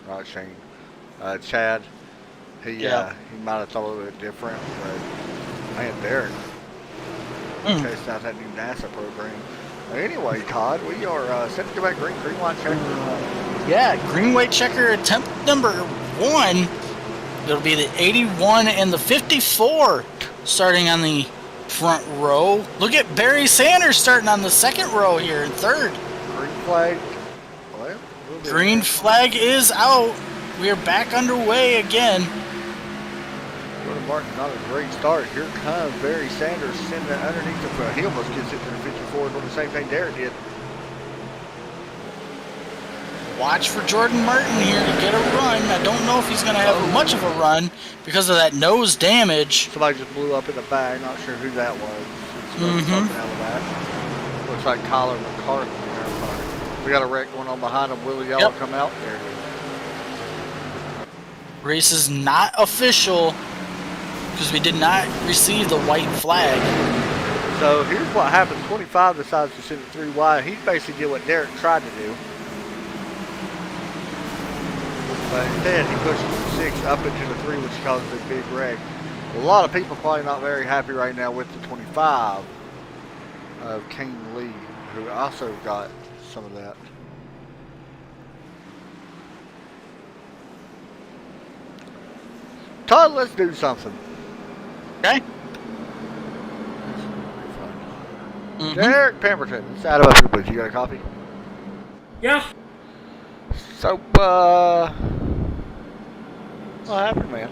not Shane, Chad, he might have thought a little bit different, but man, Derek, chasing out that new NASA program. Anyway, Todd, we are set to go back green white checker. Yeah, green white checker attempt number 1. It'll be the 81 and the 54 starting on the front row. Look at Barry Sanders starting on the second row here in third. Green flag. Well, green flag is out. We are back underway again. Jordan Martin, not a great start. Here comes Barry Sanders sending it underneath the front. He almost gets it to the 54 doing the same thing Derek did. Watch for Jordan Martin here to get a run. I don't know if he's going to have much of a run because of that nose damage. Somebody just blew up in the back. Not sure who that was. Out of that. Looks like Kyler McCarthy. We got a wreck going on behind him. Willie Yellow come out there. Race is not official. because we did not receive the white flag. So here's what happened. 25 decides to send it 3 wide. He basically did what Derek tried to do. But instead, he pushes the 6 up into the 3, which causes a big wreck. A lot of people probably not very happy right now with the 25 of Kane Lee, who also got some of that. Todd, let's do something. Okay. Derek Pemberton, let's add him up here, please. You got a copy? Yeah. So, what happened, man?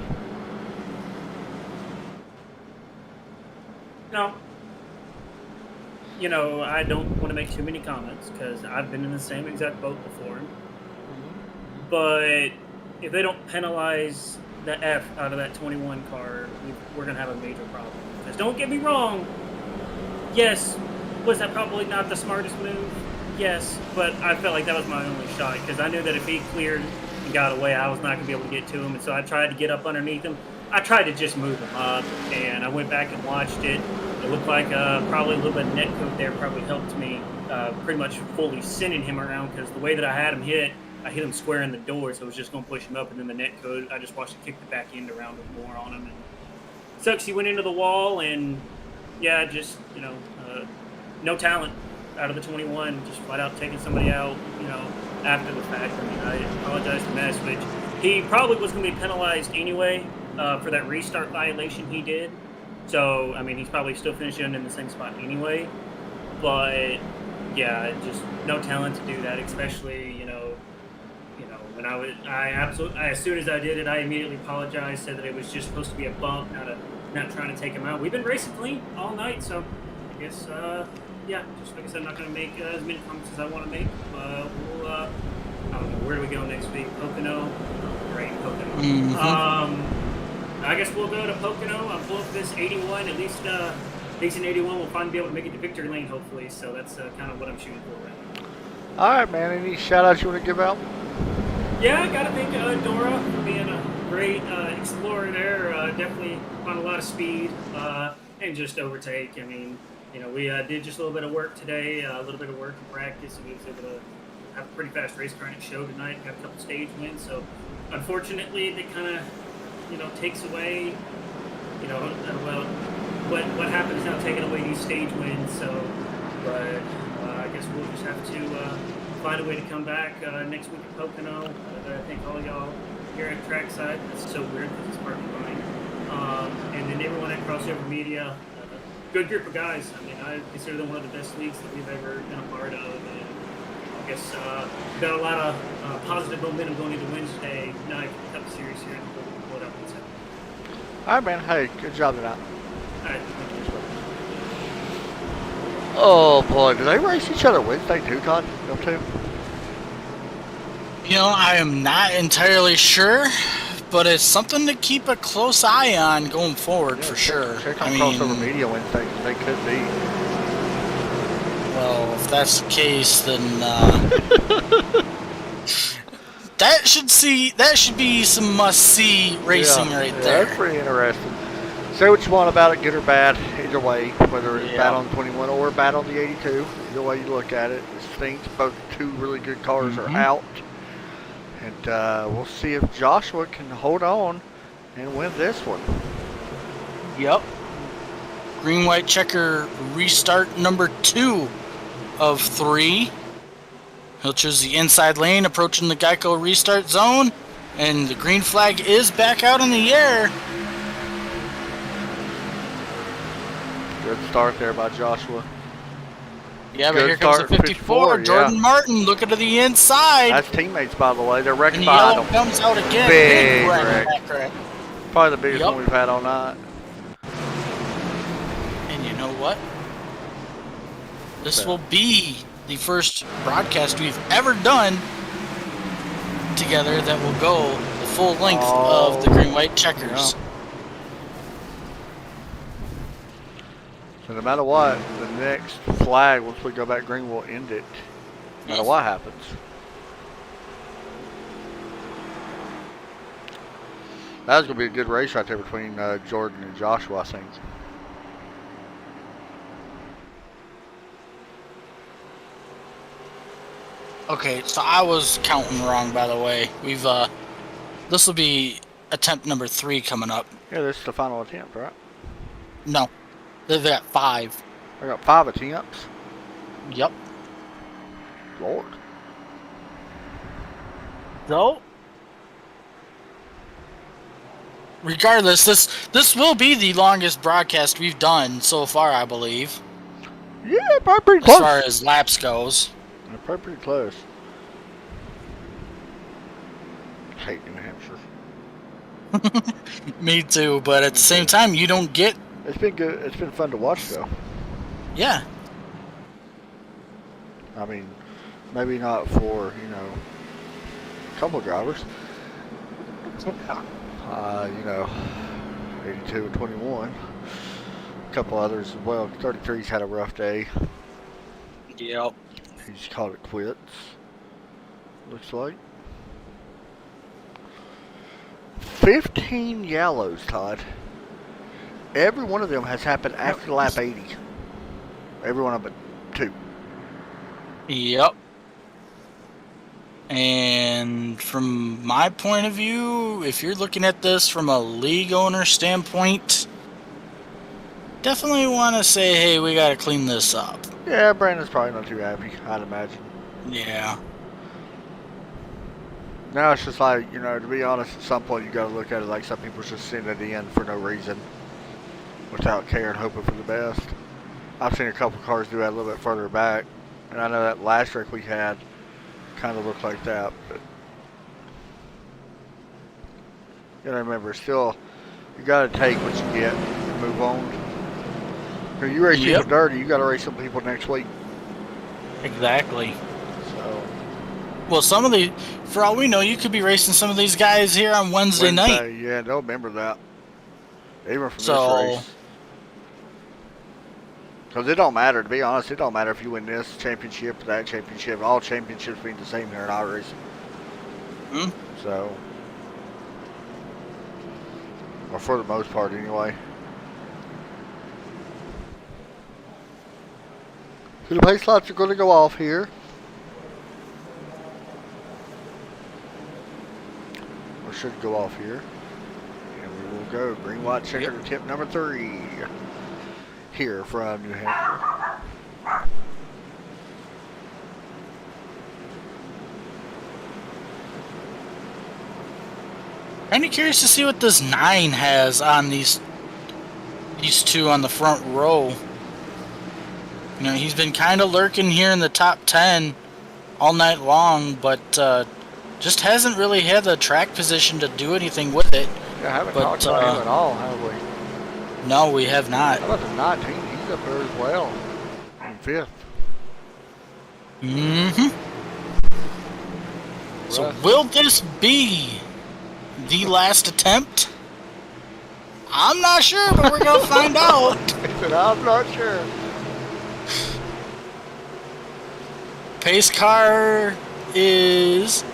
No. You know, I don't want to make too many comments because I've been in the same exact boat before. But if they don't penalize the F out of that 21 car, we're going to have a major problem. Because don't get me wrong, yes, was that probably not the smartest move? Yes, but I felt like that was my only shot because I knew that if he cleared and got away, I was not going to be able to get to him. And so I tried to get up underneath him. I tried to just move him up, and I went back and watched it. It looked like probably a little bit of net code there probably helped me pretty much fully sending him around because the way that I had him hit, I hit him square in the door, so I was just going to push him up, and then the net code, I just watched it kick the back end around with more on him. And sucks he went into the wall, and yeah, just, you know, no talent out of the 21, just flat out taking somebody out, you know, after the fact. I mean, I apologize to Mess, which he probably was going to be penalized anyway for that restart violation he did. So, I mean, he's probably still finishing in the same spot anyway. But, yeah, just no talent to do that, especially, you know, when as soon as I did it, I immediately apologized, said that it was just supposed to be a bump, not trying to take him out. We've been racing clean all night, so I guess, yeah, just like I said, I'm not going to make as many comments as I want to make. We'll, I don't know, where do we go next week? Pocono? Oh, great, Pocono. Mm-hmm. I guess we'll go to Pocono. I'll pull up this 81. At least in 81, we'll finally be able to make it to victory lane, hopefully. So that's kind of what I'm shooting for right now. All right, man. Any shout-outs you want to give out? Yeah, I got to thank Dora for being a great explorer there. Definitely on a lot of speed and just overtake. I mean, you know, we did just a little bit of work today, a little bit of work in practice, and we was able to have a pretty fast race car in its show tonight. Got a couple stage wins. So, unfortunately, that kind of, you know, takes away, you know, well, what happens now taking away these stage wins. So, but I guess we'll just have to find a way to come back next week at Pocono. I thank all y'all here at Trackside. That's so weird because it's part of mine. And then everyone at Crossover Media, good group of guys. I mean, I consider them one of the best leagues that we've ever been a part of. And I guess we've got a lot of positive momentum going into Wednesday night Cup Series here. What up? All right, man. Hey, good job tonight. All right. Oh, boy. Do they race each other Wednesday, too, Todd? Them two? You know, I am not entirely sure, but it's something to keep a close eye on going forward for sure. Check on Crossover Media Wednesday, because they could be. Well, if that's the case, then that should be some must-see racing right there. That's pretty interesting. Say what you want about it, good or bad, either way, whether it's bad on the 21 or bad on the 82, either way you look at it, it stinks. Both two really good cars are out, and we'll see if Joshua can hold on and win this one. Yep. Green-white checker restart number 2 of 3. He'll choose the inside lane, approaching the Geico restart zone, and the green flag is back out in the air. Good start there by Joshua. Yeah, but Good here comes the start, 54. Jordan Martin looking to the inside. That's teammates, by the way. They're wrecking And behind yellow them. comes out again. Big wreck. wreck. Probably the biggest one we've had all night. And you know what? This will be the first broadcast we've ever done together that will go the full length of the green-white checkers. Yeah. So no matter what, the next flag, once we go back green, will end it. No matter what happens. That was going to be a good race right there between Jordan and Joshua, I think. Okay, so I was counting wrong, by the way. We've this will be attempt number 3 coming up. Yeah, this is the final attempt, right? No, they've got 5. I got 5 attempts. Yep. Lord. So, regardless, this will be the longest broadcast we've done so far, I believe. Yeah, probably pretty close. As far as laps goes. Yeah, probably pretty close. Hate New Hampshire. Me too, but at the same time, you don't get... It's been good. It's been fun to watch, though. Yeah. I mean, maybe not for, you know, a couple of drivers. You know, 82 and 21. A couple others as well. 33's had a rough day. Yep. He's called it quits. Looks like. 15 yellows, Todd. Every one of them has happened after lap 80. Every one of them but 2. Yep. And from my point of view, if you're looking at this from a league owner standpoint, definitely want to say, hey, we got to clean this up. Yeah, Brandon's probably not too happy, I'd imagine. Yeah. Now it's just like, you know, to be honest, at some point you got to look at it like some people just send it in for no reason without caring, hoping for the best. I've seen a couple cars do that a little bit further back, and I know that last wreck we had kind of looked like that, but you gotta remember, still, you gotta take what you get and move on. If you race people dirty, you gotta race some people next week. Exactly. So, well, some of the, for all we know, you could be racing some of these guys here on Wednesday night. Yeah, they'll remember that. Even from this race. Because it don't matter, to be honest, it don't matter if you win this championship or that championship. All championships mean the same here in iRacing. So, or for the most part anyway. So the pace lights are going to go off here. Or should go off here. And we will go green, white, checker to tip number 3. Here from New Hampshire. Kind of curious to see what this 9 has on these two on the front row. You know, he's been kind of lurking here in the top 10 all night long, but just hasn't really had the track position to do anything with it. Yeah, I haven't talked about him at all, have we? No, we have not. How about the 19? He's up there as well. In 5th. So will this be the last attempt? I'm not sure, but we're going to find out. I'm not sure. Pace car is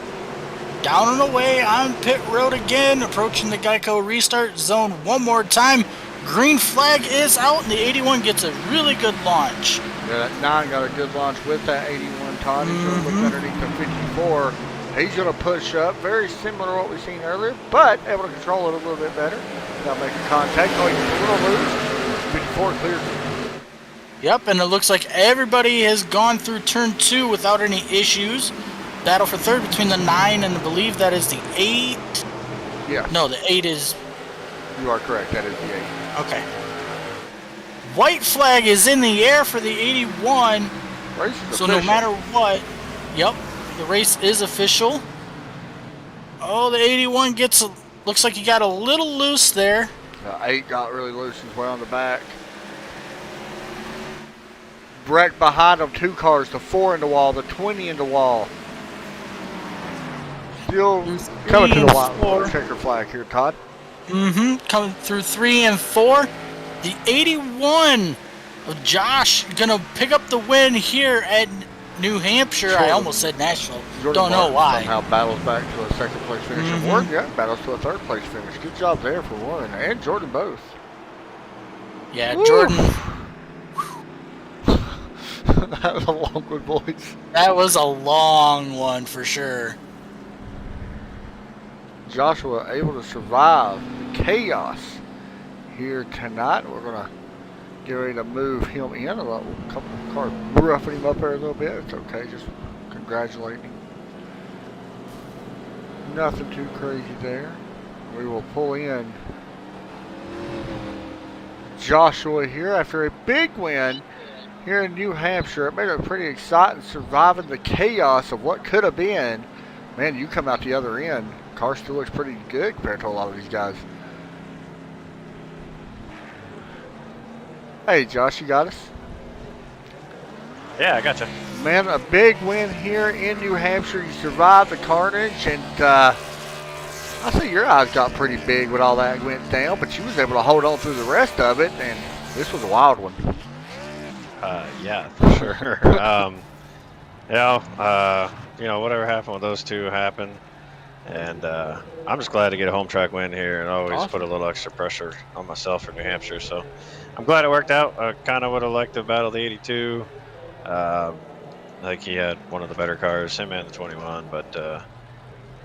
down and away on pit road again, approaching the Geico restart zone one more time. Green flag is out, and the 81 gets a really good launch. Yeah, that 9 got a good launch with that 81, Todd. He's going to look underneath the 54. He's going to push up, very similar to what we've seen earlier, but able to control it a little bit better without making contact. Oh, he's a little loose. 54 clears. Yep, and it looks like everybody has gone through turn 2 without any issues. Battle for third between the 9 and I believe that is the 8. Yeah. No, the 8 is... You are correct. That is the 8. Okay. White flag is in the air for the 81. Race is so official. No matter what, yep, the race is official. Oh, the 81 gets, looks like he got a little loose there. The 8 got really loose as well on the back. Wrecked behind them 2 cars, the 4 in the wall, the 20 in the wall. Still coming to the wall. Checker flag here, Todd. Coming through 3 and 4. The 81 of Josh gonna pick up the win here at New Hampshire. I almost said Nashville. Jordan Don't know Martin why. somehow battles back to a second place finish. And Warren Young battles to a third place finish. Good job there for Warren and Jordan both. Yeah, Woo. Jordan. That was a long one, boys. That was a long one for sure. Joshua able to survive the chaos here tonight. We're going to get ready to move him in. A couple of cars roughing him up there a little bit. It's okay. Just congratulating him. Nothing too crazy there. We will pull in Joshua here after a big win here in New Hampshire. It made it pretty exciting, surviving the chaos of what could have been. Man, you come out the other end. Car still looks pretty good compared to a lot of these guys. Hey, Josh, you got us? Yeah, I gotcha. Man, a big win here in New Hampshire. You survived the carnage, and I say your eyes got pretty big when all that went down, but you was able to hold on through the rest of it, and this was a wild one. Yeah, for sure. Whatever happened with those two happened. And I'm just glad to get a home track win here and always Awesome. put a little extra pressure on myself for New Hampshire. So I'm glad it worked out. I kind of would have liked to battle the 82. Like he had one of the better cars, him and the 21. But,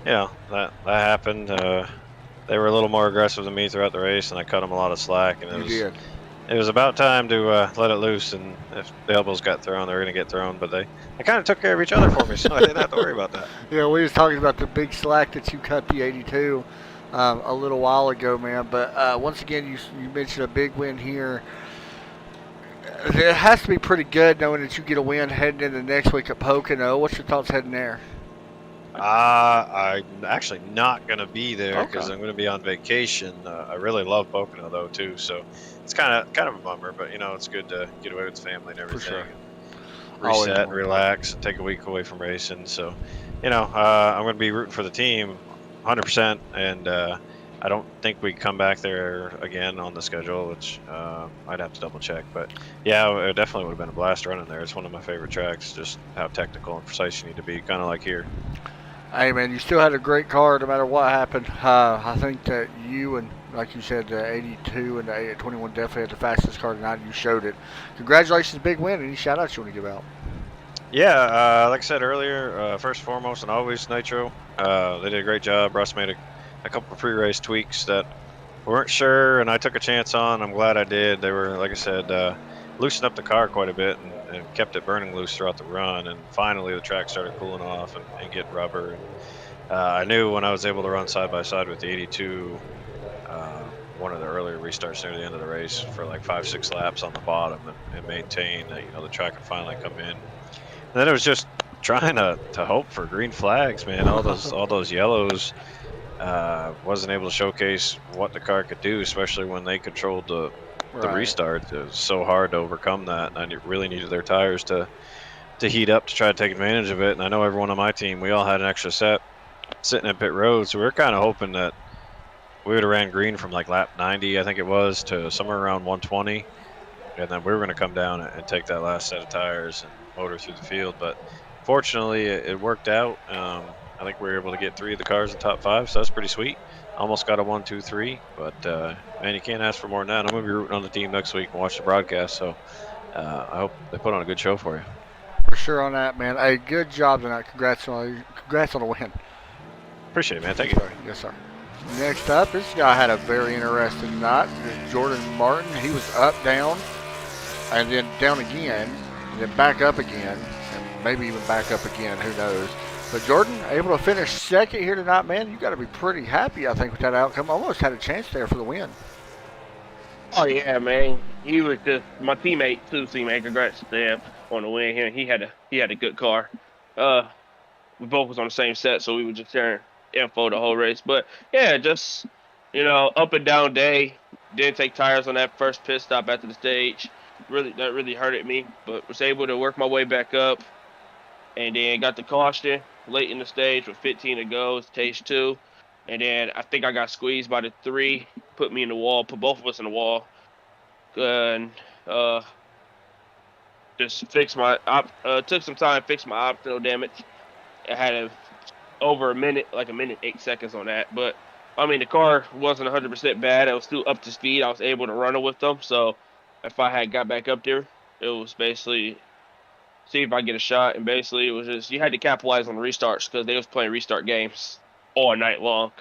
that happened. They were a little more aggressive than me throughout the race, and I cut them a lot of slack. And it was about time to let it loose, and if the elbows got thrown, they were going to get thrown, but they kind of took care of each other for me, so I didn't have to worry about that. Yeah, we was talking about the big slack that you cut the 82 a little while ago, man, but once again, you mentioned a big win here. It has to be pretty good knowing that you get a win heading into next week at Pocono. What's your thoughts heading there? I'm actually not going to be there because Okay. I'm going to be on vacation. I really love Pocono, though, too, so it's kind of a bummer, but it's good to get away with the family and everything. sure. Reset, Always. relax, and take a week away from racing. So, I'm going to be rooting for the team 100%, and I don't think we come back there again on the schedule, which I'd have to double check. But yeah, it definitely would have been a blast running there. It's one of my favorite tracks, just how technical and precise you need to be, kind of like here. Hey, man, you still had a great car no matter what happened. I think that you and, like you said, the 82 and the 21 definitely had the fastest car tonight. You showed it. Congratulations, big win. Any shout-outs you want to give out? Yeah, like I said earlier, first and foremost and always Nitro. They did a great job. Russ made a couple of pre-race tweaks that we weren't sure, and I took a chance on. I'm glad I did. They were, like I said, loosened up the car quite a bit and kept it burning loose throughout the run. And finally, the track started cooling off and getting rubber. And I knew when I was able to run side by side with the 82, one of the earlier restarts near the end of the race for like 5-6 laps on the bottom and maintain that the track would finally come in. And then it was just trying to hope for green flags, man. All those yellows. Wasn't able to showcase what the car could do, especially when they controlled the restart. It was so hard to overcome that. I really needed their tires to heat up to try to take advantage of it. And I know everyone on my team, we all had an extra set sitting at pit road, so we were kind of hoping that we would have ran green from like lap 90, I think it was, to somewhere around 120, and then we were going to come down and take that last set of tires and motor through the field. But fortunately, it worked out. I think we were able to get 3 of the cars in top 5, so that's pretty sweet. Almost got a 1, 2, 3, but man, you can't ask for more than that. I'm going to be rooting on the team next week and watch the broadcast, so I hope they put on a good show for you. For sure on that, man. Hey, good job tonight. Congrats on the win. Appreciate it, man. Thank you. Yes, sir. Next up, this guy had a very interesting night. Jordan Martin. He was up, down, and then down again, and then back up again, and maybe even back up again. Who knows? But Jordan, able to finish second here tonight, man. You got to be pretty happy, I think, with that outcome. Almost had a chance there for the win. Oh yeah, man. He was just my teammate too. Teammate, congrats to him on the win here. He had a good car. We both was on the same set, so we were just sharing info the whole race. But yeah, just up and down day. Didn't take tires on that first pit stop after the stage. That really hurted me, but was able to work my way back up, and then got the caution late in the stage with 15 to go, stage 2, and then I think I got squeezed by the 3, put me in the wall, put both of us in the wall, and just fix my took some time to fix my optional damage. I had over a minute, like a minute 8 seconds on that. But I mean, the car wasn't 100% bad. I was still up to speed. I was able to run it with them. So if I had got back up there, it was basically see if I get a shot. And basically, it was just you had to capitalize on the restarts because they was playing restart games all night long.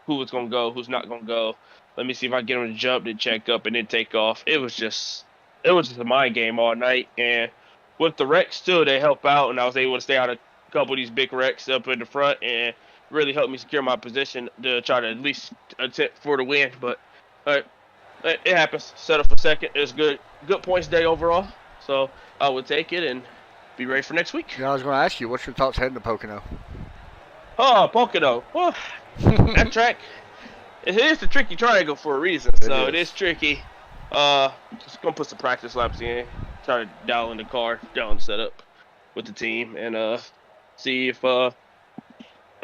Who was gonna go? Who's not gonna go? Let me see if I get them to jump, then check up, and then take off. It was just a mind game all night. And with the wrecks too, they help out, and I was able to stay out of a couple of these big wrecks up in the front, and really helped me secure my position to try to at least attempt for the win. But it happens. Settle for second. It was good points day overall. So I would take it and be ready for next week. Yeah, I was going to ask you, what's your thoughts heading to Pocono? Oh, Pocono. Well, that track, it is a tricky triangle for a reason. So it is tricky. Just gonna put some practice laps in, try to dial in the car, dial in the setup with the team, and see if I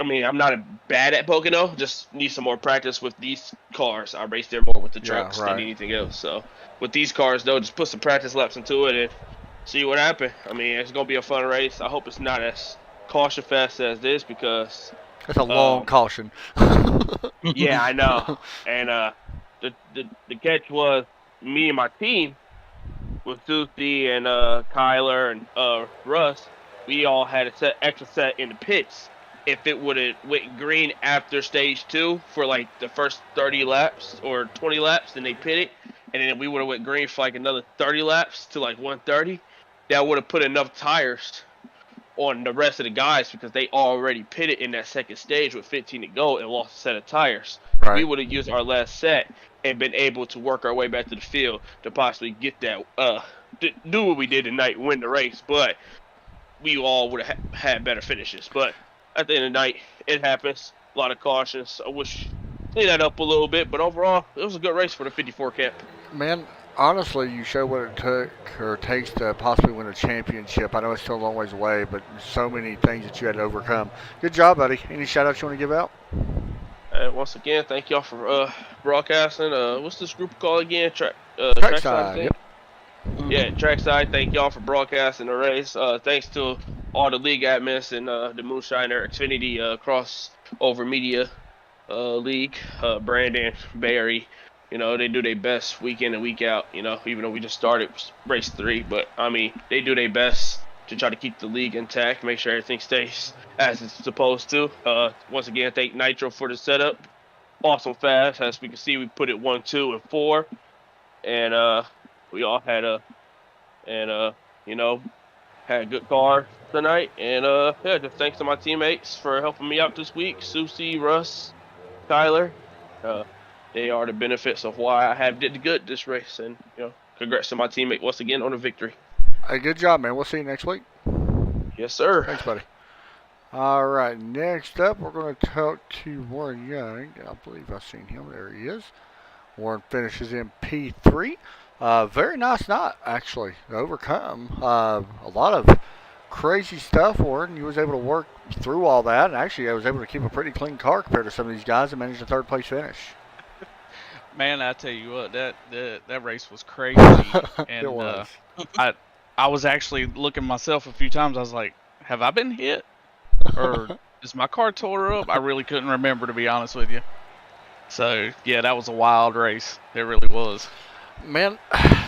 mean, I'm not bad at Pocono. Just need some more practice with these cars. I race there more with the trucks than anything else. So with these cars, though, just put some practice laps into it and see what happens. I mean, it's gonna be a fun race. I hope it's not as caution fast as this because That's a long caution. yeah, I know. And the catch was me and my team with Susie and Kyler and Russ. We all had a extra set in the pits. If it would have went green after stage 2 for like the first 30 laps or 20 laps, then they pit it, and then we would have went green for like another 30 laps to like 130. That would have put enough tires on the rest of the guys because they already pitted in that second stage with 15 to go and lost a set of tires. Right. We would have used our last set and been able to work our way back to the field to possibly get that, do what we did tonight, win the race. But we all would have had better finishes. But at the end of the night, it happens. A lot of cautions. I wish clean that up a little bit, but overall, it was a good race for the 54 camp. Man, honestly, you show what it took or takes to possibly win a championship. I know it's still a long ways away, but so many things that you had to overcome. Good job, buddy. Any shout-outs you want to give out? Once again, thank y'all for broadcasting. What's this group called again? Trackside. Yep. Yeah, Trackside. Thank y'all for broadcasting the race. Thanks to all the league admins and the Moonshiner Xfinity crossover media league. Brandon, Barry, you know, they do their best week in and week out. You know, even though we just started race 3, but I mean, they do their best to try to keep the league intact, make sure everything stays as it's supposed to. Once again, thank Nitro for the setup. Awesome fast. As we can see, we put it 1, 2, and 4. And we all had had a good car tonight. And yeah, just thanks to my teammates for helping me out this week. Susie, Russ, Tyler. They are the benefits of why I have did good this race. And, you know, congrats to my teammate once again on the victory. Hey, good job, man. We'll see you next week. Yes, sir. Thanks, buddy. All right, next up, we're going to talk to Warren Young. I believe I've seen him. There he is. Warren finishes in P3. Very nice night, actually, to overcome. A lot of crazy stuff, Warren. You was able to work through all that, and actually I was able to keep a pretty clean car compared to some of these guys and managed a third-place finish. Man, I tell you what, that race was crazy. And It was. I was actually looking myself a few times. I was like, have I been hit? Or is my car tore up? I really couldn't remember, to be honest with you. So, yeah, that was a wild race. It really was. Man,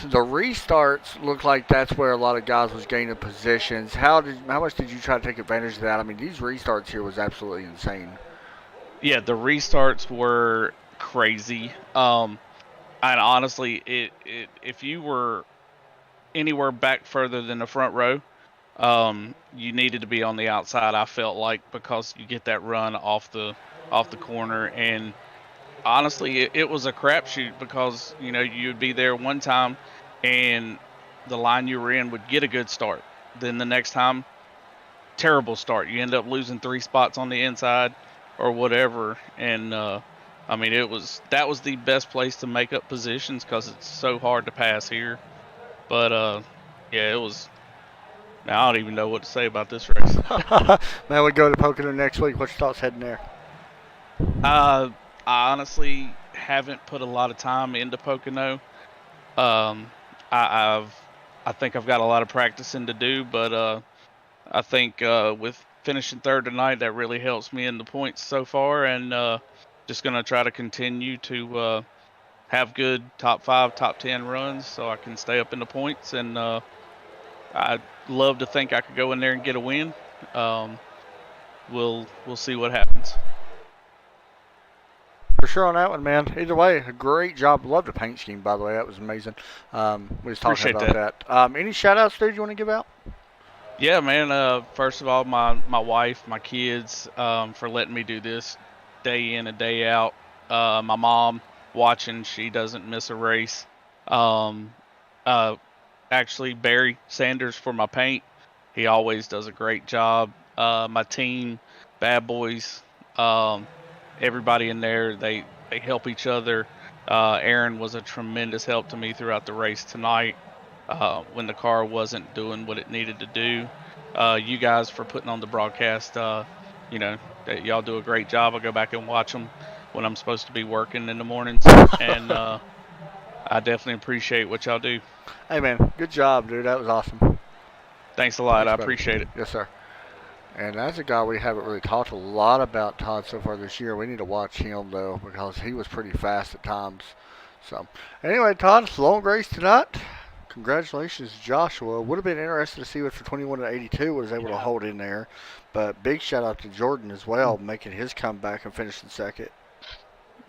the restarts look like that's where a lot of guys was gaining positions. How much did you try to take advantage of that? I mean, these restarts here was absolutely insane. Yeah, the restarts were crazy. And honestly, if you were anywhere back further than the front row, you needed to be on the outside, I felt like, because you get that run off the corner. And honestly, it was a crapshoot because, you know, you'd be there one time and the line you were in would get a good start. Then the next time, terrible start. You end up losing 3 spots on the inside or whatever. And I mean, that was the best place to make up positions because it's so hard to pass here. But yeah, it was. Now I don't even know what to say about this race. Man, we go to Pocono next week. What's your thoughts heading there? I honestly haven't put a lot of time into Pocono. I I think I've got a lot of practicing to do, but I think with finishing third tonight, that really helps me in the points so far, and just gonna try to continue to have good top 5, top 10 runs so I can stay up in the points. And I'd love to think I could go in there and get a win. We'll see what happens. For sure on that one, man. Either way, a great job. Love the paint scheme, by the way. That was amazing. We was talking Appreciate about that. Any shout-outs, dude, you want to give out? Yeah, man. First of all, my wife, my kids, for letting me do this day in and day out. My mom watching, she doesn't miss a race. Actually, Barry Sanders for my paint. He always does a great job. My team, Bad Boys, everybody in there, they help each other. Aaron was a tremendous help to me throughout the race tonight when the car wasn't doing what it needed to do. You guys for putting on the broadcast. Y'all do a great job. I go back and watch them when I'm supposed to be working in the mornings, and I definitely appreciate what y'all do. Hey, man. Good job, dude. That was awesome. Thanks a lot. Thanks, I buddy. appreciate it. Yes, sir. And that's a guy we haven't really talked a lot about, Todd, so far this year. We need to watch him, though, because he was pretty fast at times. So, anyway, Todd, it's a long race tonight. Congratulations, Joshua. Would have been interesting to see what for 21 and 82 was able to hold in there. But big shout out to Jordan as well, making his comeback and finishing second.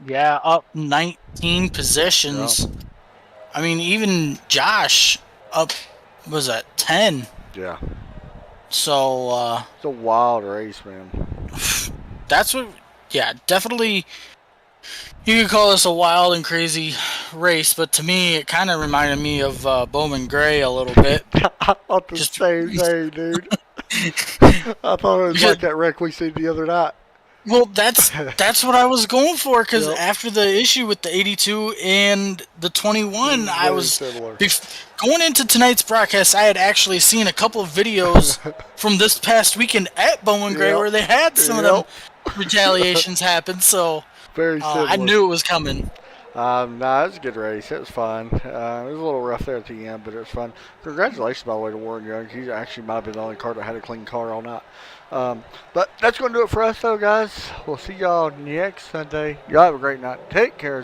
Yeah, up 19 positions. Yeah. I mean, even Josh up, was that 10? Yeah. So, It's a wild race, man. that's what, yeah, definitely, you could call this a wild and crazy race, but to me, it kind of reminded me of Bowman Gray a little bit. I thought the same thing, dude. I thought it was like that wreck we seen the other night. Well, that's what I was going for, because Yep. after the issue with the 82 and the 21, I was similar. going into tonight's broadcast. I had actually seen a couple of videos from this past weekend at Bowman Gray Yep. where they had some of them retaliations happen. So Very similar. I knew it was coming. Nah, it was a good race. It was fun. It was a little rough there at the end, but it was fun. Congratulations, by the way, to Warren Young. He actually might have been the only car that had a clean car all night. But that's going to do it for us, though, guys. We'll see y'all next Sunday. Y'all have a great night. Take care.